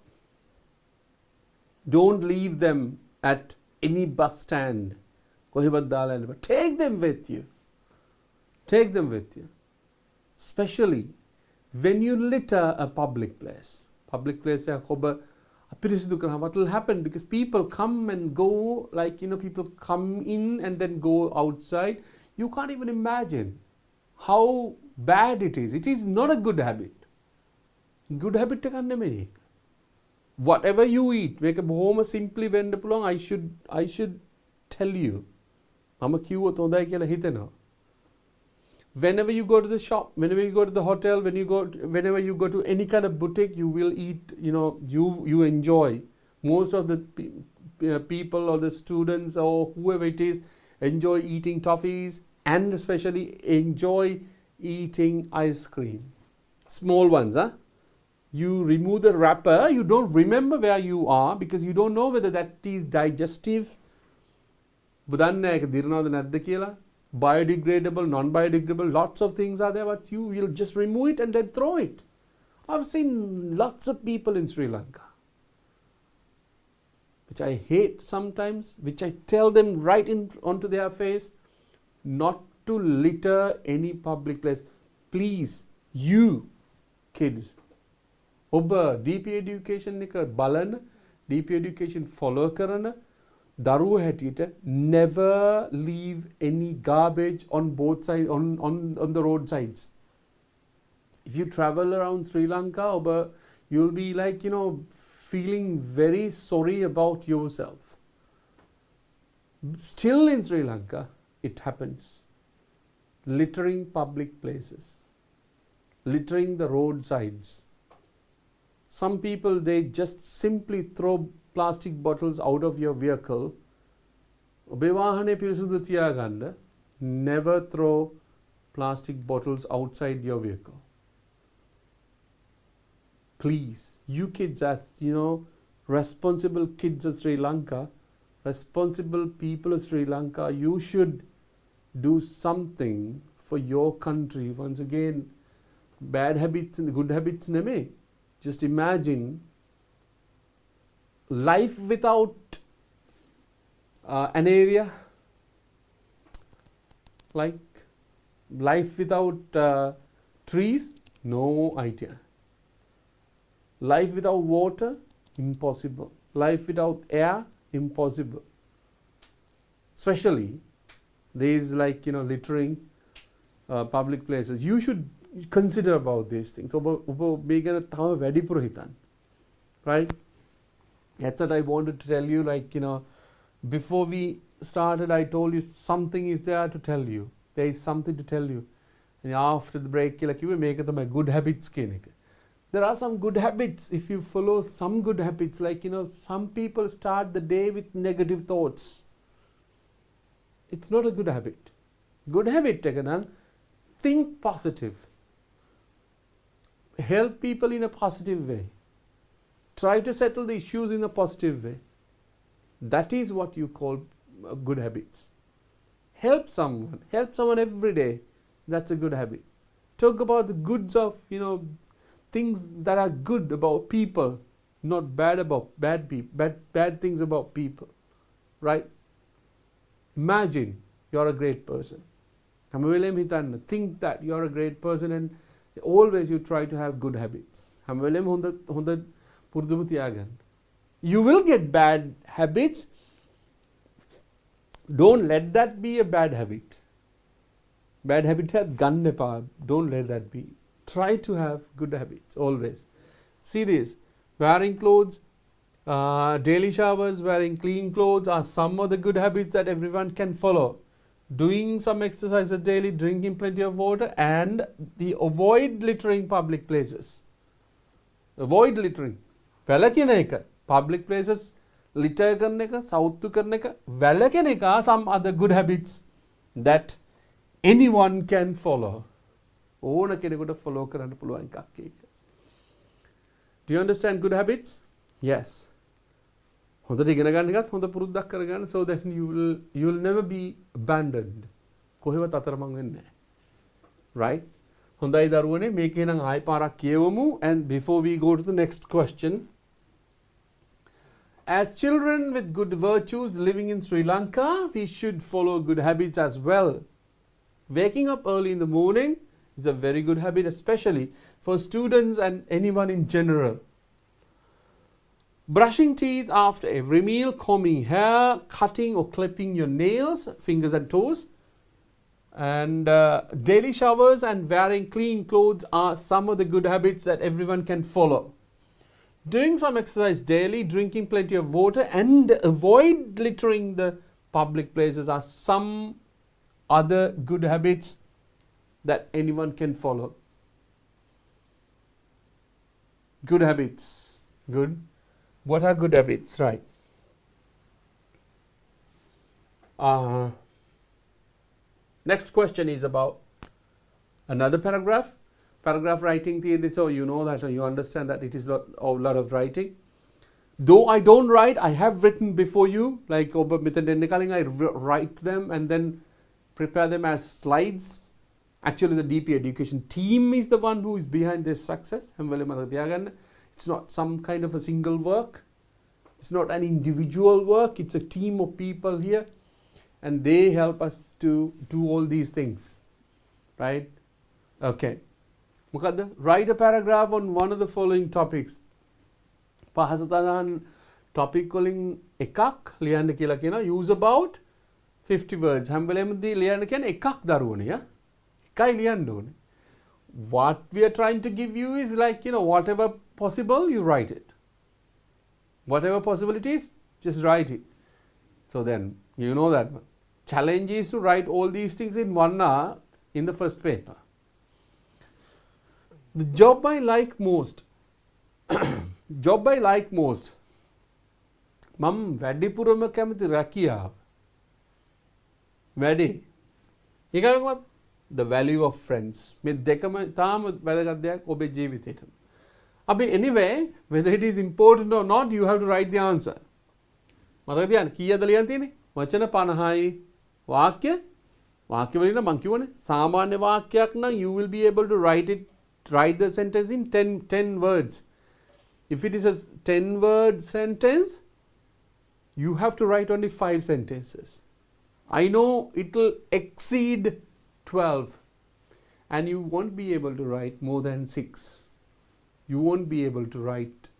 Don't leave them at any bus stand. කොහෙවත් දාලා යන්න එපා. Take them with you. Take them with you. Especially when you litter a public place. Public place එකක් ඔබ අපිරිසිදු කරනවා. What will happen? Because people come and go, like you know, people come in and then go outside. You can't even imagine how bad it is. It is not a good habit. Good habit එකක් නෙමෙයි. Whatever you eat, මේක බොහොම simply වෙන්න පුළුවන්. I should tell you. මම කිව්වොත් හොඳයි කියලා හිතෙනවා. Whenever you go to the shop, whenever you go to the hotel, whenever you go to any kind of boutique, you will eat, you know, you enjoy. Most of the people or the students or whoever it is enjoy eating toffees and especially enjoy eating ice cream. Small ones, huh? You remove the wrapper, you don't remember where you are because you don't know whether that is digestive. බුදන්නේ ඒක දිරනවද නැද්ද කියලා. Biodegradable, non-biodegradable, lots of things are there, but you will just remove it and then throw it. I've seen lots of people in Sri Lanka, which I hate sometimes, which I tell them right onto their face, not to litter any public place. Please, you kids, ඔබ DP education එක බලන, DP education follow කරන දරුවෝ හැටියට never leave any garbage on both sides on the roadsides. If you travel around Sri Lanka, you'll be like, you know, feeling very sorry about yourself. Still in Sri Lanka, it happens. Littering public places. Littering the roadsides. Some people, they just simply throw plastic bottles out of your vehicle. ඔබේ වාහනේ පිරිසිදු තියාගන්න. Never throw plastic bottles outside your vehicle. Please, you kids, as you know, responsible kids of Sri Lanka, responsible people of Sri Lanka, you should do something for your country. Once again, bad habits and good habits නෙමෙයි. Just imagine life without an area, like life without trees, no idea. Life without water, impossible. Life without air, impossible. Especially these like, littering public places. You should consider about these things. Right? That's what I wanted to tell you. Like, before we started, I told you something is there to tell you. There is something to tell you. And after the break, like, you will make it my good habits. There are some good habits. If you follow some good habits, like, some people start the day with negative thoughts. It's not a good habit. Good habit, think positive. Help people in a positive way. Try to settle the issues in a positive way. That is what you call good habits. Help someone every day. That's a good habit. Talk about the goods of, things that are good about people, not bad things about people. Right? Imagine you're a great person. Think that you're a great person, and always you try to have good habits. You will get bad habits. Don't let that be a bad habit. Bad habit has gun nepa. Don't let that be. Try to have good habits always. See this. Wearing clothes, daily showers, wearing clean clothes are some of the good habits that everyone can follow. Doing some exercises daily, drinking plenty of water, and avoid littering public places. Avoid littering. Public places, litter karneka, south to karneka, වැළකෙන are some other good habits that anyone can follow. ඕන කෙනෙකුට follow කරන්න පුළුවන් එකක් ඒක. Do you understand good habits? Yes. හොඳට ඉගෙන ගන්න එකත් හොඳ පුරුද්දක් කරගන්න, so that you will never be abandoned. කොහෙවත් අතරමං වෙන්නේ නැහැ. Right? හොඳයි දරුවනේ, මේකේ නම් ආයෙ පාරක් කියවමු, and before we go to the next question, as children with good virtues living in Sri Lanka, we should follow good habits as well. Waking up early in the morning is a very good habit, especially for students and anyone in general. Brushing teeth after every meal, combing hair, cutting or clipping your nails, fingers and toes, and daily showers and wearing clean clothes are some of the good habits that everyone can follow. Doing some exercise daily, drinking plenty of water, and avoid littering the public places are some other good habits that anyone can follow. Good habits. Good. What are good habits? Right. Next question is about another paragraph. Paragraph writing theory, so you know that, you understand that it is a lot of writing. Though I don't write, I have written before you, like I write them and then prepare them as slides. Actually, the DP education team is the one who is behind this success. It's not some kind of a single work. It's not an individual work. It's a team of people here, and they help us to do all these things. Right? Okay. Write a paragraph on one of the following topics. Pahasatadan topic calling ekak ලියන්න කියලා කියනවා. Use about 50 words. හැම වෙලෙම දී ලියන්න කියන්නේ එකක් දරුවනේ යා. එකයි ලියන්න ඕනේ. What we are trying to give you is like, whatever possible, you write it. Whatever possible it is, just write it. So then, you know that one. Challenge is to write all these things in 1 hour in the first paper. The job I like most. Job I like most. මම වැඩිපුරම කැමති රැකියාව. වැඩි. ඊගොල්ලෝ the value of friends. මේ දෙකම තාම වැදගත් දෙයක් ඔබේ ජීවිතේට. අපි anyway, whether it is important or not, you have to write the answer. මතක තියාගන්න කීයද ලියන්න තියෙන්නේ? වචන 50යි. වාක්‍ය වලින් මම කියවනේ සාමාන්‍ය වාක්‍යයක් නම් you will be able to write the sentence in 10 words. If it is a 10-word sentence, you have to write only 5 sentences. I know it will exceed 12, and you won't be able to write more than 6. You won't be able to write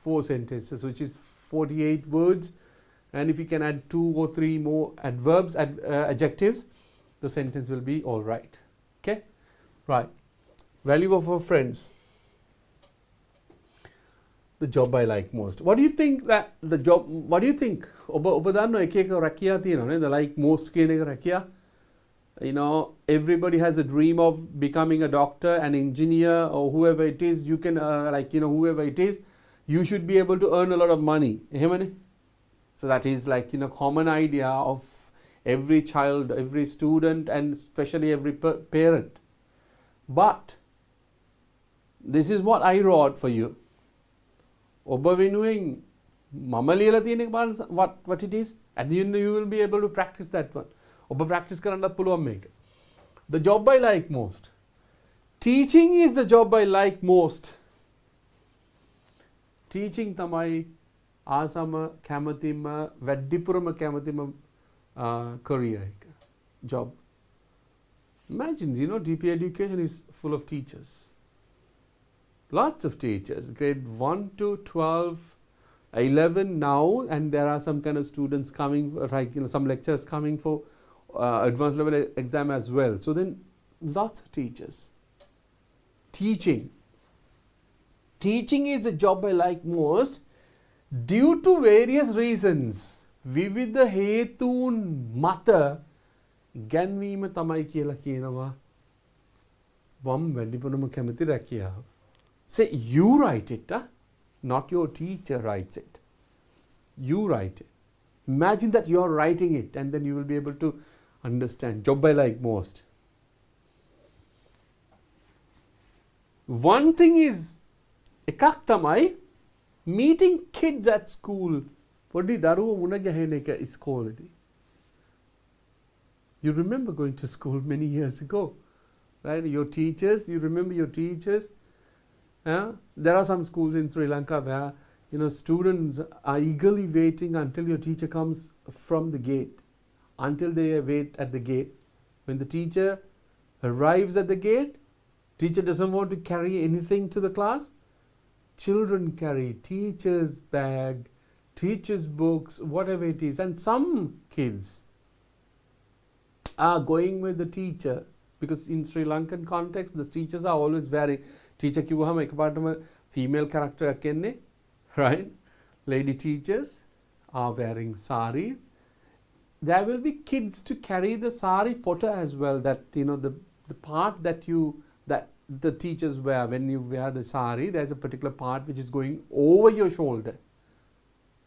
4 sentences, which is 48 words. And if you can add 2 or 3 more adverbs, adjectives, the sentence will be all right. Okay? Right. Value of our friends. The job I like most. What do you think that the job, what do you think? ඔබ දන්නවා එක එක රැකියා තියෙනවා නේද? Like most කියන එක රැකියා. You know, everybody has a dream of becoming a doctor, an engineer, or whoever it is. You can, like, you know, whoever it is, you should be able to earn a lot of money. එහෙමනේ? So that is like, you know, common idea of every child, every student, and especially every parent. But this is what I wrote for you. ඔබ වෙනුවෙන් මම ලියලා තියෙන එක බලන්න what it is, and you will be able to practice that one. ඔබ practice කරන්නත් පුළුවන් මේක. The job I like most. Teaching is the job I like most. Teaching තමයි ආසම කැමතිම වැඩිපුරම කැමතිම career එක, job. Imagine, you know, DP education is full of teachers. Lots of teachers, grade 1 to 12, 11 now, and there are some kind of students coming, like, you know, some lecturers coming for advanced level exam as well. So then lots of teachers. Teaching. Teaching is the job I like most due to various reasons. විවිධ හේතුන් මත ගැන්වීම තමයි කියලා කියනවා වම් වැඩිපුරම කැමති රැකියාව. Say you write it, not your teacher writes it. You write it. Imagine that you are writing it, and then you will be able to understand. Job I like most. One thing is, එකක් තමයි meeting kids at school. පොඩි දරුවෝ මුණ ගැහෙන එක ඉස්කෝලේදී. You remember going to school many years ago, right? Your teachers, you remember your teachers. There are some schools in Sri Lanka where, you know, students are eagerly waiting until your teacher comes from the gate, until they wait at the gate. When the teacher arrives at the gate, teacher doesn't want to carry anything to the class. Children carry teacher's bag, teacher's books, whatever it is. And some kids are going with the teacher, because in Sri Lankan context, the teachers are always very, teacher කිව්වහම එකපාරටම female character එකක් එන්නේ, right? Lady teachers are wearing sari. There will be kids to carry the sari potter as well, that, you know, the part that the teachers wear when you wear the sari, there's a particular part which is going over your shoulder,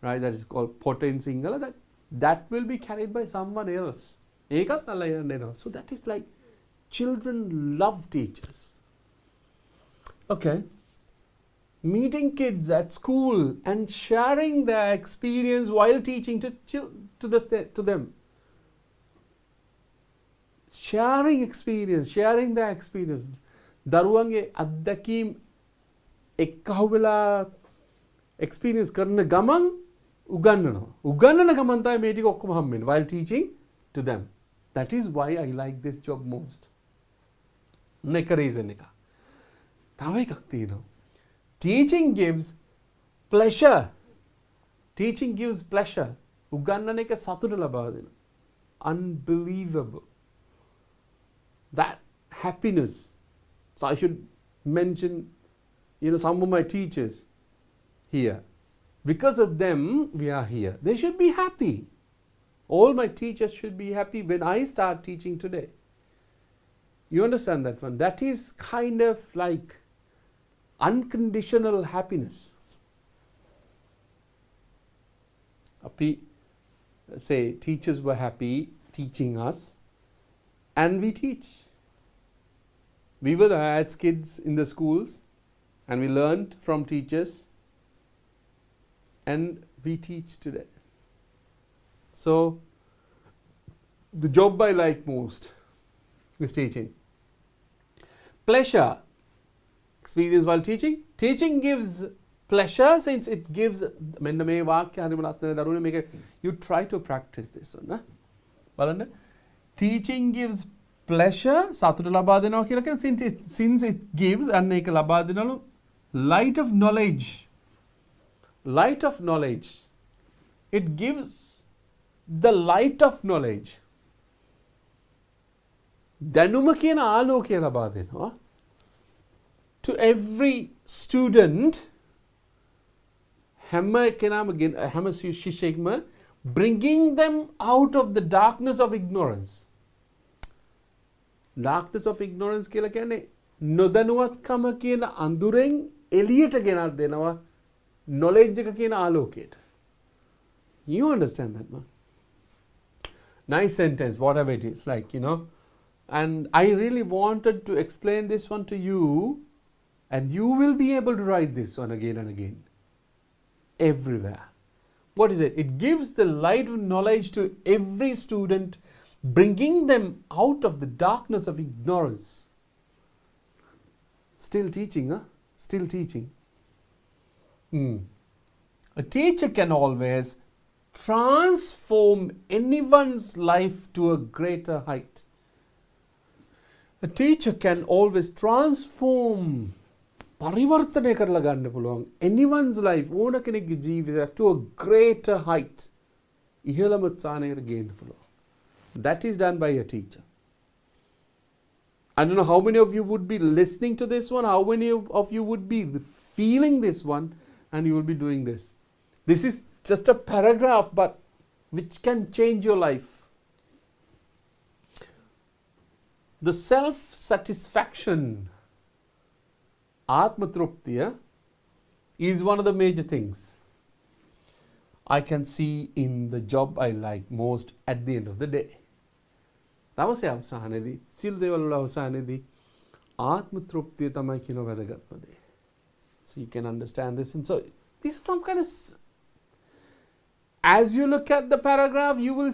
right? That is called potter in Sinhala. That will be carried by someone else. ඒකත් අල්ල යන්න එනවා. So that is like, children love teachers. Okay. Meeting kids at school and sharing their experience while teaching to them. Sharing experience, sharing their experience. දරුවන්ගේ අත්දැකීම් එක්කහුව වෙලා experience කරන ගමන් උගන්වනවා. උගන්වන ගමන් තමයි මේ ටික ඔක්කොම හම්බ වෙන්නේ while teaching to them. That is why I like this job most. Next reason එක. තව එකක් තියෙනවා. Teaching gives pleasure. Teaching gives pleasure. උගන්වන එක සතුට ලබා දෙනවා. Unbelievable. That happiness. So I should mention, you know, some of my teachers here. Because of them, we are here. They should be happy. All my teachers should be happy when I start teaching today. You understand that one? That is kind of like unconditional happiness. Say teachers were happy teaching us, and we teach. We were there as kids in the schools, and we learned from teachers, and we teach today. So, the job I like most is teaching. Pleasure. Experience while teaching. Teaching gives pleasure since it gives, you try to practice this one. Teaching gives pleasure, සතුට ලබා දෙනවා කියලා කියන්නේ, since it gives, අන්න ඒක ලබා දෙනවලු light of knowledge. light of knowledge. It gives the light of knowledge. දැනුම කියන ආලෝකය ලබා දෙනවා to every student, හැම කෙනාම හැම ශිෂ්‍යයෙක්ම, bringing them out of the darkness of ignorance. Darkness of ignorance කියලා කියන්නේ නොදැනුවත්කම කියන අඳුරෙන් එළියට ගෙනත් දෙනවා knowledge එක කියන ආලෝකයට. You understand that, man? Nice sentence, whatever it is, like, you know. And I really wanted to explain this one to you, and you will be able to write this one again and again. Everywhere. What is it? It gives the light of knowledge to every student, bringing them out of the darkness of ignorance. Still teaching, huh? Still teaching. A teacher can always transform anyone's life to a greater height. A teacher can always transform, පරිවර්තනය කරලා ගන්න පුළුවන් anyone's life, ඕන කෙනෙක්ගේ ජීවිතයක් to a greater height. ඉහළම ස්ථානයකට ගේන්න පුළුවන්. That is done by a teacher. I don't know how many of you would be listening to this one, how many of you would be feeling this one, and you will be doing this. This is just a paragraph, but which can change your life. The self-satisfaction, Atma Truptiya, is one of the major things I can see in the job I like most at the end of the day. දවසේ අවසානයේදී සිල් දේවල් වල අවසානයේදී ආත්ම තෘප්තිය තමයි කියන වැදගත්ම දේ. So you can understand this. And so this is some kind of, as you look at the paragraph, you will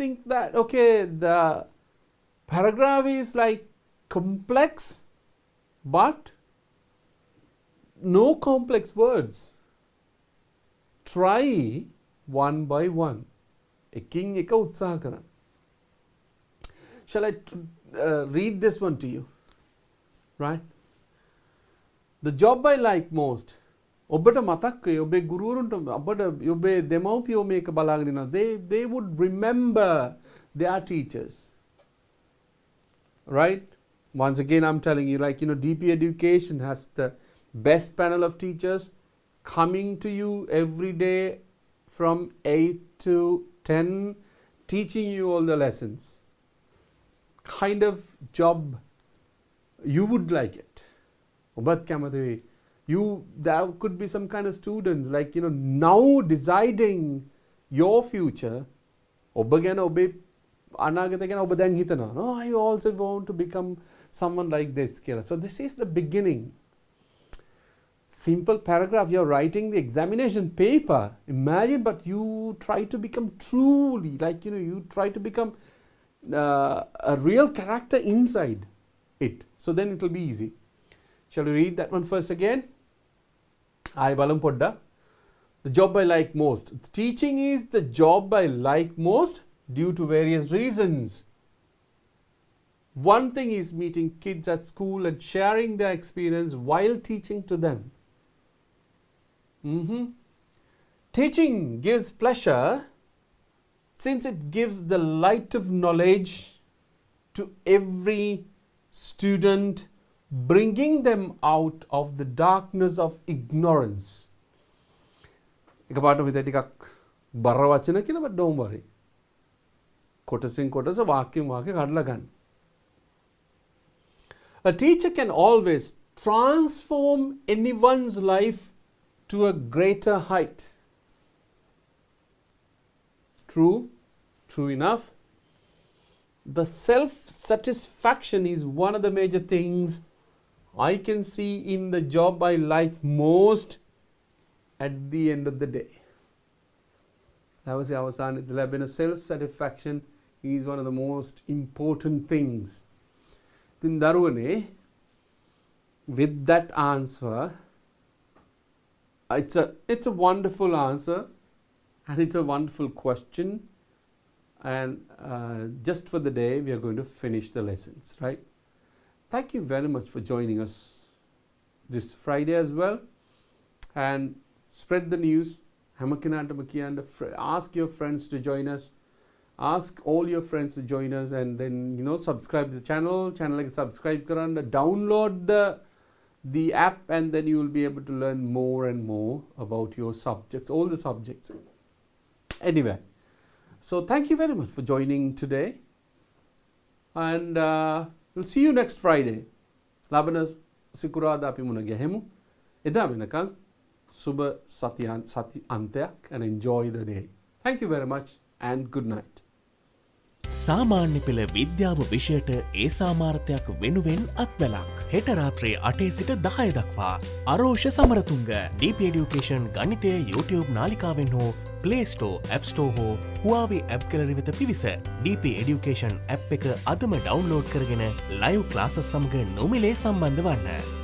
think that, okay, the paragraph is like complex, but no complex words. Try one by one. එකින් එක උත්සාහ කරන්න. Shall I read this one to you? Right? The job I like most. ඔබට මතක් වේ ඔබේ ගුරුවරුන්ට ඔබට ඔබේ දෙමව්පියෝ මේක බලාගෙන ඉනවා. They would remember their teachers. Right? Once again I'm telling you, like, you know, DP Education has the best panel of teachers coming to you every day from 8 to 10, teaching you all the lessons. Kind of job you would like it. Obat kamathi, there could be some kind of students, like, you know, now deciding your future. ඔබ ගැන ඔබේ අනාගතය ගැන ඔබ දැන් හිතනවා. No, I also want to become someone like this කියලා. So this is the beginning. Simple paragraph, you're writing the examination paper. Imagine, but you try to become truly, like, you know, you try to become a real character inside it. So then it will be easy. Shall we read that one first again? I balam podda. The job I like most. Teaching is the job I like most due to various reasons. One thing is meeting kids at school and sharing their experience while teaching to them. Teaching gives pleasure since it gives the light of knowledge to every student, bringing them out of the darkness of ignorance. එකපාරට මෙතන ටිකක් බර වචන කියලා, but don't worry. කොටසින් කොටස වාක්‍යයෙන් වාක්‍ය කඩලා ගන්න. A teacher can always transform anyone's life to a greater height. True enough. The self-satisfaction is one of the major things I can see in the job I like most at the end of the day. දවසේ අවසානයේදී ලැබෙන self-satisfaction is one of the most important things. ඉතින් දරුවනේ, with that answer, it's a wonderful answer and it's a wonderful question, and just for the day we are going to finish the lessons, right? Thank you very much for joining us this Friday as well, and spread the news. හැම කෙනාටම කියන්න, ask your friends to join us. Ask all your friends to join us, and then subscribe to the channel එක subscribe කරන්න, download the app, and then you will be able to learn more and more about your subjects, all the subjects. Anyway, so thank you very much for joining today, and we'll see you next Friday. ලබන සිකුරාදා අපි මුණ ගැහෙමු. එදා වෙනකන් සුබ සති අන්තයක්, and enjoy the day. Thank you very much and good night. සාමාන්‍ය පෙළ විද්‍යාව විෂයට ඒ සාමාර්ථයක් වෙනුවෙන් අත්වැලක්. හෙට රාත්‍රයේ 8 සිට 10 දක්වා අරෝෂ සමරතුංග DP Education ගණිතය YouTube නාලිකාවෙන් හෝ Play Store, App Store හෝ Huawei App Gallery වෙත පිවිස DP Education app එක අදම ඩවුන්ලෝඩ් කරගෙන live classes සමග නොමිලේ සම්බන්ධ වන්න.